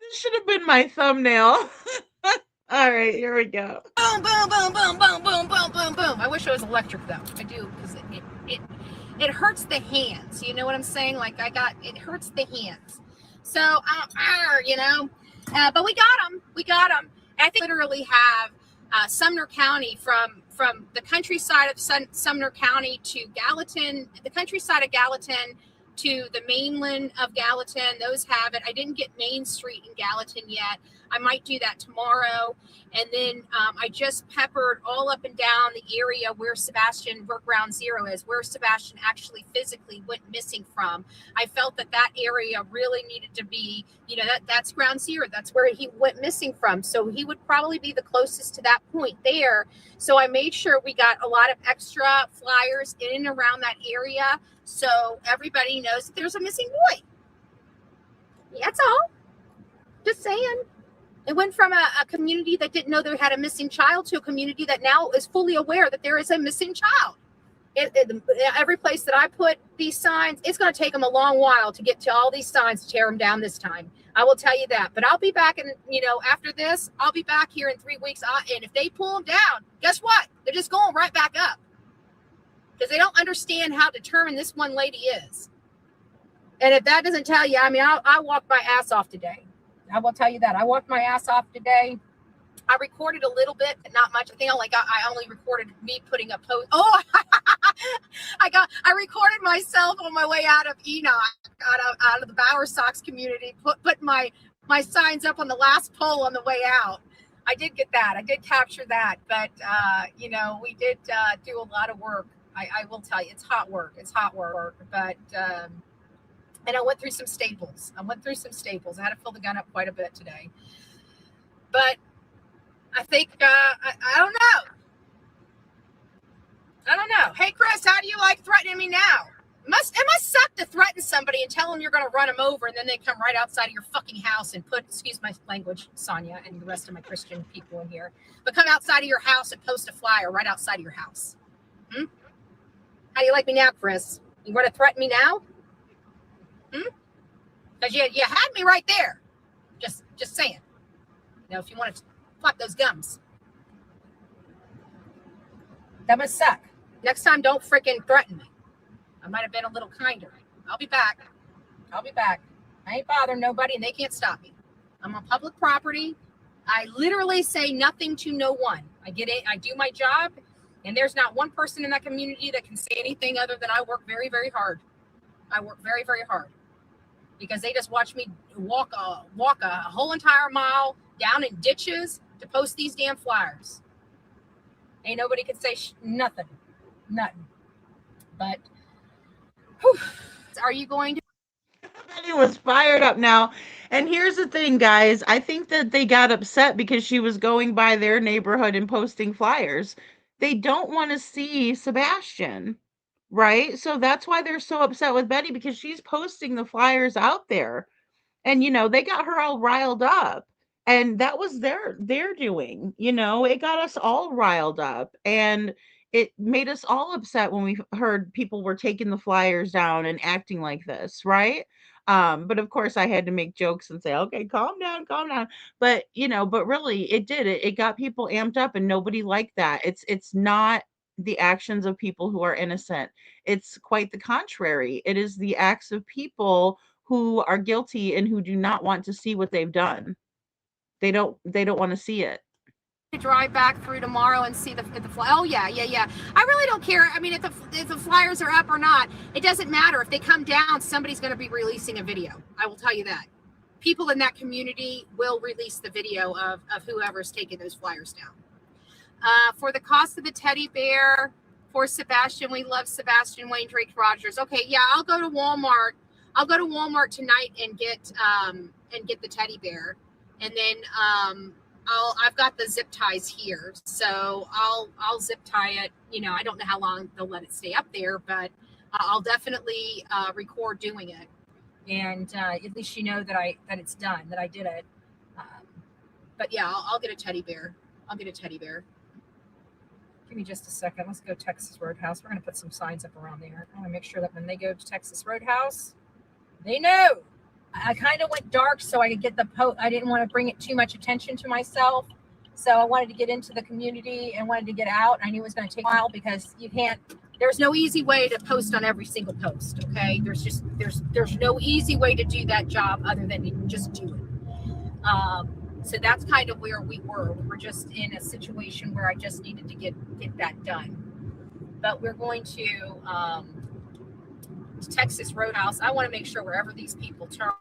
This should have been my thumbnail. All right, here we go. Boom, boom, boom, boom, boom, boom, boom, boom, boom. I wish it was electric though. I do, because it hurts the hands. You know what I'm saying? Like it hurts the hands. So, but we got them. We got them. I think literally have Sumner County from the countryside of Sumner County to Gallatin, the countryside of Gallatin to the mainland of Gallatin. Those have it. I didn't get Main Street in Gallatin yet. I might do that tomorrow. And then I just peppered all up and down the area where ground zero is, where Sebastian actually physically went missing from. I felt that area really needed to be, that's ground zero. That's where he went missing from. So he would probably be the closest to that point there. So I made sure we got a lot of extra flyers in and around that area, so everybody knows that there's a missing boy. That's all. Just saying. It went from a community that didn't know they had a missing child to a community that now is fully aware that there is a missing child. Every place that I put these signs, it's going to take them a long while to get to all these signs to tear them down this time. I will tell you that. But I'll be back, and after this, I'll be back here in 3 weeks. And if they pull them down, guess what? They're just going right back up, because they don't understand how determined this one lady is. And if that doesn't tell you, I walked my ass off today. I will tell you that. I walked my ass off today. I recorded a little bit, but not much. I think I only recorded me putting a post. Oh, I recorded myself on my way out of Enoch, out of the Bower Sox community, put my signs up on the last pole on the way out. I did get that. I did capture that. But, we did do a lot of work. I will tell you, it's hot work. It's hot work. But, and I went through some staples. I had to fill the gun up quite a bit today. But I think, I don't know. I don't know. Hey, Chris, how do you like threatening me now? It must suck to threaten somebody and tell them you're going to run them over, and then they come right outside of your fucking house and excuse my language, Sonia, and the rest of my Christian people in here, but come outside of your house and post a flyer right outside of your house. How do you like me now, Chris? You want to threaten me now? Because you had me right there. Just saying. If you want to flap those gums. That must suck. Next time, don't freaking threaten me. I might have been a little kinder. I'll be back. I ain't bothering nobody, and they can't stop me. I'm on public property. I literally say nothing to no one. I get it. I do my job, and there's not one person in that community that can say anything other than I work very, very hard. I work very, very hard, because they just watch me walk a whole entire mile down in ditches to post these damn flyers. Ain't nobody can say nothing. But are you going to? Betty was fired up now. And here's the thing, guys. I think that they got upset because she was going by their neighborhood and posting flyers. They don't want to see Sebastian, right? So that's why they're so upset with Betty, because she's posting the flyers out there. And, they got her all riled up. And that was their doing. It got us all riled up. And it made us all upset when we heard people were taking the flyers down and acting like this, right? But of course I had to make jokes and say, okay, calm down. But but really it did. It got people amped up, and nobody liked that. It's not the actions of people who are innocent. It's quite the contrary. It is the acts of people who are guilty and who do not want to see what they've done. They don't want to see it. to drive back through tomorrow and see the oh yeah. I really don't care. I mean, if the flyers are up or not, it doesn't matter. If they come down, somebody's going to be releasing a video. I will tell you that. People in that community will release the video of whoever's taking those flyers down. For the cost of the teddy bear for Sebastian, we love Sebastian Wayne Drake Rogers. Okay, yeah, I'll go to Walmart. I'll go to Walmart tonight and get the teddy bear, and then I've got the zip ties here, so I'll zip tie it. You know, I don't know how long they'll let it stay up there, but I'll definitely record doing it, and at least you know that it's done, that I did it. But yeah, I'll get a teddy bear. I'll get a teddy bear. Give me just a second. Let's go Texas Roadhouse. We're going to put some signs up around there. I want to make sure that when they go to Texas Roadhouse, they know. I kind of went dark so I could get the post. I didn't want to bring it too much attention to myself. So I wanted to get into the community and wanted to get out. I knew it was going to take a while because there's no easy way to post on every single post. Okay. There's no easy way to do that job other than you just do it. So that's kind of where we were. We were just in a situation where I just needed to get that done. But we're going to Texas Roadhouse. I want to make sure wherever these people turn,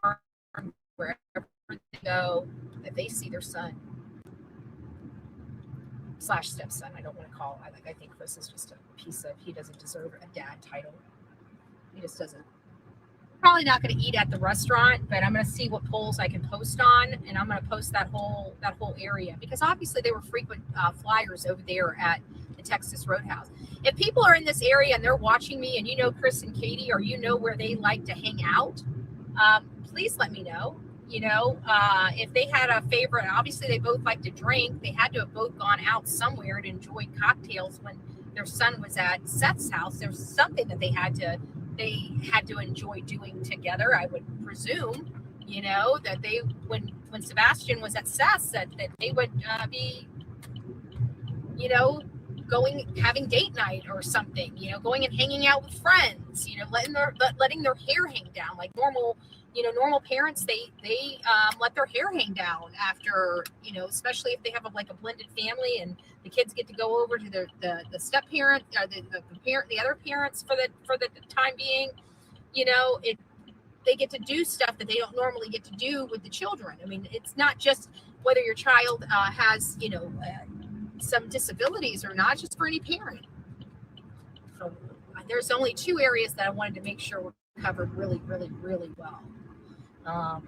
wherever they go, that they see their son / stepson. I don't want to call. I think Chris is just a piece of. He doesn't deserve a dad title. He just doesn't. Probably not going to eat at the restaurant, but I'm going to see what polls I can post on, and I'm going to post that whole area, because obviously they were frequent flyers over there at the Texas Roadhouse. If people are in this area and they're watching me, and you know Chris and Katie, or you know where they like to hang out, please let me know. You know, if they had a favorite, obviously they both like to drink. They had to have both gone out somewhere to enjoy cocktails when their son was at Seth's house. There's something that they had to enjoy doing together. I would presume, you know, that they when Sebastian was at Seth's, that they would be, you know, having date night or something, you know, going and hanging out with friends, you know, letting their hair hang down like normal. You know, normal parents, they let their hair hang down after, you know, especially if they have a blended family and the kids get to go over to the step parent or the other parents for the time being. You know, they get to do stuff that they don't normally get to do with the children. I mean, it's not just whether your child has, you know, some disabilities or not, just for any parent. So there's only 2 areas that I wanted to make sure were covered really, really, really well.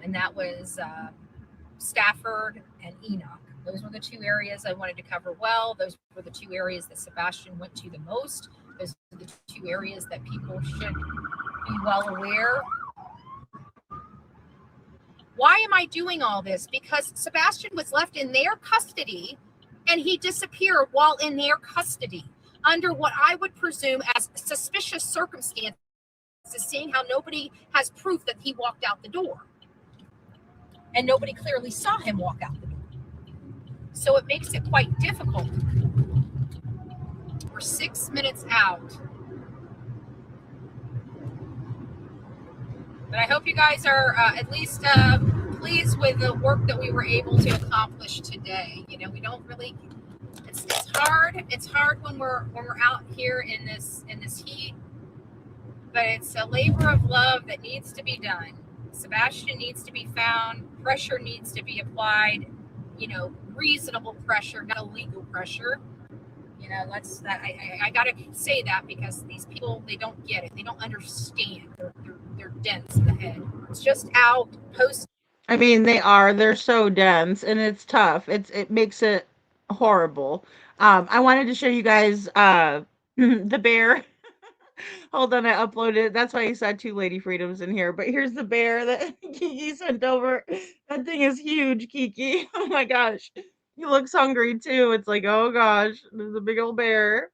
And that was Stafford and Enoch. Those were the 2 areas I wanted to cover well. Those were the 2 areas that Sebastian went to the most. Those are the 2 areas that people should be well aware. Why am I doing all this? Because Sebastian was left in their custody and he disappeared while in their custody under what I would presume as suspicious circumstances, seeing how nobody has proof that he walked out the door. And nobody clearly saw him walk out the door. So it makes it quite difficult. We're 6 minutes out. But I hope you guys are at least pleased with the work that we were able to accomplish today. You know, we don't really, it's hard. It's hard when we're out here in this heat. But it's a labor of love that needs to be done. Sebastian needs to be found. Pressure needs to be applied. You know, reasonable pressure, not illegal pressure. You know, I gotta say that because these people, they don't get it. They don't understand. They're dense in the head. It's just out post. I mean, they're so dense, and it's tough. It makes it horrible. I wanted to show you guys the bear. Hold on, I uploaded it. That's why you saw 2 Lady Freedoms in here. But here's the bear that Kiki sent over. That thing is huge, Kiki. Oh my gosh. He looks hungry too. It's like, oh gosh, there's a big old bear.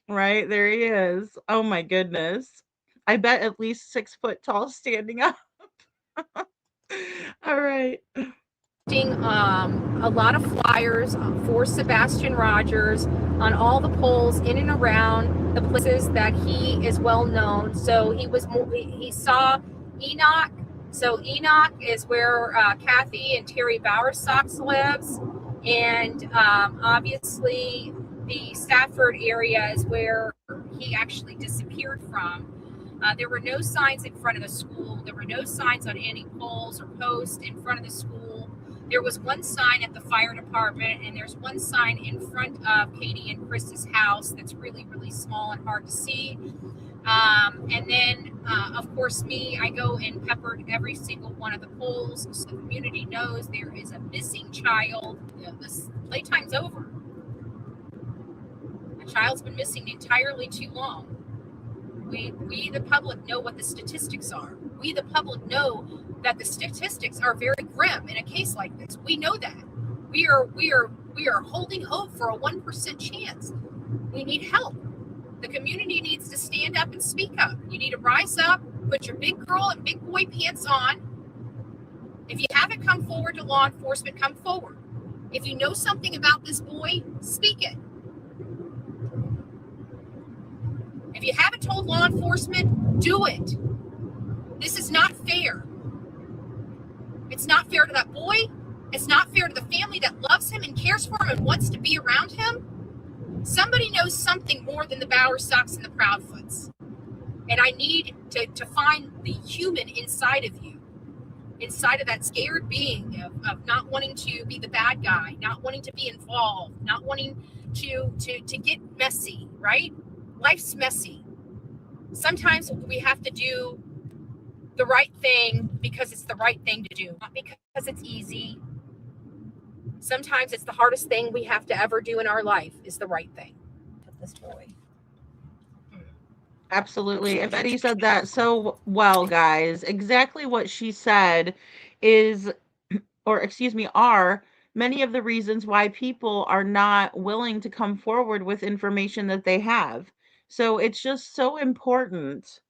Right, there he is. Oh my goodness. I bet at least 6 foot tall standing up. All right. A lot of flyers for Sebastian Rogers on all the polls in and around the places that he is well known. So he saw Enoch. So Enoch is where Kathy and Terry Bowersox lives. And obviously, the Stafford area is where he actually disappeared from. There were no signs in front of the school. There were no signs on any poles or posts in front of the school. There was one sign at the fire department, and there's one sign in front of Katie and Chris's house that's really, really small and hard to see. And then, of course, I go and peppered every single one of the poles so the community knows there is a missing child. This playtime's over. A child's been missing entirely too long. We, the public, know what the statistics are. We, the public, know that the statistics are very grim in a case like this. We know that. We are holding hope for a 1% chance. We need help. The community needs to stand up and speak up. You need to rise up, put your big girl and big boy pants on. If you haven't come forward to law enforcement, come forward. If you know something about this boy, speak it. If you haven't told law enforcement, do it. This is not fair. It's not fair to that boy. It's not fair to the family that loves him and cares for him and wants to be around him. Somebody knows something more than the Bowerstocks and the Proudfoots. And I need to find the human inside of you, inside of that scared being of not wanting to be the bad guy, not wanting to be involved, not wanting to get messy, right? Life's messy. Sometimes we have to do the right thing because it's the right thing to do, not because it's easy. Sometimes it's the hardest thing we have to ever do in our life is the right thing. This boy. Absolutely. And Betty said that so well, guys. Exactly what she said are many of the reasons why people are not willing to come forward with information that they have. So it's just so important.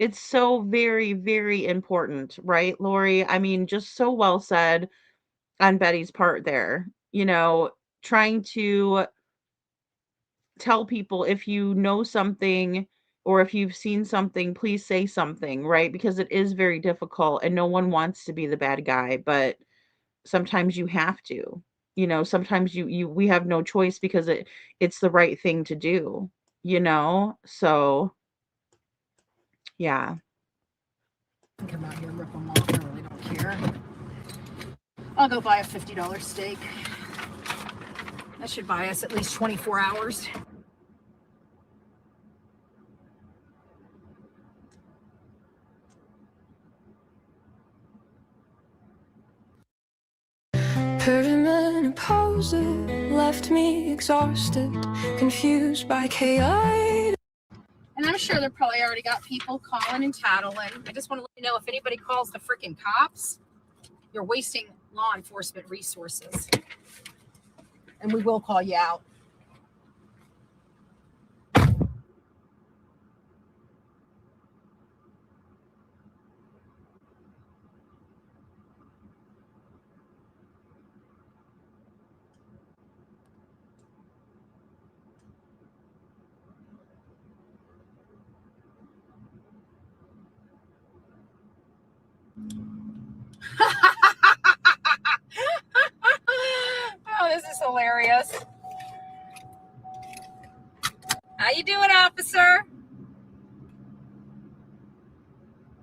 It's so very, very important, right, Lori? I mean, just so well said on Betty's part there. Trying to tell people if you know something or if you've seen something, please say something, right? Because it is very difficult and no one wants to be the bad guy, but sometimes you have to. Sometimes we have no choice because it's the right thing to do, So yeah. Come out here and rip them off. I really don't care. I'll go buy a $50 steak. That should buy us at least 24 hours. Perimenopause left me exhausted, confused by chaos. And I'm sure they've probably already got people calling and tattling. I just want to let you know, if anybody calls the freaking cops, you're wasting law enforcement resources. And we will call you out. Oh, this is hilarious. How you doing, officer?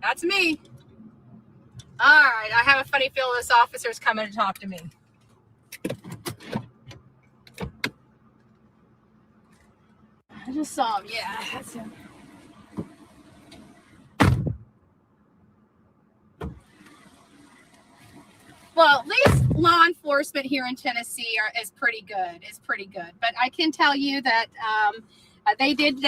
That's me. All right, I have a funny feeling this officer's coming to talk to me. I just saw him. Yeah, that's him. Well, at least law enforcement here in Tennessee is pretty good. But I can tell you that they did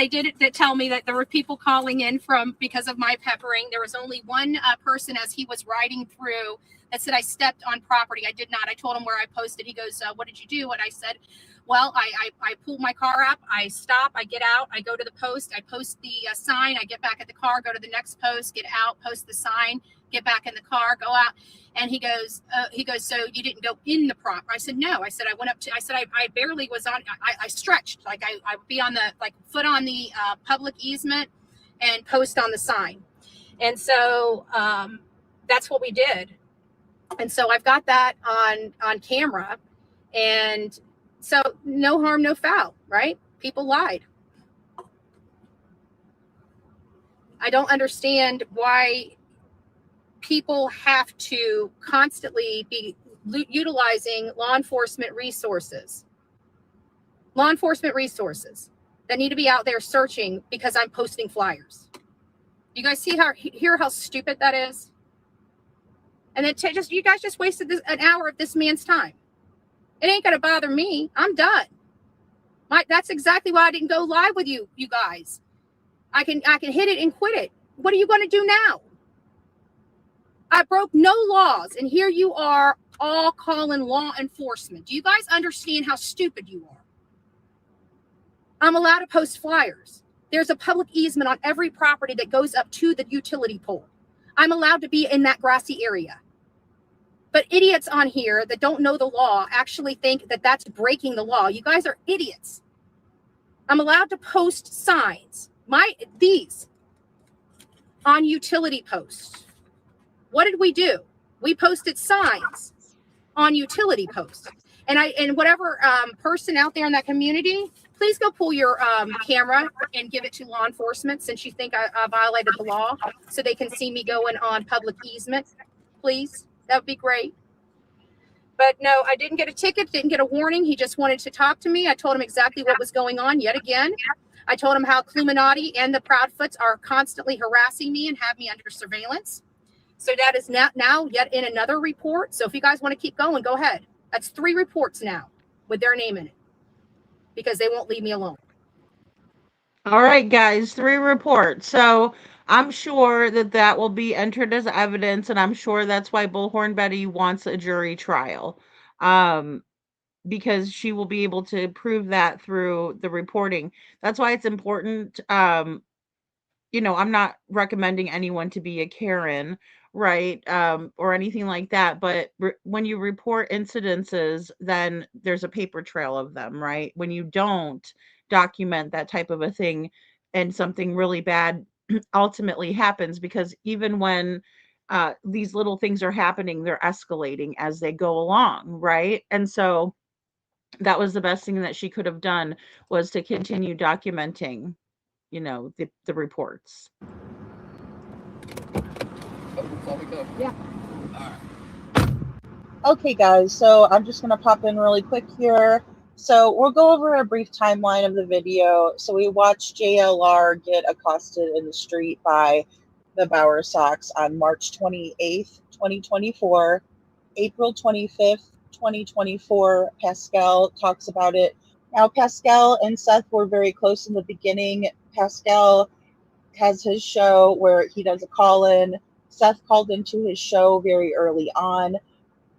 tell me that there were people calling in because of my peppering. There was only one person as he was riding through that said I stepped on property. I did not. I told him where I posted. He goes, what did you do? And I said, well, I pull my car up. I stop. I get out. I go to the post. I post the sign. I get back at the car, go to the next post, get out, post the sign, get back in the car, go out. And he goes, so you didn't go in the prop? I said, no. I said, I went up to, I said, I barely was on, I stretched. Like I would be on the, foot on the public easement and post on the sign. And so that's what we did. And so I've got that on camera. And so no harm, no foul, right? People lied. I don't understand why people have to constantly be utilizing law enforcement resources that need to be out there searching because I'm posting flyers. You guys hear how stupid that is? And then you guys just wasted an hour of this man's time. It ain't gonna bother me. I'm done. That's exactly why I didn't go live with you guys. I can hit it and quit it. What are you gonna do now? I broke no laws, and here you are all calling law enforcement. Do you guys understand how stupid you are? I'm allowed to post flyers. There's a public easement on every property that goes up to the utility pole. I'm allowed to be in that grassy area. But idiots on here that don't know the law actually think that that's breaking the law. You guys are idiots. I'm allowed to post signs, these on utility posts. What did we do? We posted signs on utility posts. And whatever person out there in that community, please go pull your camera and give it to law enforcement since you think I violated the law, so they can see me going on public easement. Please, that would be great. But no, I didn't get a ticket, didn't get a warning. He just wanted to talk to me. I told him exactly what was going on yet again. I told him how Illuminati and the Proudfoots are constantly harassing me and have me under surveillance. So that is now yet in another report. So if you guys want to keep going, go ahead. That's 3 reports now with their name in it because they won't leave me alone. All right, guys, 3 reports. So I'm sure that will be entered as evidence, and I'm sure that's why Bullhorn Betty wants a jury trial, because she will be able to prove that through the reporting. That's why it's important. I'm not recommending anyone to be a Karen, right, or anything like that. But when you report incidences, then there's a paper trail of them, right? When you don't document that type of a thing and something really bad ultimately happens, because even when these little things are happening, they're escalating as they go along, right? And so that was the best thing that she could have done, was to continue documenting, the reports. Yeah. Okay, guys, so I'm just going to pop in really quick here. So we'll go over a brief timeline of the video. So we watched JLR get accosted in the street by the Bower Sox on March 28th, 2024. April 25th, 2024, Pascal talks about it. Now, Pascal and Seth were very close in the beginning. Pascal has his show where he does a call-in. Seth called into his show very early on.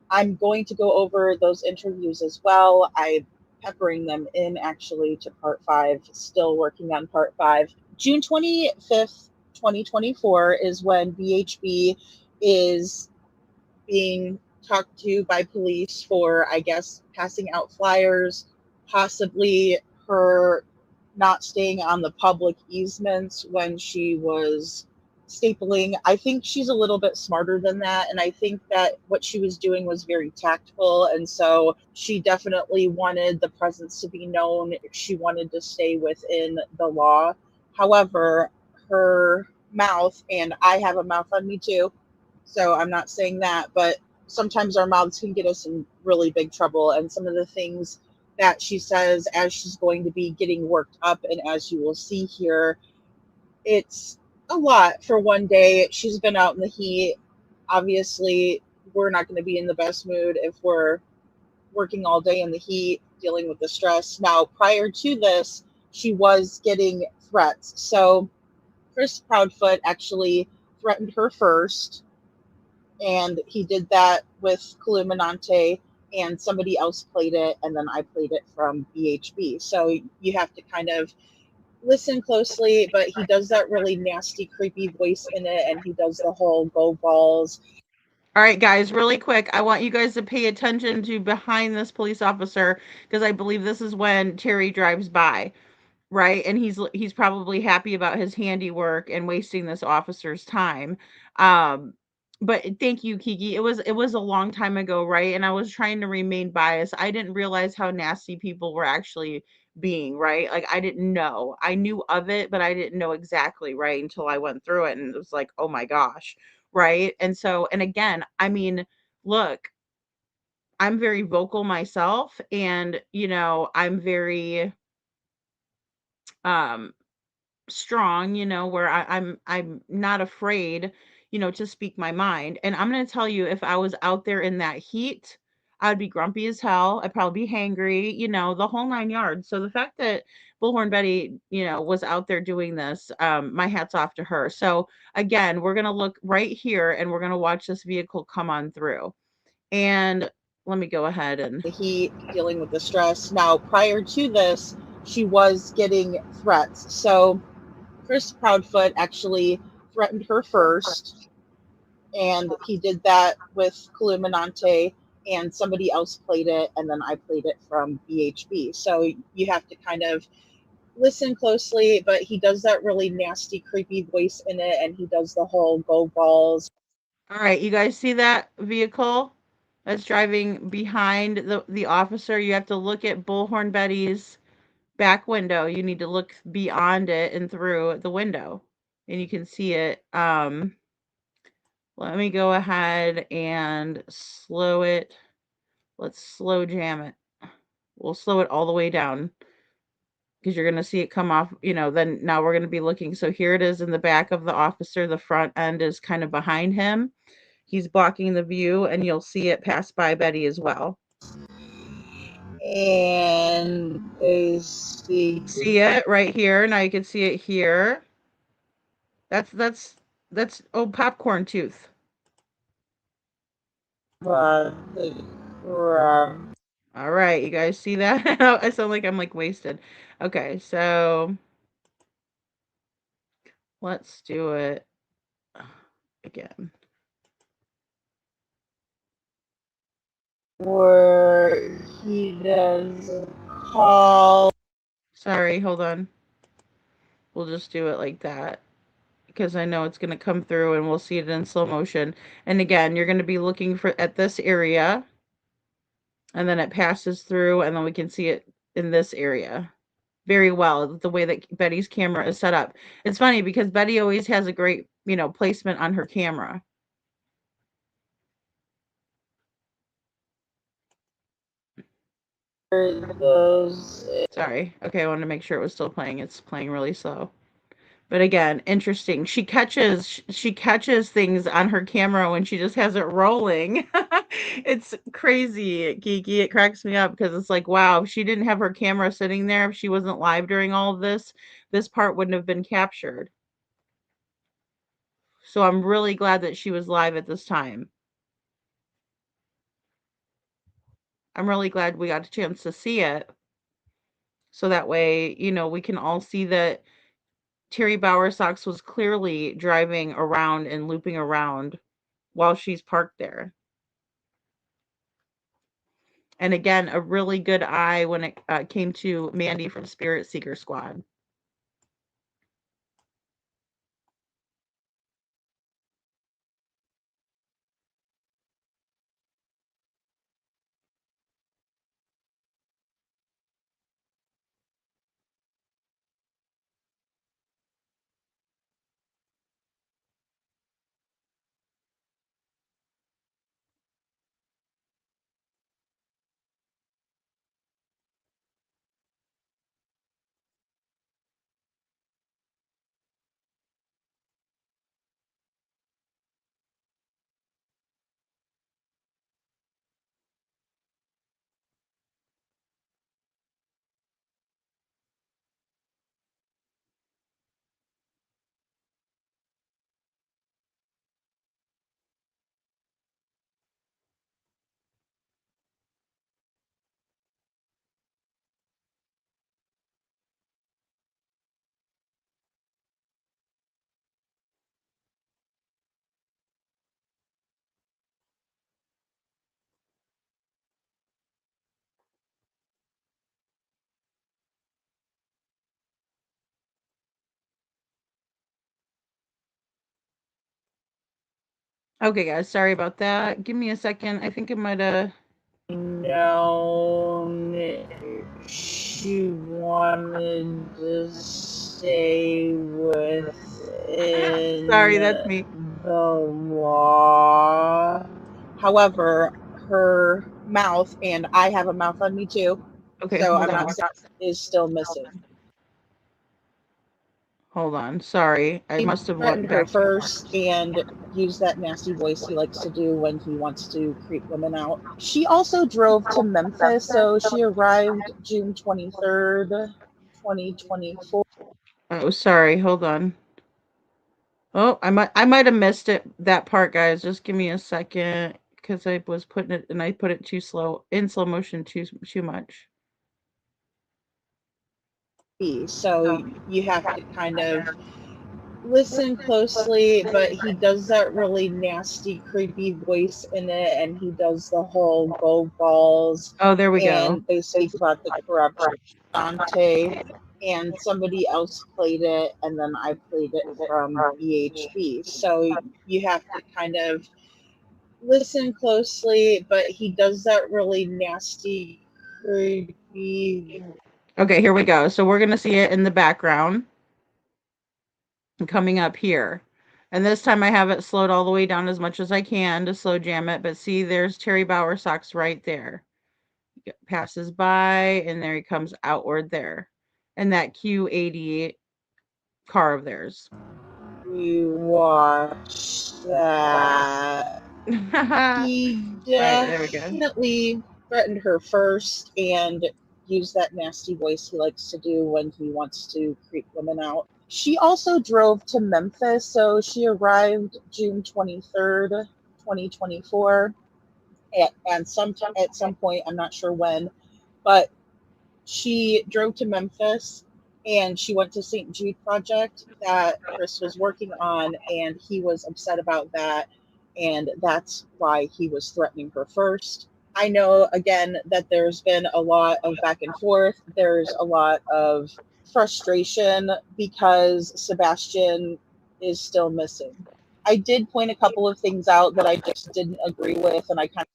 I'm going to go over those interviews as well. I'm peppering them in actually to part 5, still working on part 5. June 25th, 2024 is when BHB is being talked to by police for, I guess, passing out flyers, possibly her not staying on the public easements when she was stapling. I think she's a little bit smarter than that, and I think that what she was doing was very tactful, and so she definitely wanted the presence to be known. She wanted to stay within the law. However, her mouth, and I have a mouth on me too, so I'm not saying that, but sometimes our mouths can get us in really big trouble, and some of the things that she says as she's going to be getting worked up, and as you will see here, it's a lot for one day. She's been out in the heat. Obviously, we're not going to be in the best mood if we're working all day in the heat, dealing with the stress. Now, prior to this, she was getting threats. So Chris Proudfoot actually threatened her first, and he did that with Illuminati, and somebody else played it, and then I played it from BHB. So you have to kind of listen closely, but he does that really nasty, creepy voice in it, and he does the whole go balls. All right, guys, really quick, I want you guys to pay attention to behind this police officer, because I believe this is when Terry drives by, right? And he's probably happy about his handiwork and wasting this officer's time. but thank you, Kiki. It was a long time ago, right? And I was trying to remain biased. I didn't realize how nasty people were actually being, right? Like I didn't know. I knew of it, but I didn't know exactly, right? Until I went through it and it was like, oh my gosh, right? And so, and again, I mean, look, I'm very vocal myself and, I'm very um strong, where I'm not afraid, to speak my mind. And I'm gonna tell you, if I was out there in that heat, I'd be grumpy as hell. I'd probably be hangry, the whole 9 yards. So the fact that Bullhorn Betty, was out there doing this, my hat's off to her. So again, we're gonna look right here and we're gonna watch this vehicle come on through. And let me go ahead and the heat, dealing with the stress. Now, prior to this, she was getting threats. So Chris Proudfoot actually threatened her first, and he did that with Columinante, and somebody else played it, and then I played it from BHB. So you have to kind of listen closely, but he does that really nasty, creepy voice in it, and he does the whole go balls. All right, you guys see that vehicle that's driving behind the officer? You have to look at Bullhorn Betty's back window. You need to look beyond it and through the window, and you can see it. Let me go ahead and slow it. Let's slow jam it. We'll slow it all the way down because you're going to see it come off, then now we're going to be looking. So here it is in the back of the officer. The front end is kind of behind him. He's blocking the view, and you'll see it pass by Betty as well. And see it right here. Now you can see it here. That's popcorn tooth. All right, you guys see that? I sound like I'm like wasted. Okay, so let's do it again. Where he does call. Sorry, hold on. We'll just do it like that because I know it's going to come through and we'll see it in slow motion. And again, you're going to be looking at this area, and then it passes through, and then we can see it in this area very well, the way that Betty's camera is set up. It's funny because Betty always has a great, placement on her camera. Sorry. Okay, I wanted to make sure it was still playing. It's playing really slow. But again, interesting. She catches things on her camera when she just has it rolling. It's crazy, geeky. It cracks me up because it's like, wow, if she didn't have her camera sitting there, if she wasn't live during all of this part wouldn't have been captured. So I'm really glad that she was live at this time. I'm really glad we got a chance to see it. So that way, we can all see that Terry Bowersox was clearly driving around and looping around while she's parked there. And again, a really good eye when it came to Mandy from Spirit Seeker Squad. Okay, guys, sorry about that. Give me a second. I think it might have. No, she wanted to stay within Sorry, that's me. the law. However, her mouth, and I have a mouth on me too, Okay, so hold I'm on. not is still missing. Hold on. Sorry. I He must have threatened went her back. first and used that nasty voice he likes to do when he wants to creep women out. She also drove to Memphis, so she arrived June 23rd, 2024. Oh, sorry. Hold on. Oh, I might have missed that part, guys. Just give me a second because I was putting it and I put it too slow in slow motion too much. So you have to kind of listen closely, but he does that really nasty, creepy voice in it, and he does the whole go balls. Oh, there we go. And they speak about the corruption. Dante and somebody else played it, and then I played it from BHB. So you have to kind of listen closely, but he does that really nasty, creepy. Okay, here we go. So we're going to see it in the background coming up here. And this time I have it slowed all the way down as much as I can to slow jam it. But see, there's Terry Bowersox right there. Passes by, and there he comes outward there. And that Q80 car of theirs. We watch that. He Right, there we go. definitely threatened her first and used that nasty voice he likes to do when he wants to creep women out. She also drove to Memphis, so she arrived June 23rd, 2024. And at some point, I'm not sure when, but she drove to Memphis and she went to St. Jude Project that Chris was working on, and he was upset about that, and that's why he was threatening her first. I know again that there's been a lot of back and forth. There's a lot of frustration because Sebastian is still missing. I did point a couple of things out that I just didn't agree with, and I kind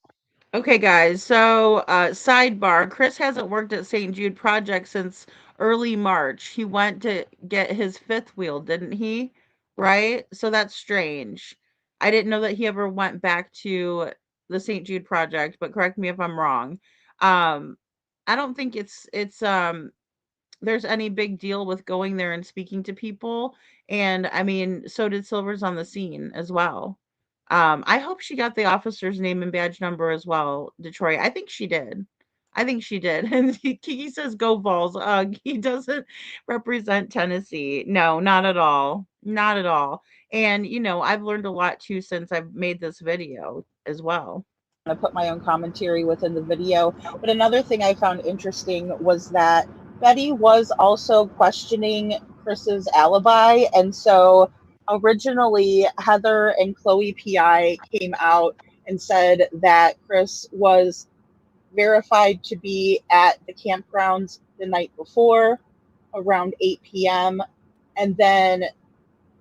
of. Okay, guys. So, sidebar: Chris hasn't worked at St. Jude Project since early March. He went to get his fifth wheel, didn't he? Right. So that's strange. I didn't know that he ever went back to the St. Jude Project, but correct me if I'm wrong. Um, I don't think it's there's any big deal with going there and speaking to people. And I mean, so did Silver's on the scene as well. I hope she got the officer's name and badge number as well, Detroit. I think she did. I think she did. And Kiki says, "Go Vols." He doesn't represent Tennessee. No, not at all. Not at all. And I've learned a lot too since I've made this video as well. I put my own commentary within the video. But another thing I found interesting was that Betty was also questioning Chris's alibi. And so originally, Heather and Chloe PI came out and said that Chris was verified to be at the campgrounds the night before around 8 p.m. And then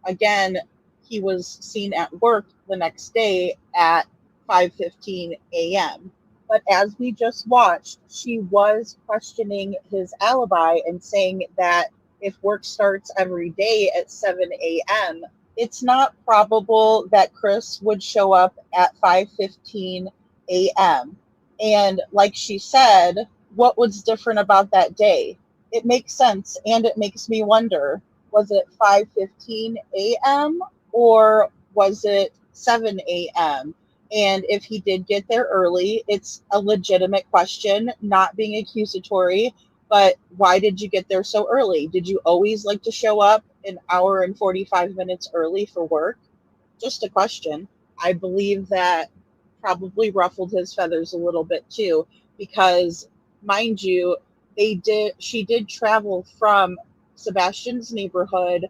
again, he was seen at work the next day at 5:15 a.m. But as we just watched, she was questioning his alibi and saying that if work starts every day at 7 a.m., it's not probable that Chris would show up at 5:15 a.m. And like she said, what was different about that day? It makes sense, and it makes me wonder, was it 5:15 a.m. or was it 7 a.m.? And if he did get there early, it's a legitimate question, not being accusatory, but why did you get there so early? Did you always like to show up an hour and 45 minutes early for work? Just a question. I believe that probably ruffled his feathers a little bit too, because mind you, she did travel from Sebastian's neighborhood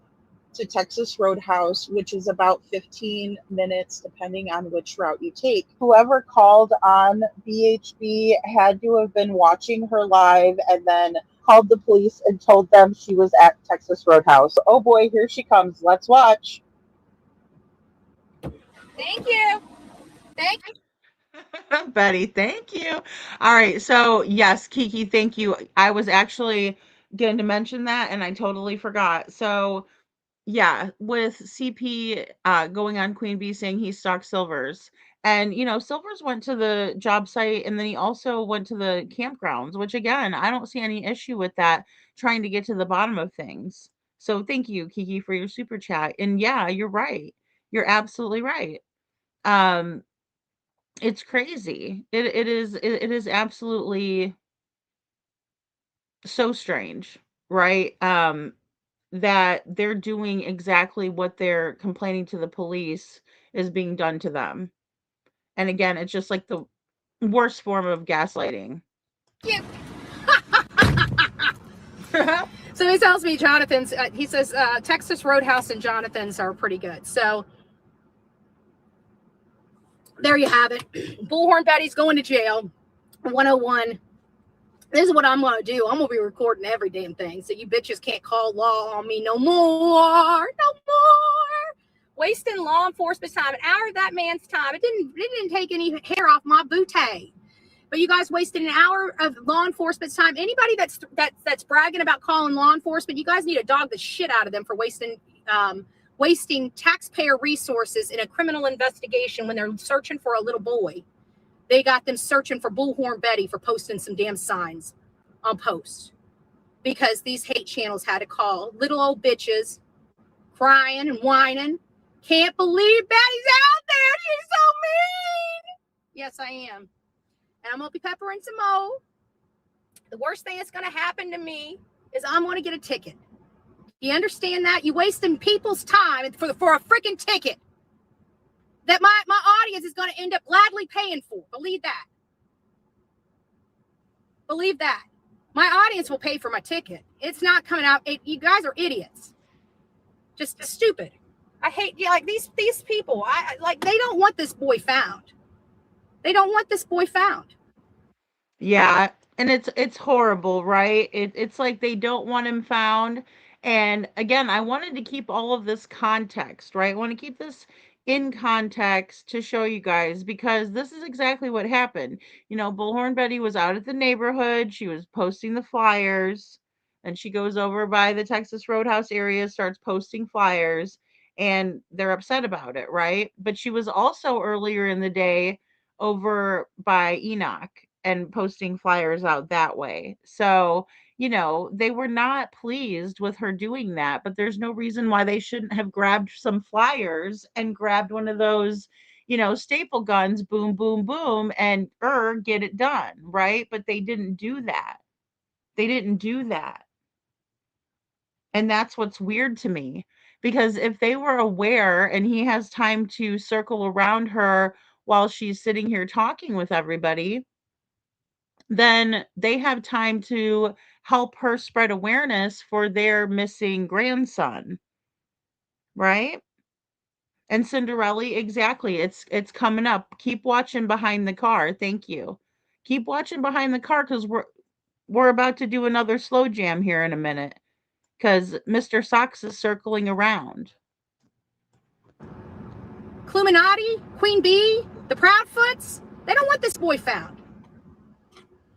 to Texas Roadhouse, which is about 15 minutes depending on which route you take. Whoever called on BHB had to have been watching her live and then called the police and told them she was at Texas Roadhouse. Oh boy, here she comes. Let's watch. Thank you. Thank you. Betty, thank you. All right. So, yes, Kiki, thank you. I was actually going to mention that and I totally forgot. So, yeah, with CP going on Queen Bee saying he stalked Silvers. And, Silvers went to the job site and then he also went to the campgrounds, which again, I don't see any issue with that, trying to get to the bottom of things. So, thank you, Kiki, for your super chat. And yeah, you're right. You're absolutely right. Um, it's crazy. It is absolutely so strange, right? That they're doing exactly what they're complaining to the police is being done to them. And again, it's just like the worst form of gaslighting. So he tells me Jonathan's, he says Texas Roadhouse and Jonathan's are pretty good. So there you have it. Bullhorn Betty's going to jail. 101. This is what I'm going to do. I'm going to be recording every damn thing. So you bitches can't call law on me no more. No more. Wasting law enforcement's time. An hour of that man's time. It didn't take any hair off my bootay. But you guys wasted an hour of law enforcement's time. Anybody that's bragging about calling law enforcement, you guys need to dog the shit out of them for wasting taxpayer resources in a criminal investigation when they're searching for a little boy. They got them searching for Bullhorn Betty for posting some damn signs on post because these hate channels had to call little old bitches crying and whining. Can't believe Betty's out there. She's so mean. Yes, I am. And I'm going to be peppering some more. The worst thing that's going to happen to me is I'm going to get a ticket. You understand that? You're wasting people's time for a freaking ticket that my audience is going to end up gladly paying for. Believe that. Believe that. My audience will pay for my ticket. It's not coming out. You guys are idiots. Just stupid. I hate these people. They don't want this boy found. They don't want this boy found. Yeah, and it's horrible, right? It's like they don't want him found. And again, I wanted to keep all of this context, right? I want to keep this in context to show you guys because this is exactly what happened. Bullhorn Betty was out at the neighborhood. She was posting the flyers, and she goes over by the Texas Roadhouse area, starts posting flyers, and they're upset about it, right? But she was also earlier in the day over by Enoch and posting flyers out that way. So, they were not pleased with her doing that, but there's no reason why they shouldn't have grabbed some flyers and grabbed one of those, staple guns, boom, boom, boom, and get it done, right? But they didn't do that. They didn't do that. And that's what's weird to me because if they were aware and he has time to circle around her while she's sitting here talking with everybody, then they have time to help her spread awareness for their missing grandson, right? And Cinderella, exactly. It's coming up. Keep watching behind the car. Thank you. Keep watching behind the car because we're about to do another slow jam here in a minute because Mr. Socks is circling around. Cluminati, Queen Bee, the Proudfoots, they don't want this boy found.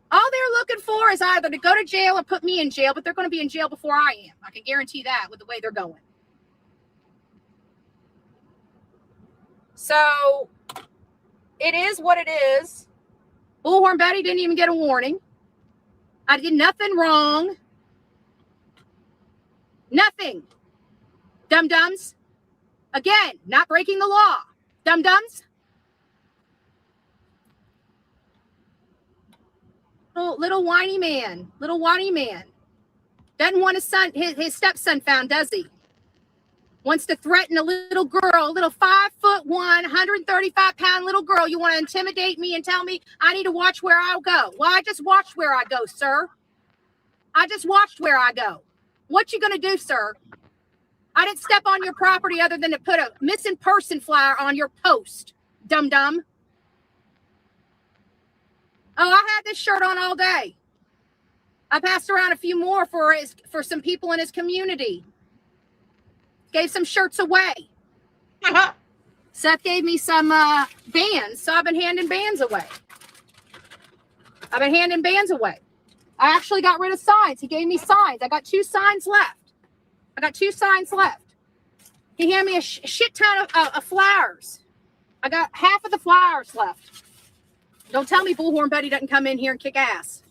All they're looking for is either to go to jail or put me in jail, but they're going to be in jail before I am. I can guarantee that with the way they're going. So it is what it is. Bullhorn Betty didn't even get a warning. I did nothing wrong. Nothing. Dum-dums. Again, not breaking the law. Dum-dums. Little whiny man. Little whiny man. Doesn't want his son, his stepson found, does he? Wants to threaten a little girl, a little 5'1", 135-pound little girl. You want to intimidate me and tell me I need to watch where I go? Well, I just watched where I go, sir. I just watched where I go. What you gonna do, sir? I didn't step on your property other than to put a missing person flyer on your post, dum-dum. Oh, I had this shirt on all day. I passed around a few more for some people in his community. Gave some shirts away. Seth gave me some bands, so I've been handing bands away. I actually got rid of signs. He gave me signs. I got 2 signs left. He handed me a shit ton of flowers. I got half of the flowers left. Don't tell me Bullhorn Betty doesn't come in here and kick ass.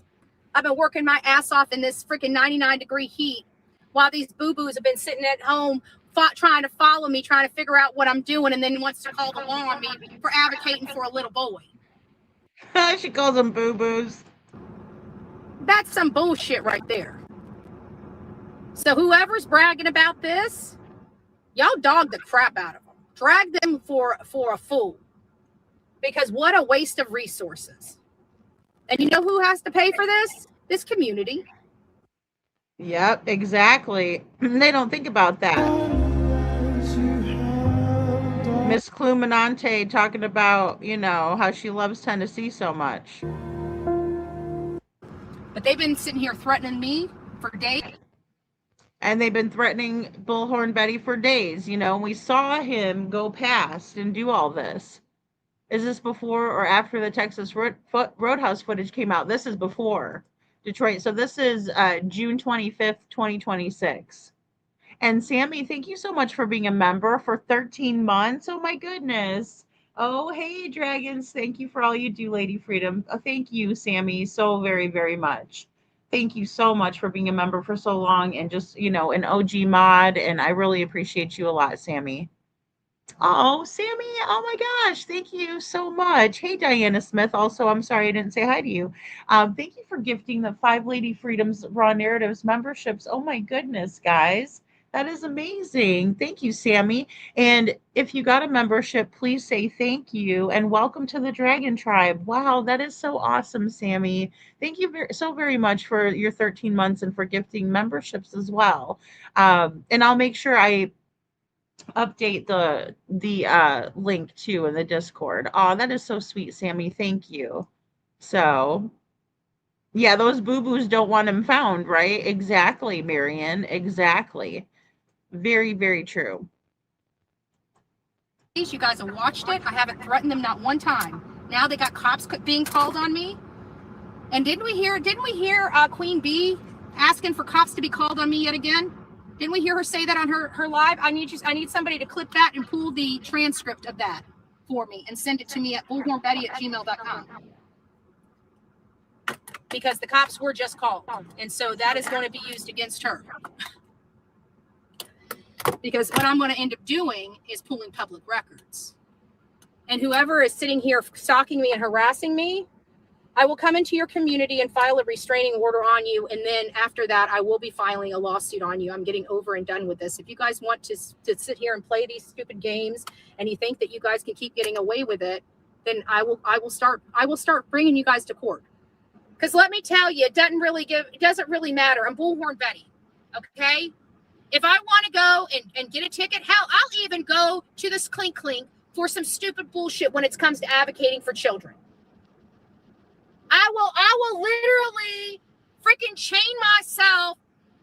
I've been working my ass off in this freaking 99-degree heat while these boo-boos have been sitting at home trying to follow me, trying to figure out what I'm doing, and then wants to call the law on me for advocating for a little boy. She calls them boo-boos. That's some bullshit right there. So whoever's bragging about this, y'all dog the crap out of them. Drag them for a fool. Because what a waste of resources. And you know who has to pay for this? This community. Yep, exactly. They don't think about that. Miss Cluminante talking about, how she loves Tennessee so much. But they've been sitting here threatening me for days. And they've been threatening Bullhorn Betty for days. We saw him go past and do all this. Is this before or after the Texas Roadhouse footage came out? This is before Detroit. So this is June 25th, 2026. And Sammy, thank you so much for being a member for 13 months. Oh my goodness. Oh, hey, Dragons. Thank you for all you do, Lady Freedom. Thank you, Sammy, so very, very much. Thank you so much for being a member for so long and just, an OG mod. And I really appreciate you a lot, Sammy. Oh, Sammy. Oh my gosh. Thank you so much. Hey, Diana Smith. Also, I'm sorry I didn't say hi to you. Thank you for gifting the 5 Lady Freedoms Raw Narratives memberships. Oh my goodness, guys. That is amazing. Thank you, Sammy. And if you got a membership, please say thank you and welcome to the Dragon Tribe. Wow, that is so awesome, Sammy. Thank you so very much for your 13 months and for gifting memberships as well. And I'll make sure I update the link too in the Discord. Oh, that is so sweet, Sammy. Thank you. So yeah, those boo-boos don't want him found, right? Exactly, Marion. Exactly. Very, very true. You guys have watched it. I haven't threatened them not one time. Now they got cops being called on me. And didn't we hear Queen Bee asking for cops to be called on me yet again? Didn't we hear her say that on her live? I need somebody to clip that and pull the transcript of that for me and send it to me at bullhornbetty@gmail.com. Because the cops were just called. And so that is going to be used against her. Because what I'm going to end up doing is pulling public records. And whoever is sitting here stalking me and harassing me, I will come into your community and file a restraining order on you. And then after that, I will be filing a lawsuit on you. I'm getting over and done with this. If you guys want to sit here and play these stupid games and you think that you guys can keep getting away with it, then I will start bringing you guys to court. Because let me tell you, it doesn't really matter. I'm Bullhorn Betty. Okay? If I want to go and get a ticket, hell, I'll even go to this clink for some stupid bullshit when it comes to advocating for children. I will literally freaking chain myself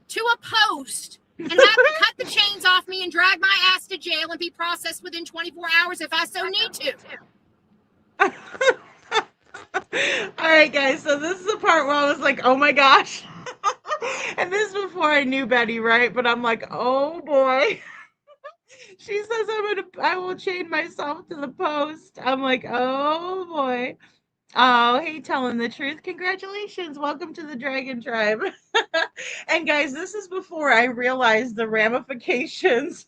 to a post and have to cut the chains off me and drag my ass to jail and be processed within 24 hours if I so need to. All right, guys. So this is the part where I was like, oh my gosh. And this is before I knew Betty, right? But I'm like, oh boy. She says I will chain myself to the post. I'm like, oh boy. Oh, hey, telling the truth. Congratulations. Welcome to the Dragon Tribe. And guys, this is before I realized the ramifications.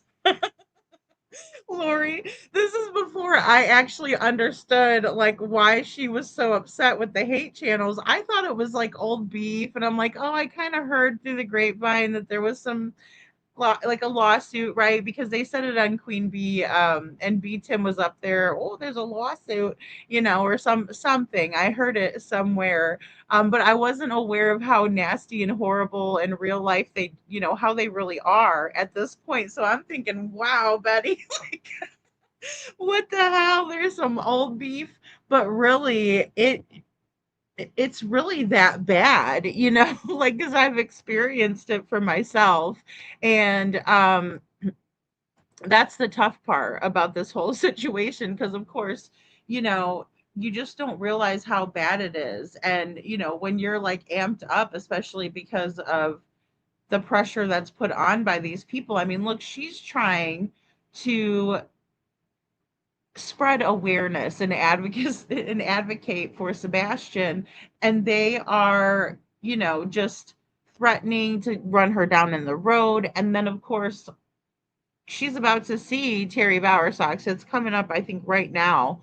Lori, this is before I actually understood like why she was so upset with the hate channels. I thought it was like old beef, and I'm like, oh, I kind of heard through the grapevine that there was some like a lawsuit, right? Because they said it on Queen Bee, and B Tim was up there. Oh, there's a lawsuit, or something. I heard it somewhere, but I wasn't aware of how nasty and horrible in real life they, how they really are at this point. So I'm thinking, wow, Betty, like, what the hell? There's some old beef, but really, it's really that bad, like, because I've experienced it for myself. And that's the tough part about this whole situation, because of course, you know, you just don't realize how bad it is. And, you know, when you're like amped up, especially because of the pressure that's put on by these people. I mean, look, she's trying to spread awareness and advocacy and advocate for Sebastian, and they are, you know, just threatening to run her down in the road. And then of course she's about to see Terry Bowersox. It's coming up, I think, right now.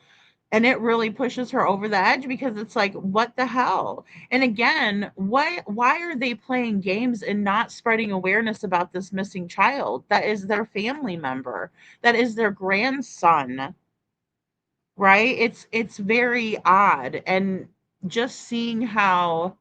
And it really pushes her over the edge, because it's like, what the hell? And again, why are they playing games and not spreading awareness about this missing child? That is their family member. That is their grandson, right? It's very odd. And just seeing how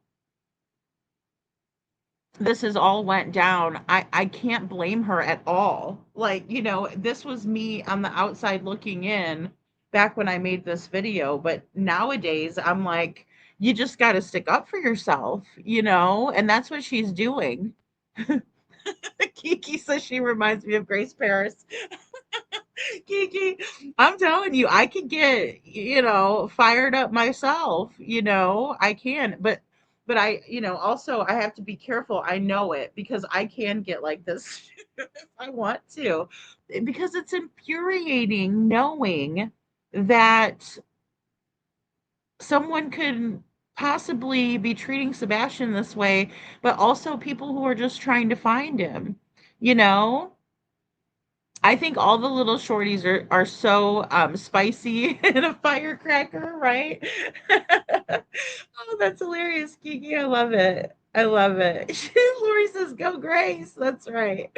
this has all went down, I can't blame her at all. Like, you know, this was me on the outside looking in back when I made this video, but nowadays I'm like, you just got to stick up for yourself, you know, and that's what she's doing. Kiki says she reminds me of Grace Paris. Kiki, I'm telling you, I could get, you know, fired up myself, you know, I can, but I, you know, also I have to be careful. I know it, because I can get like this if I want to, because it's infuriating knowing that someone could possibly be treating Sebastian this way, but also people who are just trying to find him, you know? I think all the little shorties are so spicy in a firecracker, right? Oh, that's hilarious, Kiki. I love it. I love it. Lori says, "Go Grace." That's right.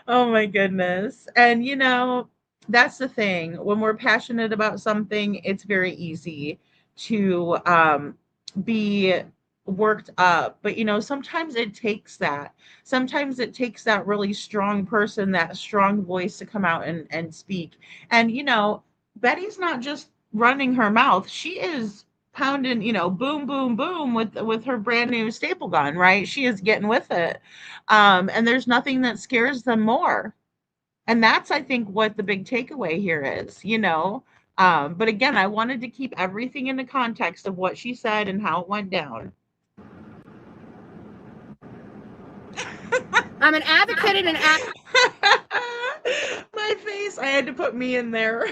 Oh my goodness. And you know, that's the thing. When we're passionate about something, it's very easy to be worked up. But you know, sometimes it takes that. Sometimes it takes that really strong person, that strong voice to come out and speak. And you know, Betty's not just running her mouth. She is pounding, you know, boom, boom, boom with her brand new staple gun, right? She is getting with it. And there's nothing that scares them more. And that's, I think, what the big takeaway here is, you know. But again, I wanted to keep everything in the context of what she said and how it went down. I'm an advocate and an My face, I had to put me in there.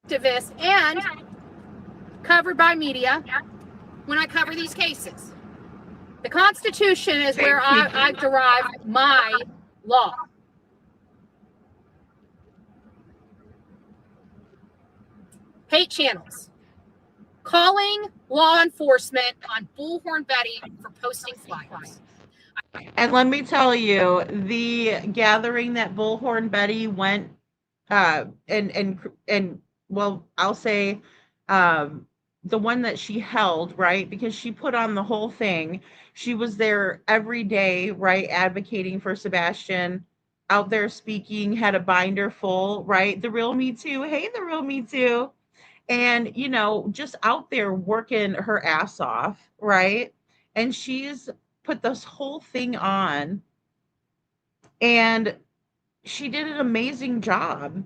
activist and covered by media when I cover these cases. The Constitution is where I derive my law. Hate channels. Calling law enforcement on Bullhorn Betty for posting flyers. And let me tell you, the gathering that Bullhorn Betty went and well, I'll say the one that she held, right? Because she put on the whole thing. She was there every day, right? Advocating for Sebastian, out there speaking, had a binder full, right? The Real Me Too. Hey, the Real Me Too. And, you know, just out there working her ass off, right? And she's put this whole thing on, and she did an amazing job.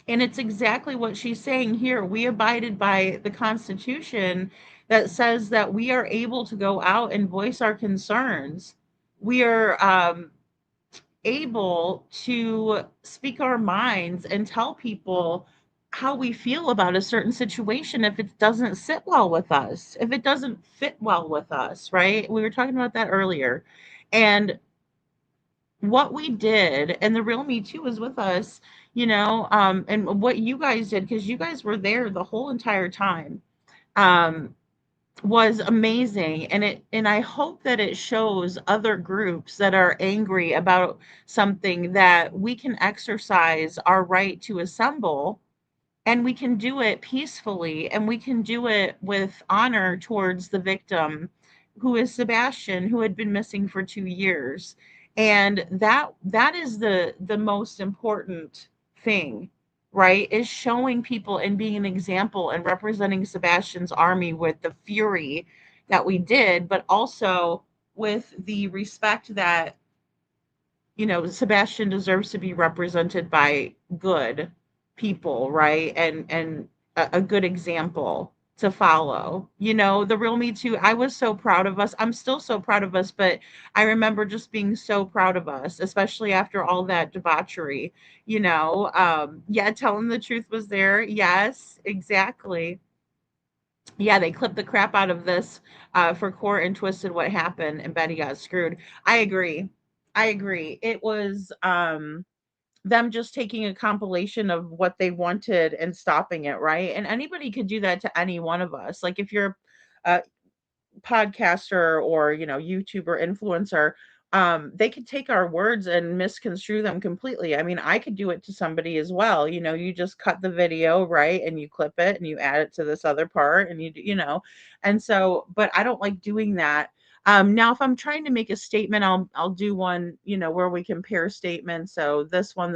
And it's exactly what she's saying here. We abided by the Constitution that says that we are able to go out and voice our concerns. We are able to speak our minds and tell people how we feel about a certain situation if it doesn't sit well with us, if it doesn't fit well with us, right? We were talking about that earlier. And what we did, and the Real Me Too was with us, you know, and what you guys did, because you guys were there the whole entire time, was amazing. And I hope that it shows other groups that are angry about something that we can exercise our right to assemble, and we can do it peacefully, and we can do it with honor towards the victim, who is Sebastian, who had been missing for 2 years. And that is the most important thing, right? Is showing people and being an example and representing Sebastian's army with the fury that we did, but also with the respect that Sebastian deserves to be represented by good people, right? And a good example to follow. The real Me Too, I was so proud of us. I'm still so proud of us, but I remember just being so proud of us, especially after all that debauchery. Yeah, telling the truth was there. Yes, exactly. Yeah, they clipped the crap out of this for court and twisted what happened, and Betty got screwed. I agree. I agree. It was them just taking a compilation of what they wanted and stopping it, right? And anybody could do that to any one of us. Like if you're a podcaster or YouTuber influencer, they could take our words and misconstrue them completely. I mean, I could do it to somebody as well. You just cut the video, right, and you clip it and you add it to this other part, and and so, but I don't like doing that. Now if I'm trying to make a statement, I'll do one, where we compare statements. So this one,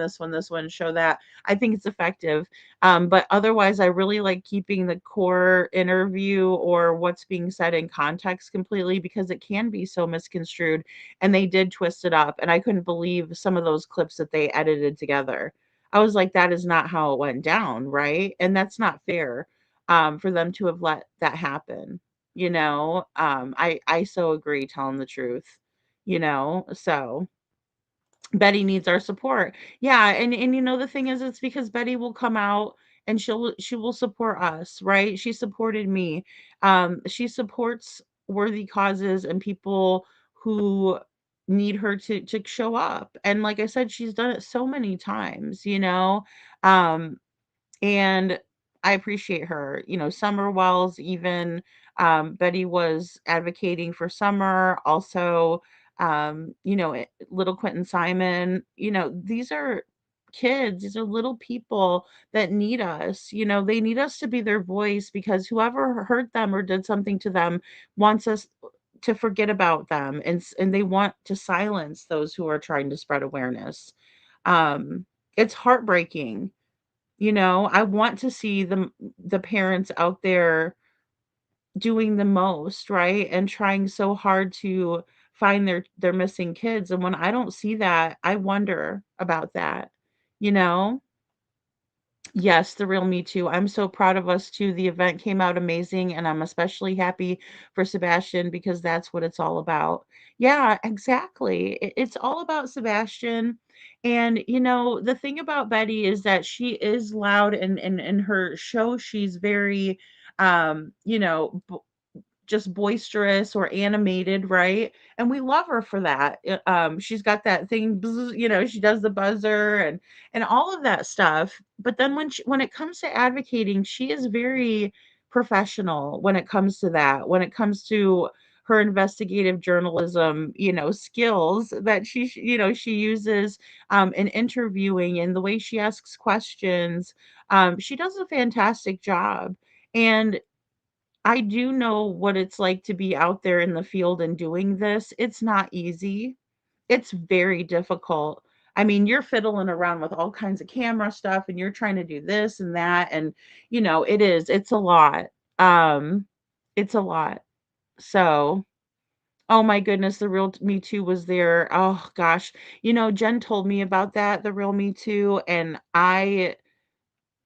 show that. I think it's effective. But otherwise, I really like keeping the core interview or what's being said in context completely, because it can be so misconstrued, and they did twist it up. And I couldn't believe some of those clips that they edited together. I was like, that is not how it went down, right? And that's not fair, for them to have let that happen. I so agree, telling the truth. So Betty needs our support. Yeah, and the thing is, it's because Betty will come out and she will support us, right? She supported me. She supports worthy causes and people who need her to show up. And like I said, she's done it so many times. Um and I appreciate her. Summer Wells, even Betty was advocating for Summer. Also, little Quentin Simon. These are kids. These are little people that need us. They need us to be their voice, because whoever hurt them or did something to them wants us to forget about them, and they want to silence those who are trying to spread awareness. It's heartbreaking. I want to see the parents out there doing the most, right? And trying so hard to find their missing kids. And when I don't see that, I wonder about that. You know? Yes, the real Me Too. I'm so proud of us too. The event came out amazing, and I'm especially happy for Sebastian, because that's what it's all about. Yeah, exactly. It's all about Sebastian. And the thing about Betty is that she is loud, and in her show she's very just boisterous or animated, right? And we love her for that. She's got that thing, bzz, she does the buzzer and all of that stuff. But then when it comes to advocating, she is very professional when it comes to that. When it comes to her investigative journalism, skills that she uses in interviewing, and the way she asks questions, she does a fantastic job. And I do know what it's like to be out there in the field and doing this. It's not easy. It's very difficult. I mean, you're fiddling around with all kinds of camera stuff, and you're trying to do this and that, and it's a lot. Um it's a lot. So, oh my goodness, the real Me Too was there. Oh gosh. Jen told me about that, the real Me Too, and I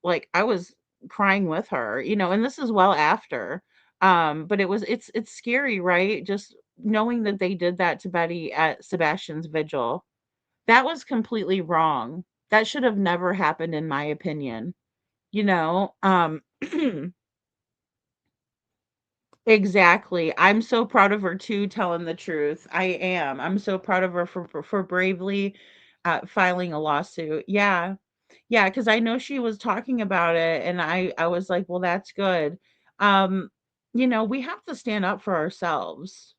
was crying with her, and this is well after. But it's scary, right? Just knowing that they did that to Betty at Sebastian's vigil. That was completely wrong. That should have never happened, in my opinion. You know, um Exactly. I'm so proud of her too, telling the truth. I am. I'm so proud of her for bravely filing a lawsuit. Yeah. Yeah, because I know she was talking about it, and I was like, well, that's good. Um, we have to stand up for ourselves.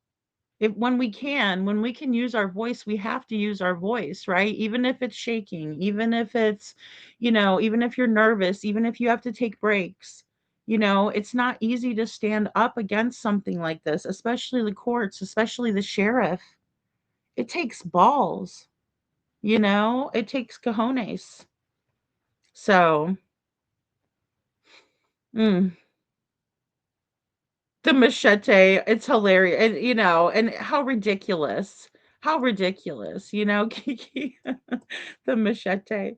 If when we can use our voice, we have to use our voice, right? Even if it's shaking, even if even if you're nervous, even if you have to take breaks. It's not easy to stand up against something like this, especially the courts, especially the sheriff. It takes balls, it takes cojones. So, mm, the machete, it's hilarious. And how ridiculous. How ridiculous, Kiki, the machete.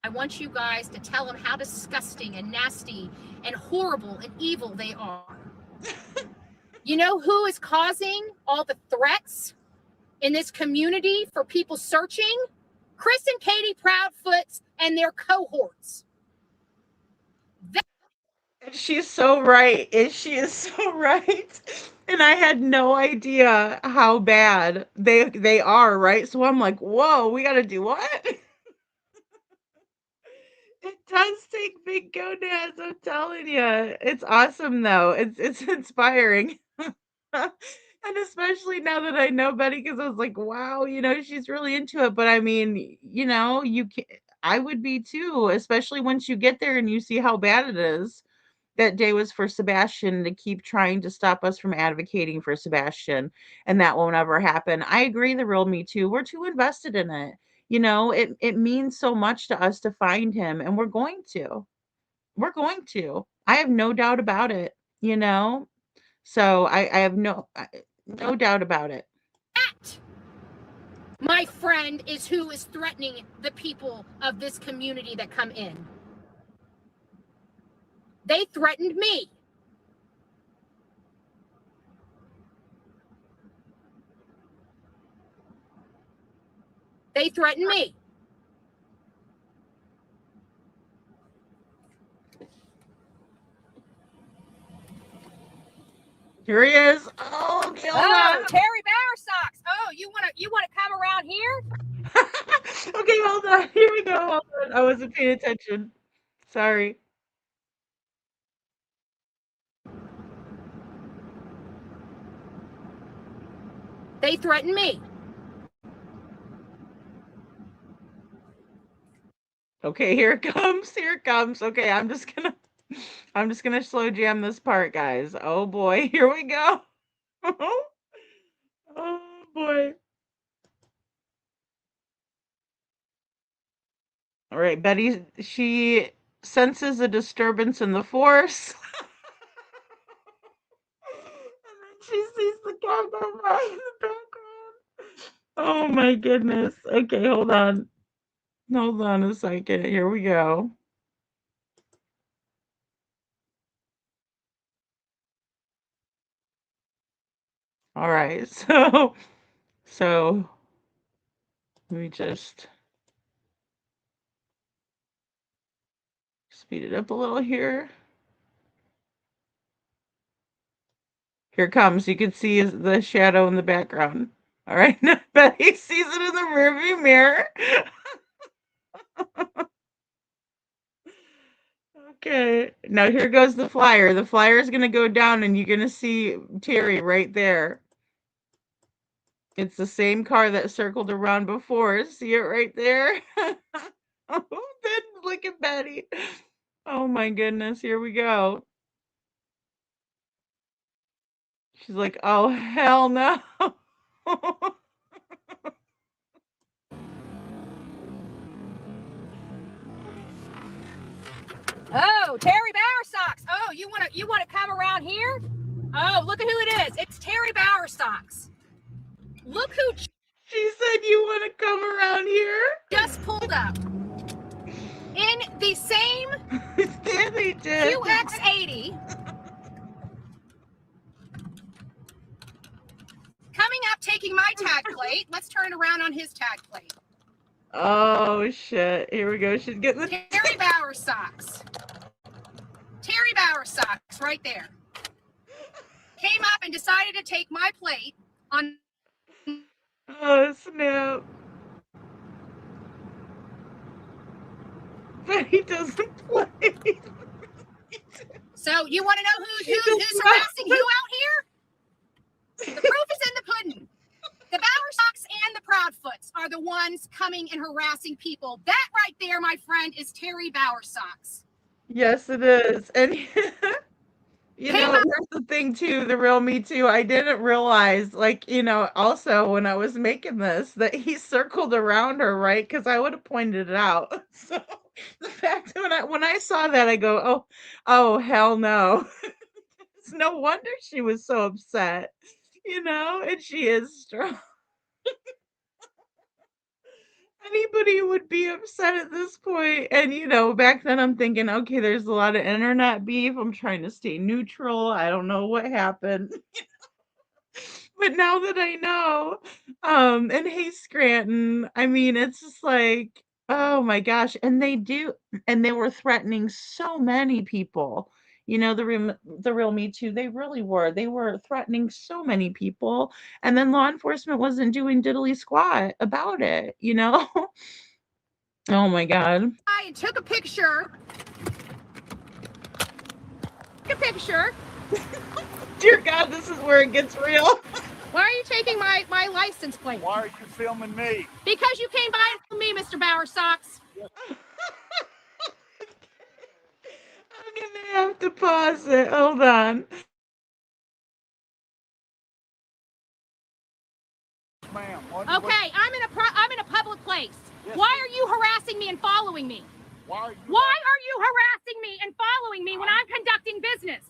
I want you guys to tell them how disgusting and nasty and horrible and evil they are. You know who is causing all the threats in this community for people searching? Chris and Katie Proudfoots and their cohorts. She's so right. She is so right. And I had no idea how bad they are, right? So I'm like, whoa, we gotta do what? It does take big gonads, I'm telling you. It's awesome though. It's inspiring. And especially now that I know Betty, because I was like, wow, she's really into it. But I mean, you can I would be too, especially once you get there and you see how bad it is. That day was for Sebastian to keep trying to stop us from advocating for Sebastian, and that won't ever happen. I agree, the real Me Too. We're too invested in it. It means so much to us to find him, and we're going to. We're going to. I have no doubt about it, So I have no doubt about it. That, my friend, is who is threatening the people of this community that come in. They threatened me. They threatened me. Here he is. Oh, kill him. Terry Bowersocks. Oh, you wanna come around here? Okay, hold on. Here we go. Hold on. I wasn't paying attention. Sorry. They threatened me. Okay, here it comes. Here it comes. Okay, I'm just gonna slow jam this part, guys. Oh boy, here we go. Oh boy. All right, Betty, she senses a disturbance in the force. And then she sees the cat go by in the background. Oh my goodness. Okay, hold on. Hold on a second. Here we go. All right, so let me just speed it up a little here. Here it comes. You can see the shadow in the background. All right, now Betty sees it in the rearview mirror. Okay, now here goes the flyer. The flyer is going to go down and you're going to see Terry right there. It's the same car that circled around before. See it right there? Oh, then look at Betty. Oh my goodness, here we go. She's like, oh, hell no. Oh, Terry Bowersocks. Oh, you wanna come around here? Oh, look at who it is. It's Terry Bowersocks. Look who she said you want to come around here. Just pulled up in the same QX80. Coming up, taking my tag plate. Let's turn it around on his tag plate. Oh shit! Here we go. She's getting the Terry Bowersocks. Terry Bowersocks, right there. Came up and decided to take my plate on. Oh snap! But he doesn't play. So you want to know who's harassing who out here? The proof is in the pudding. The Bowersocks and the Proudfoots are the ones coming and harassing people. That right there, my friend, is Terry Bowersocks. Yes, it is. And here's the thing too, the real Me Too. I didn't realize, also when I was making this, that he circled around her, right? Because I would have pointed it out. So the fact that when I saw that, I go, oh hell no. It's no wonder she was so upset. And she is strong. Anybody would be upset at this point. And, back then I'm thinking, okay, there's a lot of internet beef. I'm trying to stay neutral. I don't know what happened. But now that I know, and hey, Scranton, I mean, it's just like, oh my gosh. And they were threatening so many people. The real Me Too, they really were. They were threatening so many people. And then law enforcement wasn't doing diddly squat about it. Oh my God. I took a picture. Dear God, this is where it gets real. Why are you taking my license plate? Why are you filming me? Because you came by and filmed me, Mr. Bower Socks. I'm gonna have to pause it. Hold on. Ma'am, Okay, I'm in a public place. Yes, Why are you harassing me and following me? Why are you harassing me and following me when I'm conducting business?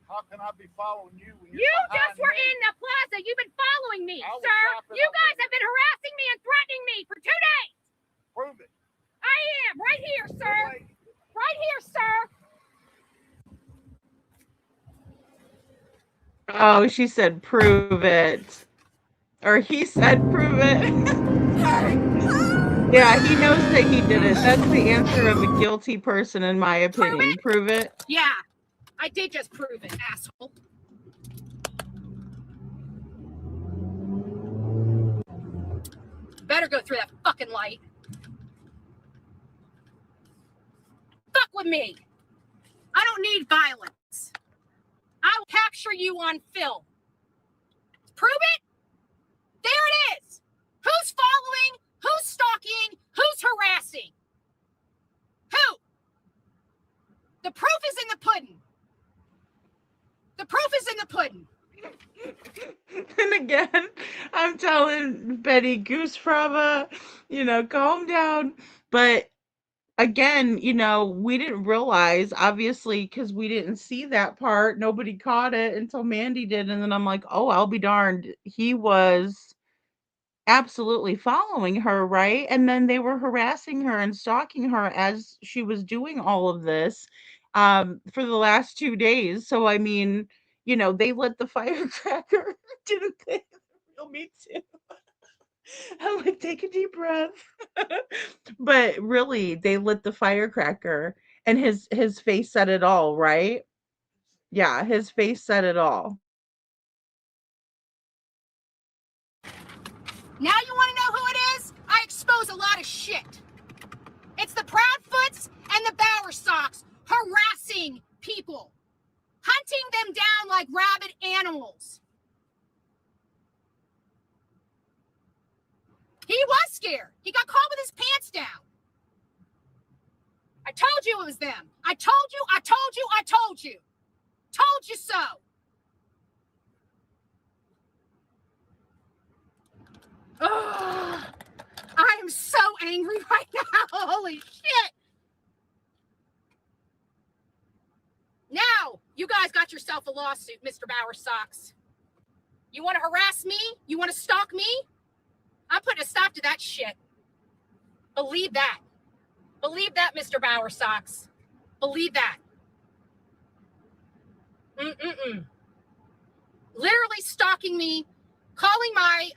How can I be following you when You just were in the plaza. You've been following me, sir. You guys have been harassing me and threatening me for 2 days. Prove it. I am right here, sir. Right here, sir. Oh, she said, prove it. Or he said, prove it. Yeah, he knows that he did it. That's the answer of a guilty person, in my opinion. Prove it. Yeah, I did just prove it, asshole. Better go through that fucking light. Fuck with me. I don't need violence. I will capture you on film. Prove it? There it is. Who's following? Who's stalking? Who's harassing? Who? The proof is in the pudding. The proof is in the pudding. And again, I'm telling Betty Goose Fraba, calm down. But again, we didn't realize, obviously, because we didn't see that part. Nobody caught it until Mandy did. And then I'm like, oh, I'll be darned. He was absolutely following her, right? And then they were harassing her and stalking her as she was doing all of this for the last 2 days. So, I mean, they lit the firecracker, didn't they? Me too. I'm like, take a deep breath. But really, they lit the firecracker, and his face said it all, right? Yeah, his face said it all. Now you want to know who it is? I expose a lot of shit. It's the Proudfoots and the Bower Socks harassing people, hunting them down like rabid animals. He was scared. He got caught with his pants down. I told you it was them. I told you, I told you, I told you. Told you so. Ugh. I am so angry right now. Holy shit. Now, you guys got yourself a lawsuit, Mr. Bower Socks. You want to harass me? You want to stalk me? I'm putting a stop to that shit. Believe that. Believe that, Mr. Bower Socks. Believe that. Literally stalking me, calling my,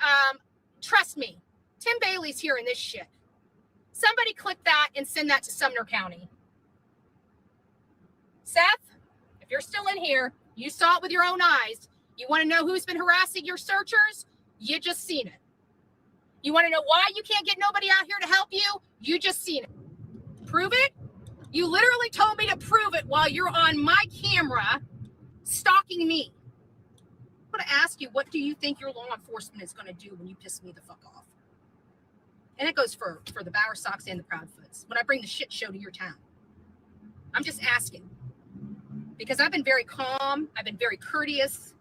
trust me, Tim Bailey's here in this shit. Somebody click that and send that to Sumner County. Seth, if you're still in here, you saw it with your own eyes. You want to know who's been harassing your searchers? You just seen it. You want to know why you can't get nobody out here to help you? You just seen it. Prove it? You literally told me to prove it while you're on my camera stalking me. I'm going to ask you, what do you think your law enforcement is going to do when you piss me the fuck off? And it goes for the Bower Socks and the Proudfoots. When I bring the shit show to your town. I'm just asking. Because I've been very calm. I've been very courteous.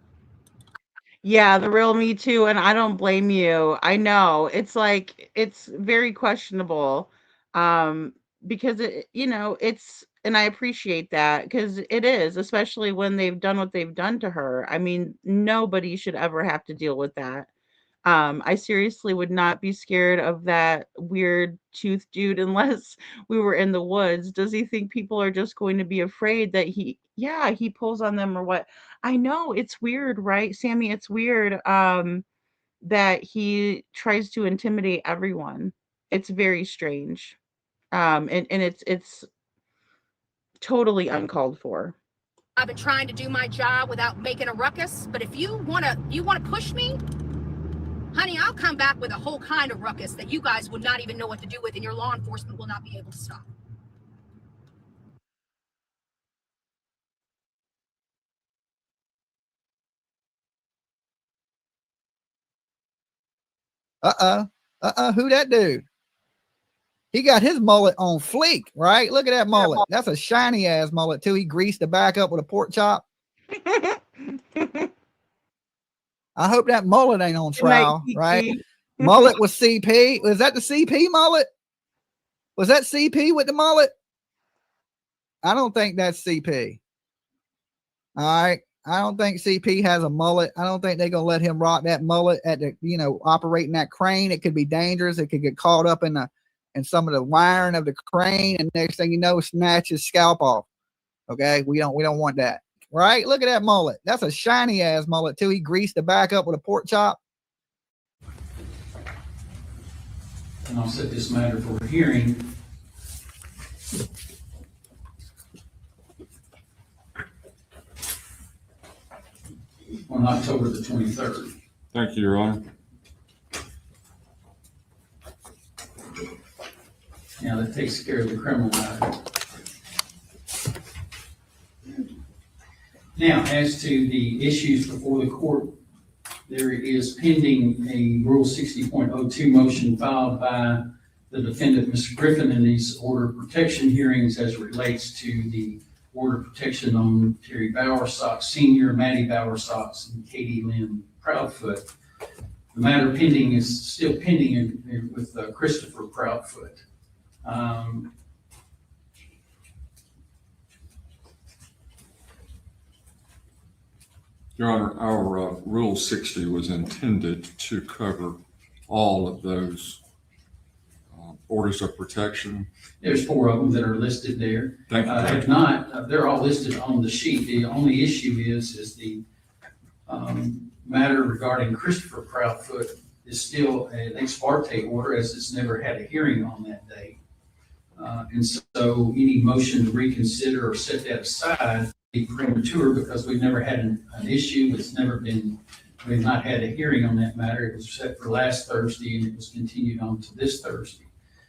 Yeah, the real Me Too, and I don't blame you. I know. It's like, it's very questionable. Because it's And I appreciate that because it is, especially when they've done what they've done to her. I mean, nobody should ever have to deal with that. I seriously would not be scared of that weird tooth dude unless we were in the woods. Does he think people are just going to be afraid that he pulls on them or what? I know it's weird, right, Sammy? It's weird that he tries to intimidate everyone. It's very strange. And it's totally uncalled for. I've been trying to do my job without making a ruckus, but if you wanna push me, honey, I'll come back with a whole kind of ruckus that you guys would not even know what to do with, and your law enforcement will not be able to stop. Who that dude? He got his mullet on fleek, right? Look at that mullet. That's a shiny ass mullet too. He greased the back up with a pork chop. I hope that mullet ain't on trial, right? Mullet was CP. Was that the CP mullet? Was that CP with the mullet? I don't think that's CP. All right. I don't think CP has a mullet. I don't think they're going to let him rock that mullet at the, operating that crane. It could be dangerous. It could get caught up in some of the wiring of the crane. And next thing you know, snatch his scalp off. Okay. We don't want that. Right? Look at that mullet. That's a shiny ass mullet too. He greased the back up with a pork chop. And I'll set this matter for a hearing. On October the 23rd. Thank you, Your Honor. Now that takes care of the criminal matter. Now, as to the issues before the court, there is pending a Rule 60.02 motion filed by the defendant, Mr. Griffin, in these order of protection hearings as it relates to the order of protection on Terry Bowersox Sr., Maddie Bowersox, and Katie Lynn Proudfoot. The matter is still pending with Christopher Proudfoot. Your Honor, our Rule 60 was intended to cover all of those orders of protection. There's 4 of them that are listed there. Thank you. If not, they're all listed on the sheet. The only issue is the matter regarding Christopher Proudfoot is still an ex parte order, as it's never had a hearing on that day. And so any motion to reconsider or set that aside be premature because we've never had an issue. We've not had a hearing on that matter. It was set for last Thursday and it was continued on to this Thursday.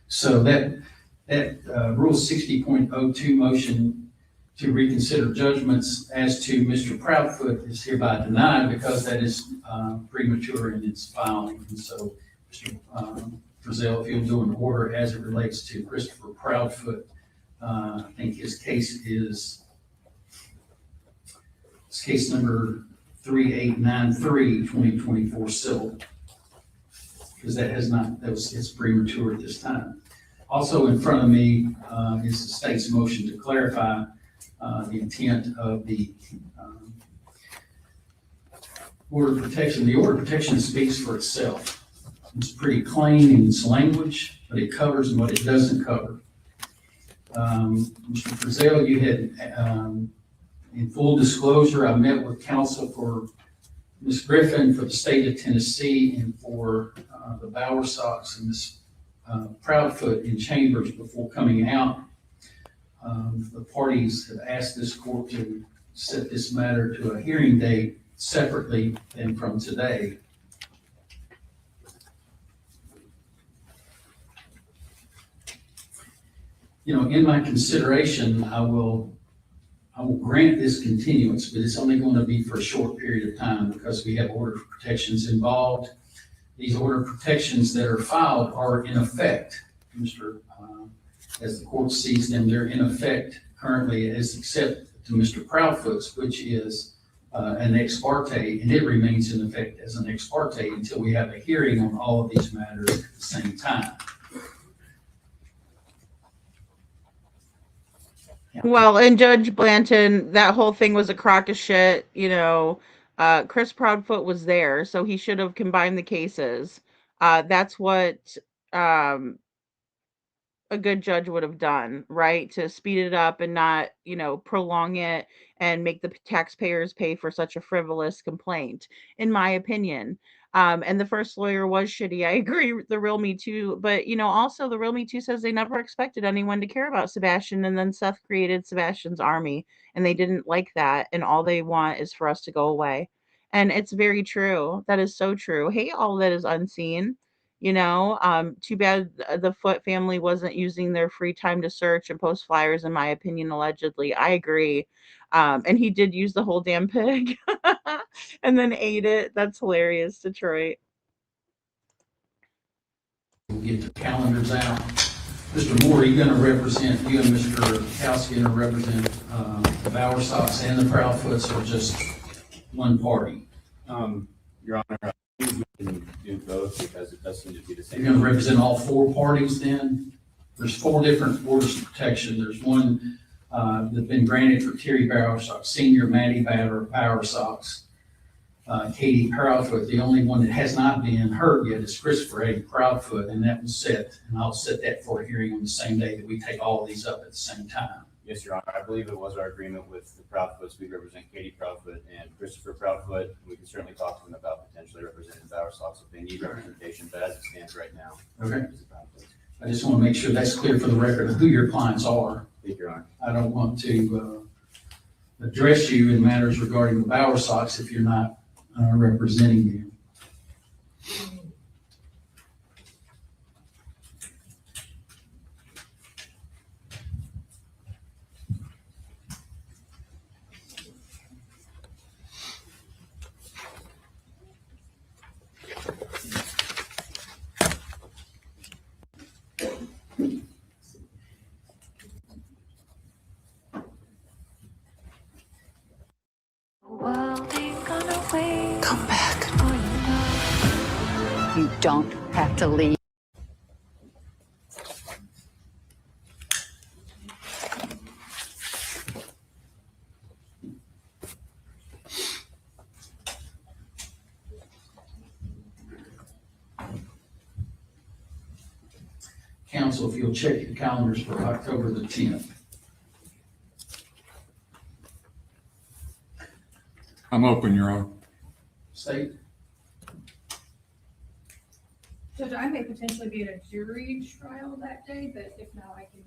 So that Rule 60.02 motion to reconsider judgments as to Mr. Proudfoot is hereby denied because that is premature in its filing. And so, Mr. Frizzell, if you'll do an order as it relates to Christopher Proudfoot, I think his case is case number 3893, 2024 civil, because it's premature at this time. Also in front of me is the state's motion to clarify the intent of the order of protection. The order of protection speaks for itself. It's pretty plain in its language, but it covers what it doesn't cover. Mr. Frizzell, you had, in full disclosure, I met with counsel for Ms. Griffin for the state of Tennessee and for the Bowersox and Ms. Proudfoot in chambers before coming out. The parties have asked this court to set this matter to a hearing date separately than from today. In my consideration, I will grant this continuance, but it's only going to be for a short period of time because we have order of protections involved. These order of protections that are filed are in effect, as the court sees them, they're in effect currently as except to Mr. Proudfoot's, which is an ex parte, and it remains in effect as an ex parte until we have a hearing on all of these matters at the same time. Well, and Judge Blanton, that whole thing was a crock of shit. Chris Proudfoot was there, so he should have combined the cases. That's what um, a good judge would have done, right? To speed it up and not, prolong it and make the taxpayers pay for such a frivolous complaint, in my opinion. And the first lawyer was shitty. I agree with the Real Me Too, but also the Real Me Too says they never expected anyone to care about Sebastian, and then Seth created Sebastian's army, and they didn't like that, and all they want is for us to go away. And it's very true. That is so true. Hate all that is unseen. Too bad the Foot family wasn't using their free time to search and post flyers, in my opinion, allegedly. I agree. And he did use the whole damn pig and then ate it. That's hilarious, Detroit. We'll get the calendars out. Mr. Moore, you and Mr. Kowski going to represent the Bower Sox and the Proudfoots, or just one party? Your Honor, we can do both because it does seem to be the same. You're going to represent all four parties then? There's 4 different orders of protection. There's one that's been granted for Terry Bower Sox, Senior, Maddie Bower Sox, Katie Proudfoot. The only one that has not been heard yet is Christopher A. Proudfoot, and that was set. And I'll set that for a hearing on the same day that we take all of these up at the same time. Yes, Your Honor. I believe it was our agreement with the Proudfoots. We represent Katie Proudfoot and Christopher Proudfoot. We can certainly talk to them about potentially representing the Bower Sox if they need representation, but as it stands right now. Okay. I just want to make sure that's clear for the record of who your clients are. Thank you, Your Honor. I don't want to address you in matters regarding the Bower Sox if you're not representing them. Come back. You don't have to leave. Council, if you'll check your calendars for October the 10th. I'm open, Your Honor. State? Judge, I may potentially be at a jury trial that day, but if not, I can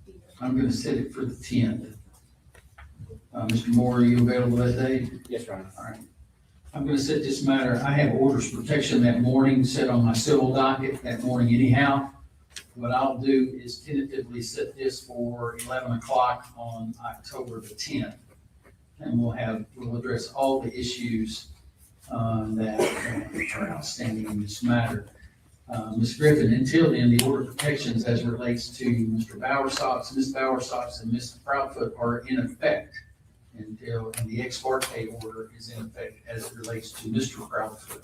be there. I'm going to set it for the 10th. Mr. Moore, are you available that day? Yes, Your Honor. All right. I'm going to set this matter. I have orders of protection that morning set on my civil docket that morning anyhow. What I'll do is tentatively set this for 11 o'clock on October the 10th. And we'll address all the issues that are outstanding in this matter. Ms. Griffin, until then, the order of protections as it relates to Mr. Bower Sox, Ms. Bower Sox, and Mr. Proudfoot are in effect and the ex parte order is in effect as it relates to Mr. Proudfoot.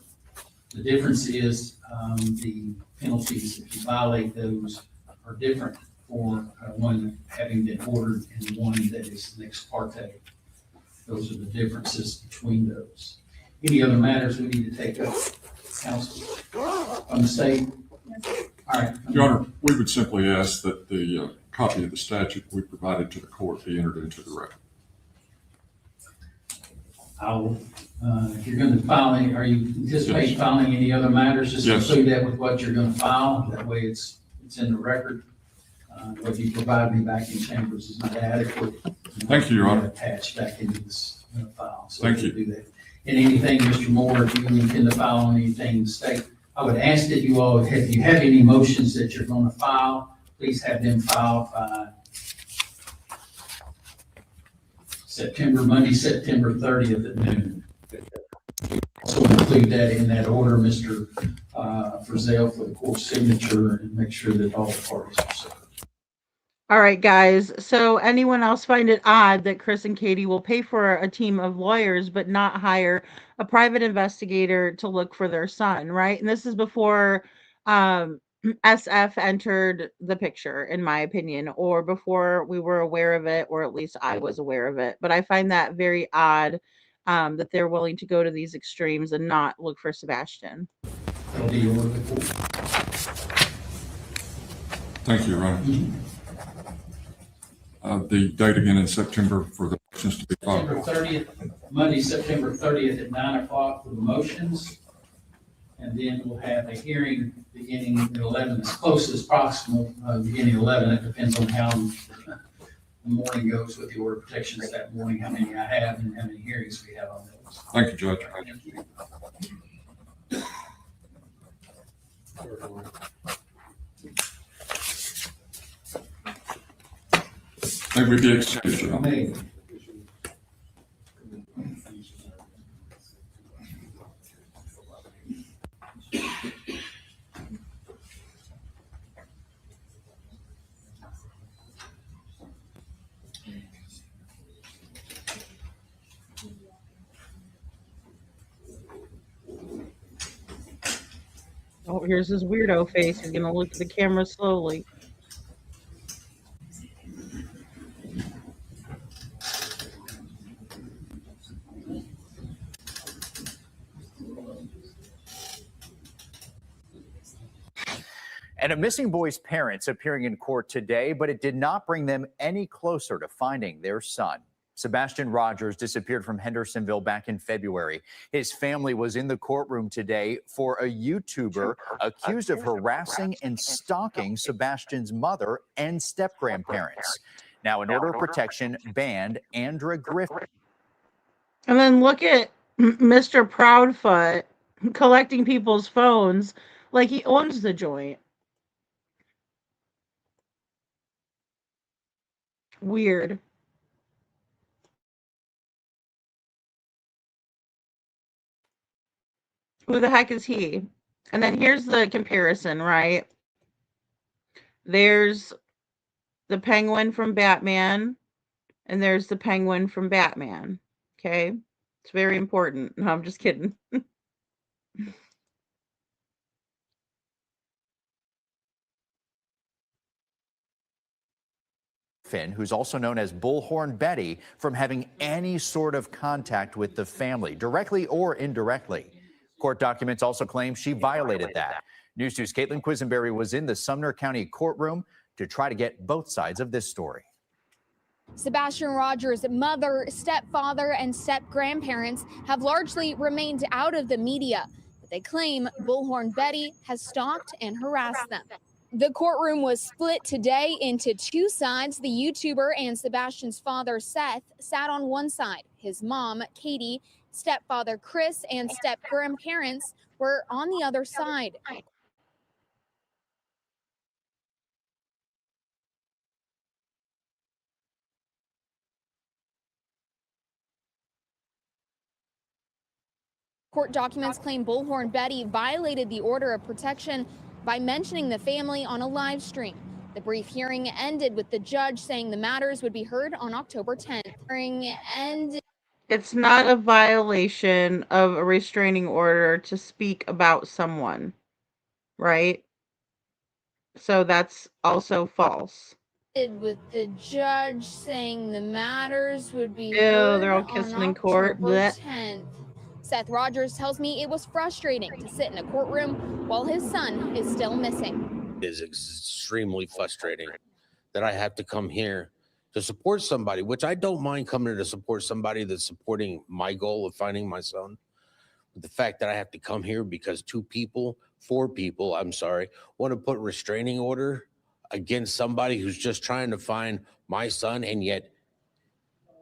The difference is the penalties, if you violate those, are different for one having been ordered and one that is an ex parte. Those are the differences between those. Any other matters we need to take up, counsel, from the state? All right. Your Honor, we would simply ask that the copy of the statute we provided to the court be entered into the record. If you're going to file any, are you anticipating filing any other matters? Just include that with what you're going to file. That way it's in the record. What you provide me back in chambers is not adequate. Thank you, Your Honor. Attached back into this file. So Thank you. Do that. And anything, Mr. Moore, if you intend to file on anything in the state, I would ask that you all, if you have any motions that you're going to file, please have them filed by Monday, September 30th at noon. So include that in that order, Mr. Frizzell, for the court signature, and make sure that all the parties are served. All right, guys. So anyone else find it odd that Chris and Katie will pay for a team of lawyers but not hire a private investigator to look for their son, right? And this is before SF entered the picture, in my opinion, or before we were aware of it, or at least I was aware of it. But I find that very odd that they're willing to go to these extremes and not look for Sebastian. Thank you, Ron. The date again in September for the motions to be filed. September 30th, Monday, September 30th at 9 o'clock for the motions. And then we'll have a hearing beginning at 11, as close as possible, beginning at 11. It depends on how the morning goes with the order of protections that morning, how many I have and how many hearings we have on those. Thank you, Judge. Thank you. May we be excused, Your Honor. Oh, here's his weirdo face. He's gonna look at the camera slowly. And a missing boy's parents appearing in court today, but it did not bring them any closer to finding their son. Sebastian Rogers disappeared from Hendersonville back in February. His family was in the courtroom today for a YouTuber accused of harassing and stalking Sebastian's mother and step-grandparents. Now, an order of protection banned Andra Griffin. And then look at Mr. Proudfoot collecting people's phones like he owns the joint. Weird. Who the heck is he? And then here's the comparison, right? There's the Penguin from Batman, and there's the Penguin from Batman. Okay? It's very important. No, I'm just kidding. Who's also known as Bullhorn Betty, from having any sort of contact with the family, directly or indirectly. Court documents also claim she violated that. News 2's Caitlin Quisenberry was in the Sumner County courtroom to try to get both sides of this story. Sebastian Rogers' mother, stepfather, and step-grandparents have largely remained out of the media, but they claim Bullhorn Betty has stalked and harassed them. The courtroom was split today into two sides. The YouTuber and Sebastian's father, Seth, sat on one side. His mom, Katie, stepfather, Chris, and step-grandparents were on the other side. Court documents claim Bullhorn Betty violated the order of protection by mentioning the family on a live stream. The brief hearing ended with the judge saying the matters would be heard on October 10th. Hearing ended. It's not a violation of a restraining order to speak about someone, right? So that's also false. With the judge saying the matters would be They're all heard kissing on in court. October Blech. 10th. Seth Rogers tells me it was frustrating to sit in a courtroom while his son is still missing. It is extremely frustrating that I have to come here to support somebody, which I don't mind coming here to support somebody that's supporting my goal of finding my son. But the fact that I have to come here because four people, want to put restraining order against somebody who's just trying to find my son, and yet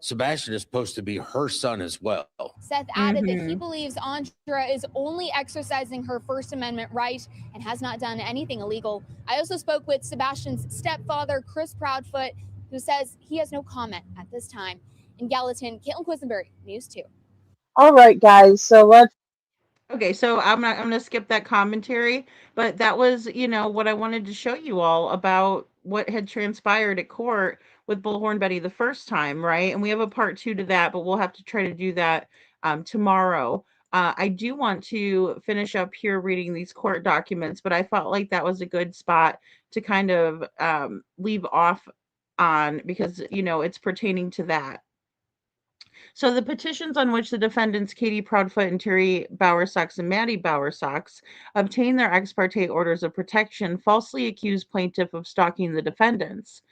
Sebastian is supposed to be her son as well. Seth added that he believes Andra is only exercising her First Amendment right and has not done anything illegal. I also spoke with Sebastian's stepfather, Chris Proudfoot, who says he has no comment at this time. In Gallatin, Caitlin Quisenberry, News 2. All right, guys. So let's. Okay, so I'm going to skip that commentary, but that was, what I wanted to show you all about what had transpired at court with Bullhorn Betty the first time, right? And we have a part 2 to that, but we'll have to try to do that tomorrow. I do want to finish up here reading these court documents, but I felt like that was a good spot to kind of leave off on because, it's pertaining to that. So the petitions on which the defendants Katie Proudfoot and Terry Bowersox and Maddie Bowersox obtained their ex parte orders of protection falsely accused plaintiff of stalking the defendants.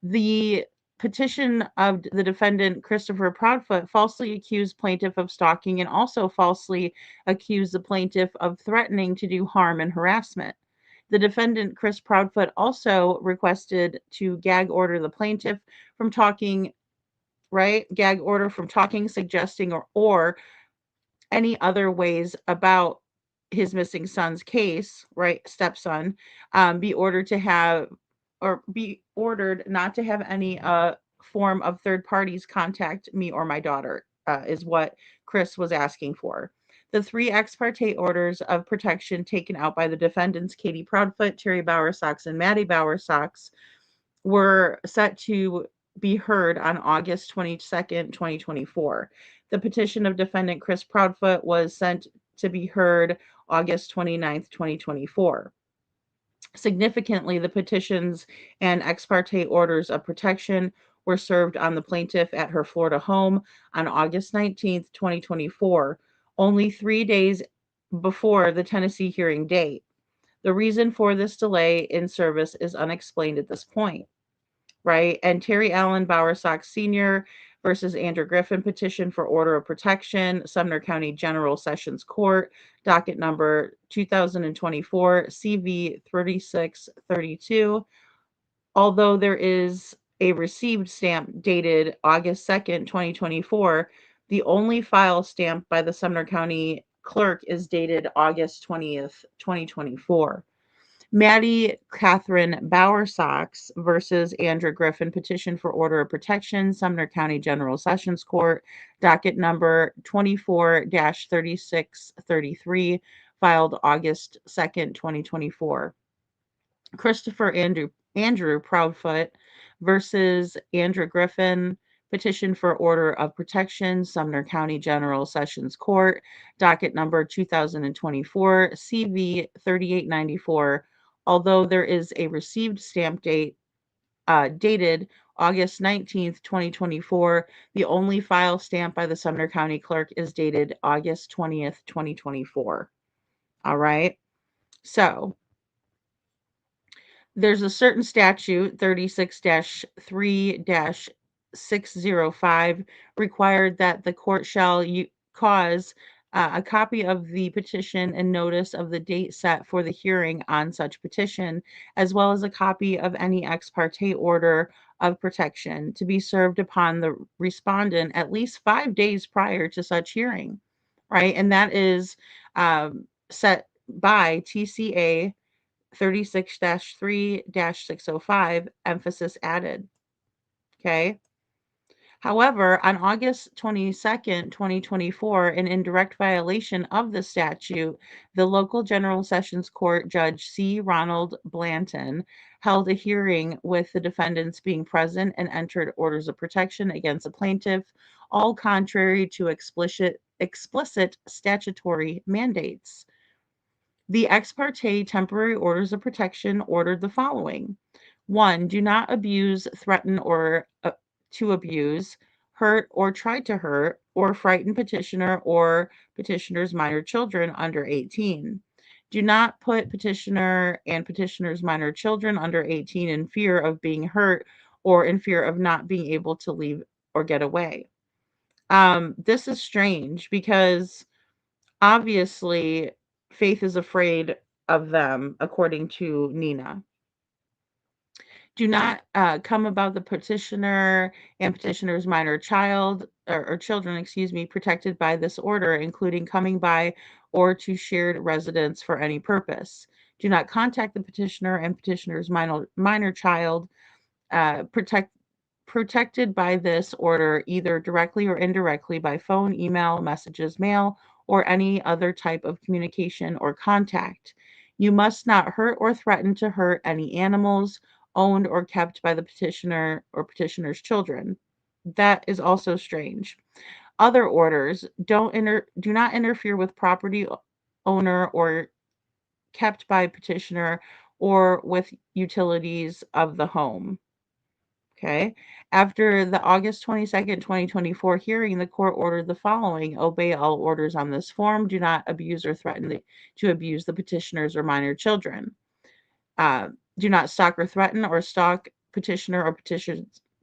The petition of the defendant Christopher Proudfoot falsely accused plaintiff of stalking and also falsely accused the plaintiff of threatening to do harm and harassment. The defendant Chris Proudfoot also requested to gag order the plaintiff from talking, right? Gag order from talking, suggesting, or any other ways about his missing son's case, right? Stepson, be ordered to have or be ordered not to have any form of third parties contact me or my daughter, is what Chris was asking for. The 3 ex parte orders of protection taken out by the defendants, Katie Proudfoot, Terry Bowersox, and Maddie Bowersox, were set to be heard on August 22nd, 2024. The petition of defendant Chris Proudfoot was sent to be heard August 29th, 2024. Significantly, the petitions and ex parte orders of protection were served on the plaintiff at her Florida home on August 19th, 2024, only 3 days before the Tennessee hearing date. The reason for this delay in service is unexplained at this point, right? And Terry Allen Bowersox Sr. versus Andrew Griffin petition for order of protection, Sumner County General Sessions Court, docket number 2024 CV 3632. Although there is a received stamp dated August 2nd, 2024, the only file stamped by the Sumner County clerk is dated August 20th, 2024. Maddie Catherine Bowersox versus Andrew Griffin petition for order of protection, Sumner County General Sessions Court, docket number 24-3633, filed August 2nd, 2024. Christopher Andrew Proudfoot versus Andrew Griffin petition for order of protection, Sumner County General Sessions Court, docket number 2024 CV 3894. Although there is a received stamp date dated August 19th, 2024, the only file stamped by the Sumner County clerk is dated August 20th, 2024. All right. So there's a certain statute, 36-3-605, required that the court shall cause a copy of the petition and notice of the date set for the hearing on such petition, as well as a copy of any ex parte order of protection to be served upon the respondent at least 5 days prior to such hearing, right? And that is set by TCA 36-3-605, emphasis added. Okay. However, on August 22nd, 2024, and in direct violation of the statute, the local General Sessions Court Judge C. Ronald Blanton held a hearing with the defendants being present and entered orders of protection against the plaintiff, all contrary to explicit statutory mandates. The ex parte temporary orders of protection ordered the following. 1. Do not abuse, threaten, or to abuse, hurt, or try to hurt, or frighten petitioner or petitioner's minor children under 18. Do not put petitioner and petitioner's minor children under 18 in fear of being hurt or in fear of not being able to leave or get away. This is strange because obviously Faith is afraid of them, according to Nina. Do not come about the petitioner and petitioner's minor child or children, protected by this order, including coming by or to shared residence for any purpose. Do not contact the petitioner and petitioner's minor child protected by this order, either directly or indirectly by phone, email, messages, mail, or any other type of communication or contact. You must not hurt or threaten to hurt any animals owned or kept by the petitioner or petitioner's children. That is also strange. Other orders: do not interfere with property owner or kept by petitioner or with utilities of the home. Okay. After the August 22nd, 2024 hearing, the court ordered the following: obey all orders on this form. Do not abuse or threaten to abuse the petitioners or minor children. Do not stalk or threaten or stalk petitioner or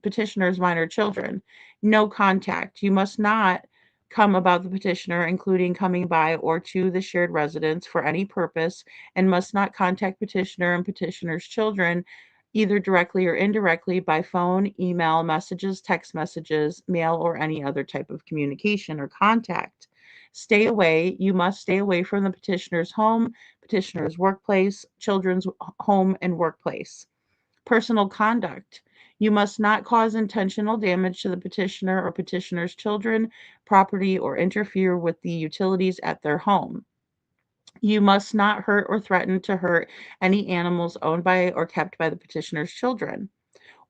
petitioner's minor children. No contact. You must not come about the petitioner, including coming by or to the shared residence for any purpose, and must not contact petitioner and petitioner's children either directly or indirectly by phone, email, messages, text messages, mail, or any other type of communication or contact. Stay away. You must stay away from the petitioner's home, petitioner's workplace, children's home and workplace. Personal conduct. You must not cause intentional damage to the petitioner or petitioner's children, property, or interfere with the utilities at their home. You must not hurt or threaten to hurt any animals owned by or kept by the petitioner's children.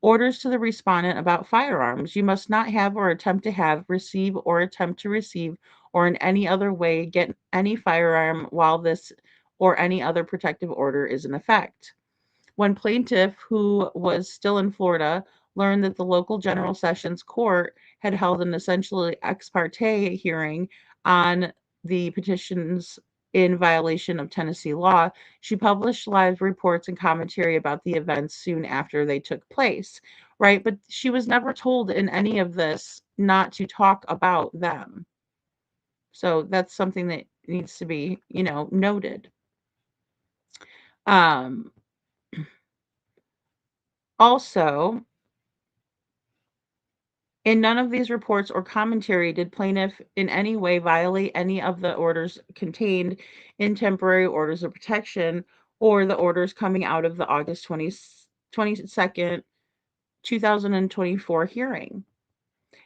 Orders to the respondent about firearms. You must not have or attempt to have, receive or attempt to receive, or in any other way get any firearm while this or any other protective order is in effect. When plaintiff, who was still in Florida, learned that the local General Sessions Court had held an essentially ex parte hearing on the petitions in violation of Tennessee law, she published live reports and commentary about the events soon after they took place, right? But she was never told in any of this not to talk about them. So that's something that needs to be, noted. Also, in none of these reports or commentary did plaintiff in any way violate any of the orders contained in temporary orders of protection or the orders coming out of the August 22nd, 2024 hearing.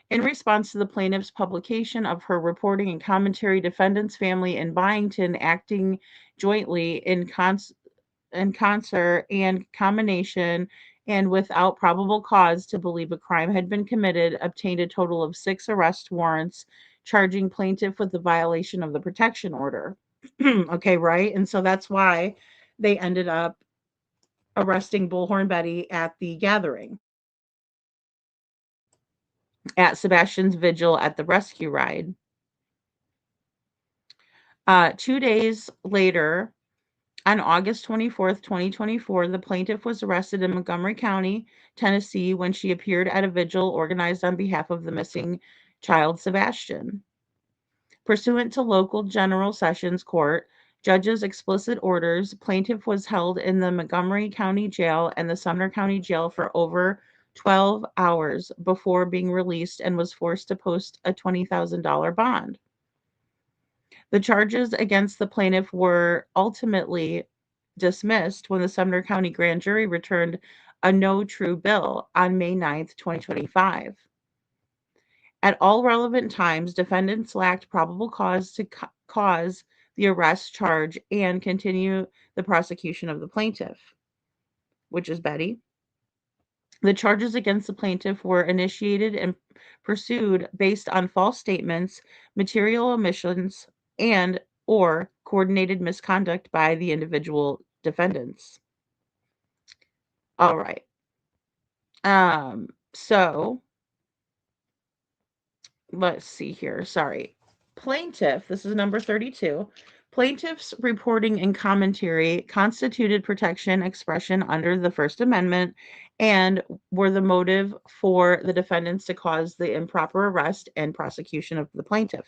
In response to the plaintiff's publication of her reporting and commentary, defendants' family in Byington, acting jointly in concert and combination and without probable cause to believe a crime had been committed, obtained a total of 6 arrest warrants charging plaintiff with the violation of the protection order. Okay, right? And so that's why they ended up arresting Bullhorn Betty at the gathering, at Sebastian's vigil at the rescue ride. 2 days later, on August 24th, 2024, the plaintiff was arrested in Montgomery County, Tennessee, when she appeared at a vigil organized on behalf of the missing child, Sebastian. Pursuant to local General Sessions Court judge's explicit orders, plaintiff was held in the Montgomery County Jail and the Sumner County Jail for over 12 hours before being released and was forced to post a $20,000 bond. The charges against the plaintiff were ultimately dismissed when the Sumner County Grand Jury returned a no true bill on May 9th, 2025. At all relevant times, defendants lacked probable cause to cause the arrest, charge, and continue the prosecution of the plaintiff, which is Betty. The charges against the plaintiff were initiated and pursued based on false statements, material omissions, and or coordinated misconduct by the individual defendants. All right. So let's see here. Sorry. Plaintiff, this is number 32. Plaintiff's reporting and commentary constituted protection expression under the First Amendment and were the motive for the defendants to cause the improper arrest and prosecution of the plaintiff.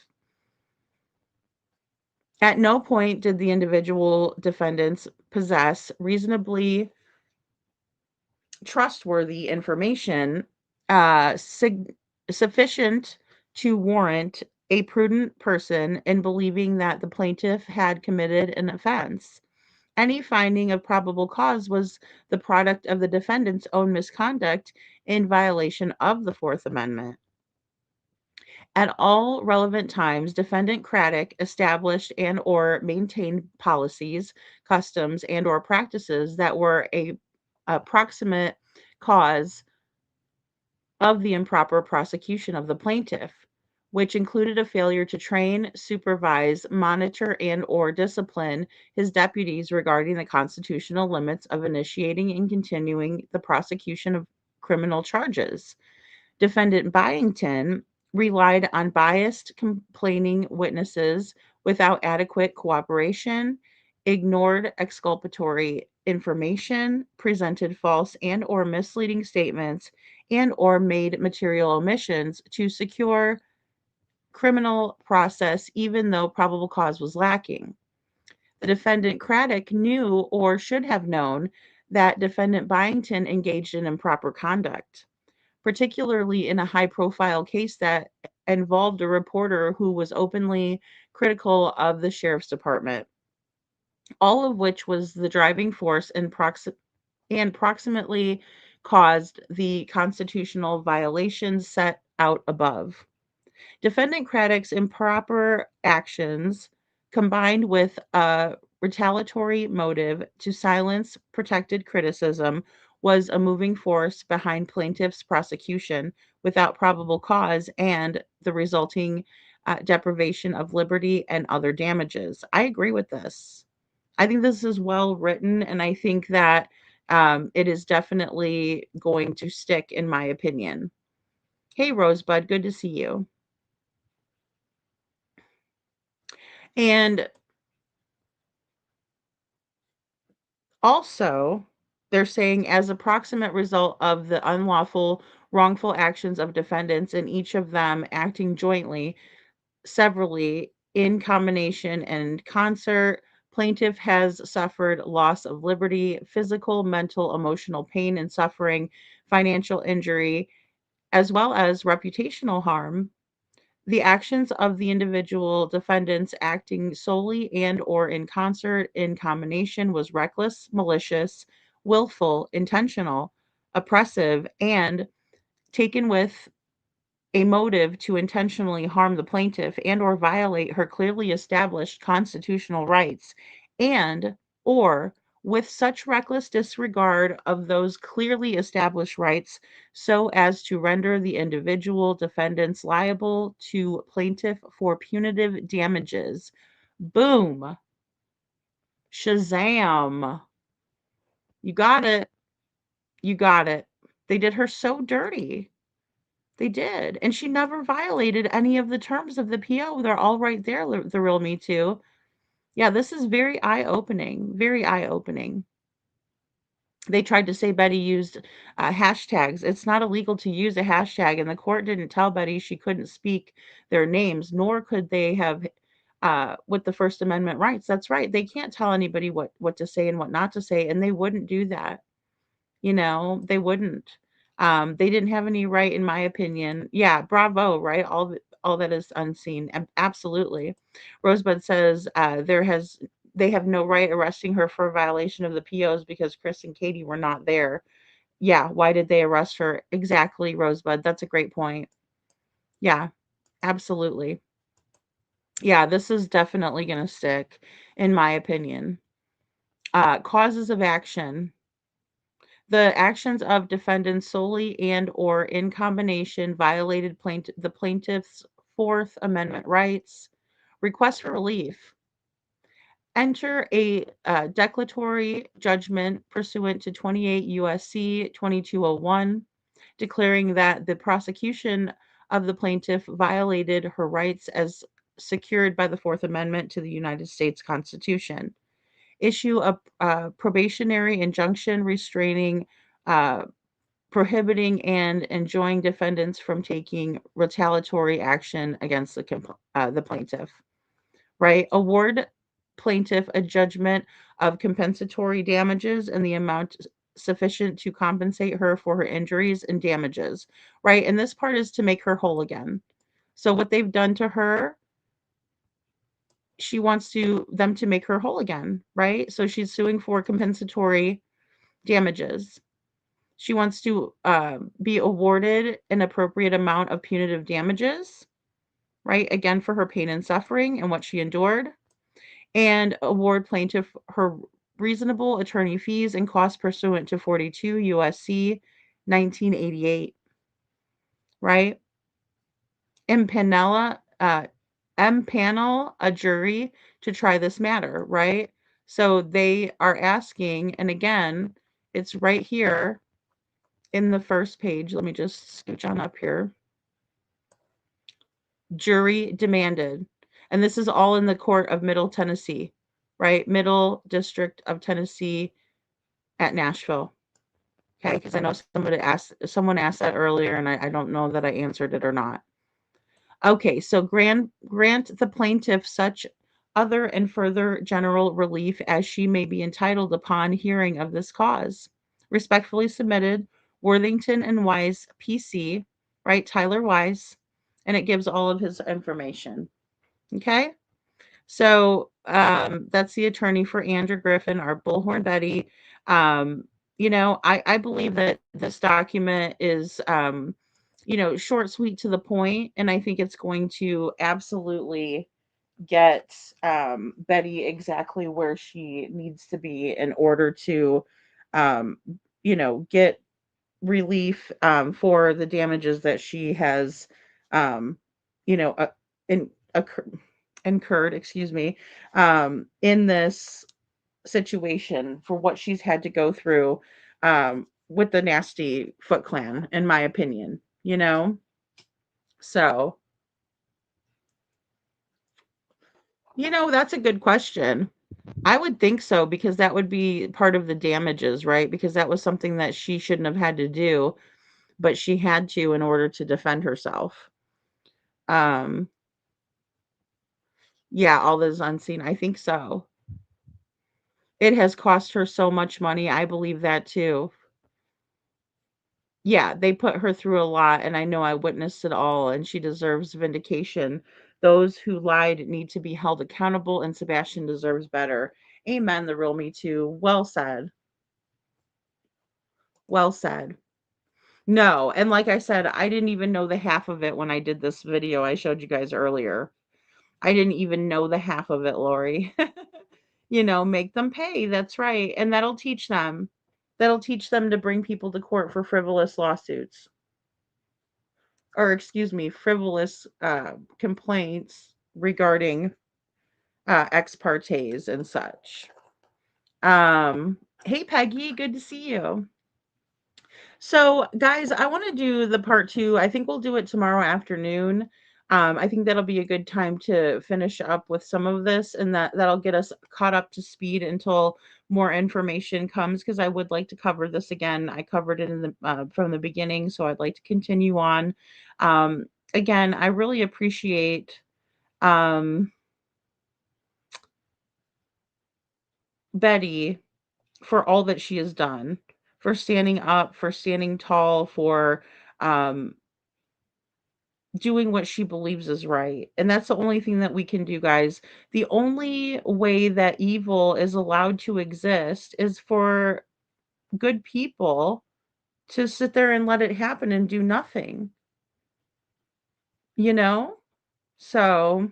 At no point did the individual defendants possess reasonably trustworthy information sufficient to warrant a prudent person in believing that the plaintiff had committed an offense. Any finding of probable cause was the product of the defendant's own misconduct in violation of the Fourth Amendment. At all relevant times, Defendant Craddock established and or maintained policies, customs, and or practices that were a proximate cause of the improper prosecution of the plaintiff, which included a failure to train, supervise, monitor, and or discipline his deputies regarding the constitutional limits of initiating and continuing the prosecution of criminal charges. Defendant Byington relied on biased complaining witnesses without adequate cooperation, ignored exculpatory information, presented false and or misleading statements, and or made material omissions to secure criminal process even though probable cause was lacking. The defendant Craddock knew or should have known that defendant Byington engaged in improper conduct, particularly in a high-profile case that involved a reporter who was openly critical of the sheriff's department, all of which was the driving force and proximately caused the constitutional violations set out above. Defendant Craddock's improper actions, combined with a retaliatory motive to silence protected criticism, was a moving force behind plaintiff's prosecution without probable cause and the resulting deprivation of liberty and other damages. I agree with this. I think this is well written, and I think that it is definitely going to stick, in my opinion. Hey, Rosebud, good to see you. And also, they're saying as a proximate result of the unlawful, wrongful actions of defendants and each of them acting jointly, severally, in combination and concert, plaintiff has suffered loss of liberty, physical, mental, emotional pain and suffering, financial injury, as well as reputational harm. The actions of the individual defendants acting solely and or in concert in combination was reckless, malicious, willful, intentional, oppressive, and taken with a motive to intentionally harm the plaintiff and or violate her clearly established constitutional rights, and or with such reckless disregard of those clearly established rights so as to render the individual defendants liable to plaintiff for punitive damages. Boom. Shazam. You got it. You got it. They did her so dirty. They did. And she never violated any of the terms of the PO. They're all right there, the real Me Too. Yeah, this is very eye-opening. Very eye-opening. They tried to say Betty used hashtags. It's not illegal to use a hashtag, and the court didn't tell Betty she couldn't speak their names, nor could they have with the First Amendment rights. That's right. They can't tell anybody what to say and what not to say, and they wouldn't do that. You know, they wouldn't. They didn't have any right, in my opinion. Yeah, bravo, right? All that is unseen. Absolutely. Rosebud says they have no right arresting her for a violation of the POs because Chris and Katie were not there. Yeah, why did they arrest her? Exactly, Rosebud. That's a great point. Yeah, absolutely. Yeah, this is definitely going to stick, in my opinion. Causes of action. The actions of defendants solely and or in combination violated the plaintiff's Fourth Amendment rights. Request for relief. Enter a declaratory judgment pursuant to 28 U.S.C. 2201, declaring that the prosecution of the plaintiff violated her rights as secured by the Fourth Amendment to the United States Constitution. Issue a probationary injunction restraining, prohibiting, and enjoining defendants from taking retaliatory action against the plaintiff. Right? Award plaintiff a judgment of compensatory damages in the amount sufficient to compensate her for her injuries and damages. Right? And this part is to make her whole again. So what they've done to her, she wants them to make her whole again, right? So she's suing for compensatory damages. She wants to be awarded an appropriate amount of punitive damages, right? Again, for her pain and suffering and what she endured, and award plaintiff her reasonable attorney fees and costs pursuant to 42 USC 1988, right? impanel a jury to try this matter, right? So they are asking, and again, it's right here in the first page. Let me just scooch on up here. Jury demanded. And this is all in the court of Middle Tennessee, right? Middle District of Tennessee at Nashville. Okay, because I know someone asked that earlier, and I don't know that I answered it or not. Okay, so grant the plaintiff such other and further general relief as she may be entitled upon hearing of this cause. Respectfully submitted, Worthington and Wise PC, right? Tyler Wise, and it gives all of his information. Okay, so that's the attorney for Andrew Griffin, our Bullhorn Betty. I believe that this document is short, sweet, to the point, and I think it's going to absolutely get Betty exactly where she needs to be in order to get relief for the damages that she has you know uh, in, incurred, excuse me, in this situation for what she's had to go through with the nasty Foot Clan, in my opinion. So, that's a good question. I would think so, because that would be part of the damages, right? Because that was something that she shouldn't have had to do, but she had to in order to defend herself. Yeah, all this unseen. I think so. It has cost her so much money. I believe that too. Yeah, they put her through a lot, and I know I witnessed it all, and she deserves vindication. Those who lied need to be held accountable, and Sebastian deserves better. Amen, the real Me Too. Well said. Well said. No, and like I said, I didn't even know the half of it when I did this video I showed you guys earlier. I didn't even know the half of it, Lori. Make them pay. That's right. And that'll teach them. That'll teach them to bring people to court for frivolous lawsuits. Or, excuse me, frivolous complaints regarding ex partes and such. Hey, Peggy, good to see you. So, guys, I want to do the part 2. I think we'll do it tomorrow afternoon. I think that'll be a good time to finish up with some of this, and that'll get us caught up to speed until more information comes, because I would like to cover this again. I covered it from the beginning, so I'd like to continue on. Again, I really appreciate Betty for all that she has done, for standing up, for standing tall, for doing what she believes is right. And that's the only thing that we can do, guys. The only way that evil is allowed to exist is for good people to sit there and let it happen and do nothing. You know? So,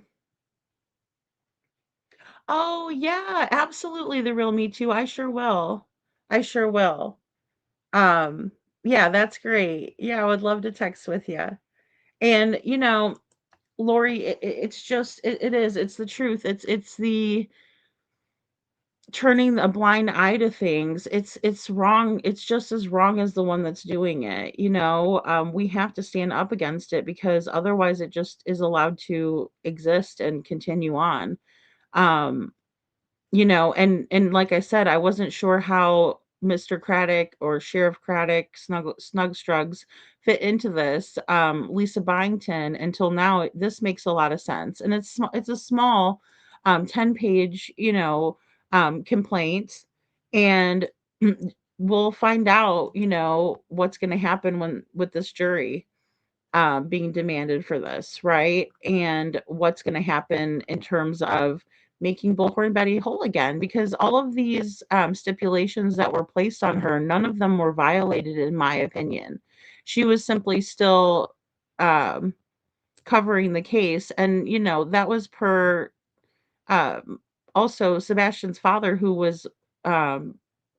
oh yeah, absolutely, the real Me Too. I sure will. I sure will. Um, yeah, that's great. Yeah, I would love to text with you. And Lori, it's just it is. It's the truth. It's the turning a blind eye to things. It's wrong. It's just as wrong as the one that's doing it. We have to stand up against it, because otherwise it just is allowed to exist and continue on. Um, and like I said, I wasn't sure how Mr. Craddock or Sheriff Craddock, Snugstrugs fit into this, Lisa Byington, until now. This makes a lot of sense, and it's a small 10-page complaint, and we'll find out what's going to happen with this jury being demanded for this, right? And what's going to happen in terms of making Bullhorn Betty whole again, because all of these stipulations that were placed on her, none of them were violated, in my opinion. She was simply still covering the case, and that was per also Sebastian's father, who was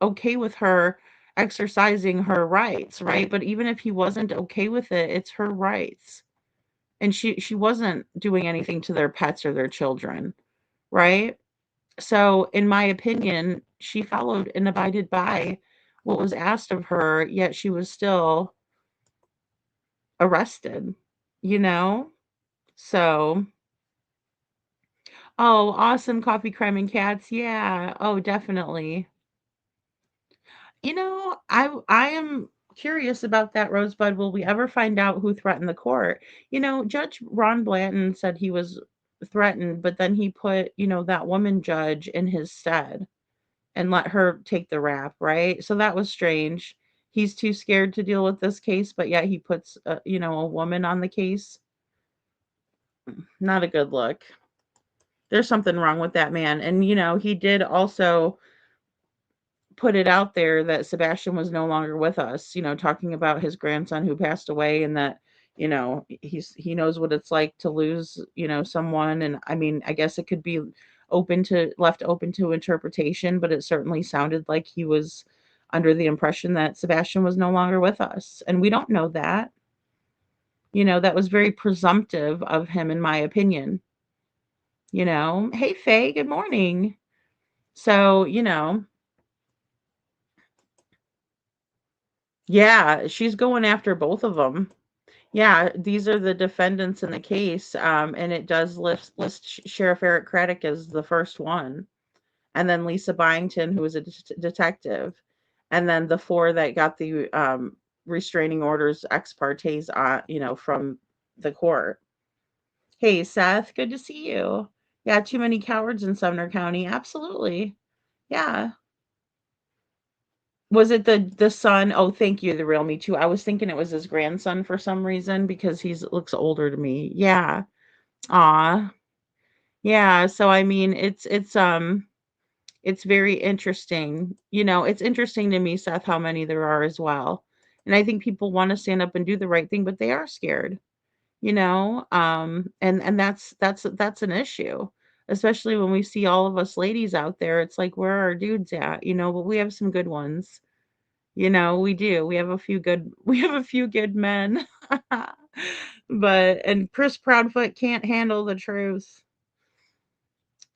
okay with her exercising her rights, right? But even if he wasn't okay with it, it's her rights. and she wasn't doing anything to their pets or their children, right? So, in my opinion, she followed and abided by what was asked of her, yet she was still arrested, you know? So, oh, awesome coffee, crime, and cats. Yeah. Oh, definitely. I am curious about that, Rosebud. Will we ever find out who threatened the court? Judge Ron Blanton said he was threatened, but then he put, that woman judge in his stead and let her take the rap, right? So that was strange. He's too scared to deal with this case, but yet he puts, a woman on the case. Not a good look. There's something wrong with that man. And, he did also put it out there that Sebastian was no longer with us, talking about his grandson who passed away and that, he knows what it's like to lose, someone. And I mean, I guess it could be left open to interpretation, but it certainly sounded like he was under the impression that Sebastian was no longer with us. And we don't know that. That was very presumptive of him, in my opinion. Hey, Faye, good morning. So, yeah, she's going after both of them. Yeah, these are the defendants in the case, and it does list Sheriff Eric Craddock as the first one, and then Lisa Byington, who was a detective, and then the four that got the restraining orders ex partes, from the court. Hey, Seth, good to see you. Yeah, too many cowards in Sumner County. Absolutely. Yeah. Was it the son? Oh, thank you, the real me too. I was thinking it was his grandson for some reason because he's looks older to me. Yeah. Aw. Yeah. So I mean it's very interesting. It's interesting to me, Seth, how many there are as well. And I think people want to stand up and do the right thing, but they are scared, and that's an issue. Especially when we see all of us ladies out there. It's like where are our dudes at? But we have some good ones. We do. We have a few good we have a few good men. And Chris Proudfoot can't handle the truth.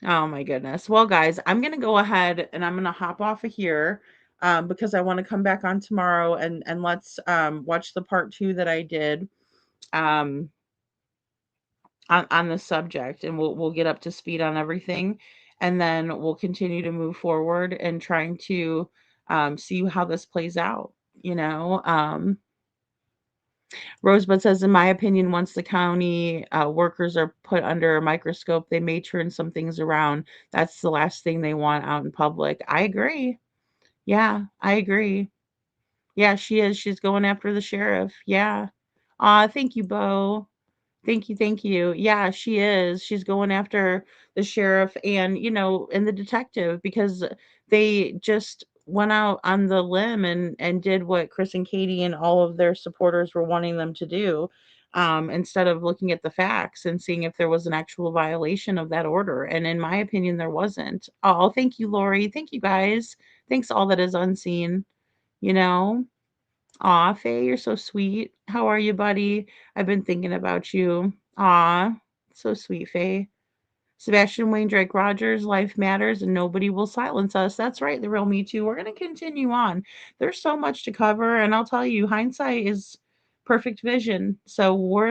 Oh my goodness. Well, guys, I'm going to go ahead and I'm going to hop off of here because I want to come back on tomorrow and let's watch the part 2 that I did um on the subject, and we'll get up to speed on everything, and then we'll continue to move forward and trying to see how this plays out. Rosebud says, in my opinion, once the county workers are put under a microscope, they may turn some things around. That's the last thing they want out in public. I agree. Yeah, I agree. Yeah, she is. She's going after the sheriff. Yeah. Thank you, Bo. Thank you, thank you. Yeah, she is. She's going after the sheriff and the detective because they just went out on the limb and did what Chris and Katie and all of their supporters were wanting them to do, instead of looking at the facts and seeing if there was an actual violation of that order. And in my opinion, there wasn't. Oh, thank you, Lori. Thank you, guys. Thanks, all that is unseen. You know, Aw, Faye, you're so sweet. How are you, buddy? I've been thinking about you. Aw, so sweet, Faye. Sebastian Wayne Drake Rogers, life matters and nobody will silence us. That's right, the real me too. We're going to continue on. There's so much to cover, and I'll tell you, hindsight is perfect vision. So we're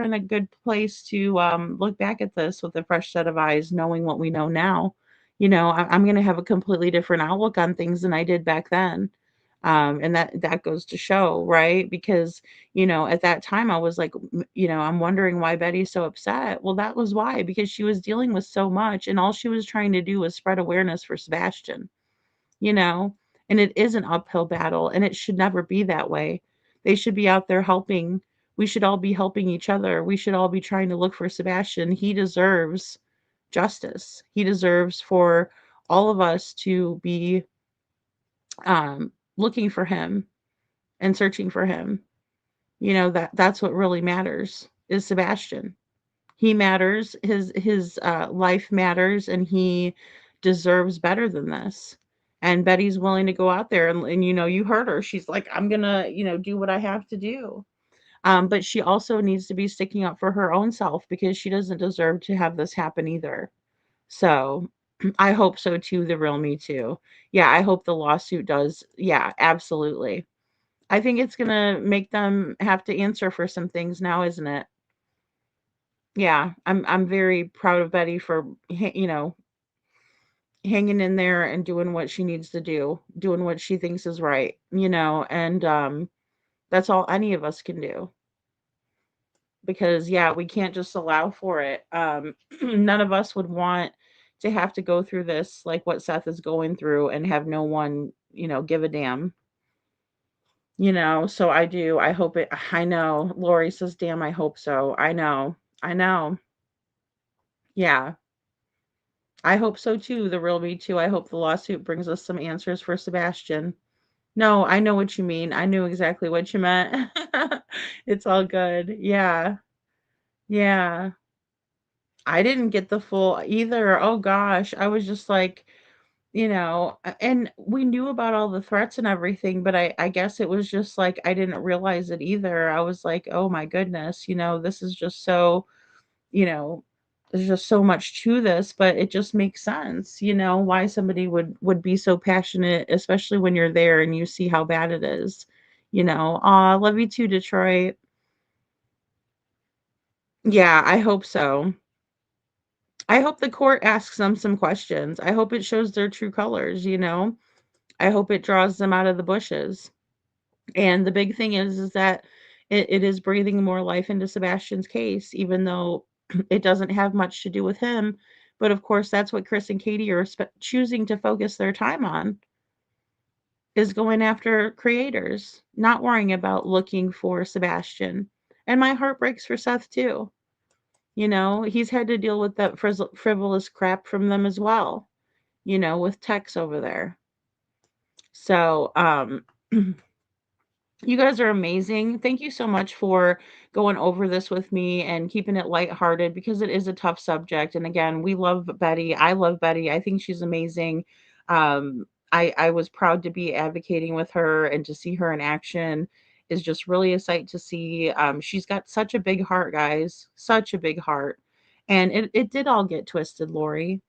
in a good place to look back at this with a fresh set of eyes, knowing what we know now. I'm going to have a completely different outlook on things than I did back then. And that goes to show, right? Because at that time I was like, I'm wondering why Betty's so upset. Well, that was why, because she was dealing with so much, and all she was trying to do was spread awareness for Sebastian, you know, and it is an uphill battle, and it should never be that way. They should be out there helping. We should all be helping each other. We should all be trying to look for Sebastian. He deserves justice. He deserves for all of us to be looking for him and searching for him. That's what really matters is Sebastian. He matters. His life matters, and he deserves better than this. And Betty's willing to go out there and you heard her. She's like, I'm gonna do what I have to do. But she also needs to be sticking up for her own self because she doesn't deserve to have this happen either. So I hope so too, the real Me Too. Yeah, I hope the lawsuit does. Yeah, absolutely. I think it's gonna make them have to answer for some things now, isn't it? Yeah, I'm very proud of Betty for hanging in there and doing what she needs to do, doing what she thinks is right, and that's all any of us can do. Because yeah, we can't just allow for it. None of us would want to have to go through this like what Seth is going through and have no one, give a damn. So I hope it. I know. Lori says, damn, I hope so. I know. I know. Yeah. I hope so too. The real Me Too. I hope the lawsuit brings us some answers for Sebastian. No, I know what you mean. I knew exactly what you meant. It's all good. Yeah. Yeah. I didn't get the full either. Oh gosh. I was just like, and we knew about all the threats and everything, but I guess it was just like I didn't realize it either. I was like, oh my goodness, this is just so, you know, there's just so much to this, but it just makes sense, why somebody would be so passionate, especially when you're there and you see how bad it is. Aw, love you too, Detroit. Yeah, I hope so. I hope the court asks them some questions. I hope it shows their true colors. I hope it draws them out of the bushes. And the big thing is that it is breathing more life into Sebastian's case, even though it doesn't have much to do with him. But of course, that's what Chris and Katie are choosing to focus their time on, is going after creators, not worrying about looking for Sebastian. And my heart breaks for Seth too. He's had to deal with that frivolous crap from them as well, with Tex over there. So, you guys are amazing. Thank you so much for going over this with me and keeping it lighthearted because it is a tough subject. And again, we love Betty. I love Betty. I think she's amazing. I was proud to be advocating with her, and to see her in action is just really a sight to see. She's got such a big heart, guys, such a big heart. And it did all get twisted, Lori,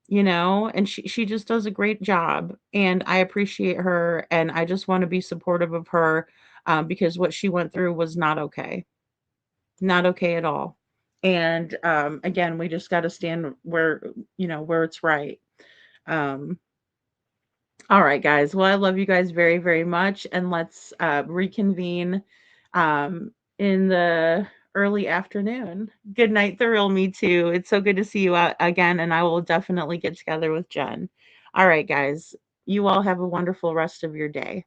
and she just does a great job, and I appreciate her, and I just want to be supportive of her, because what she went through was not okay. Not okay at all. And again, we just got to stand where it's right. um all right, guys. Well, I love you guys very, very much, and let's reconvene in the early afternoon. Good night, the real Me Too. It's so good to see you out again, and I will definitely get together with Jen. All right, guys. You all have a wonderful rest of your day.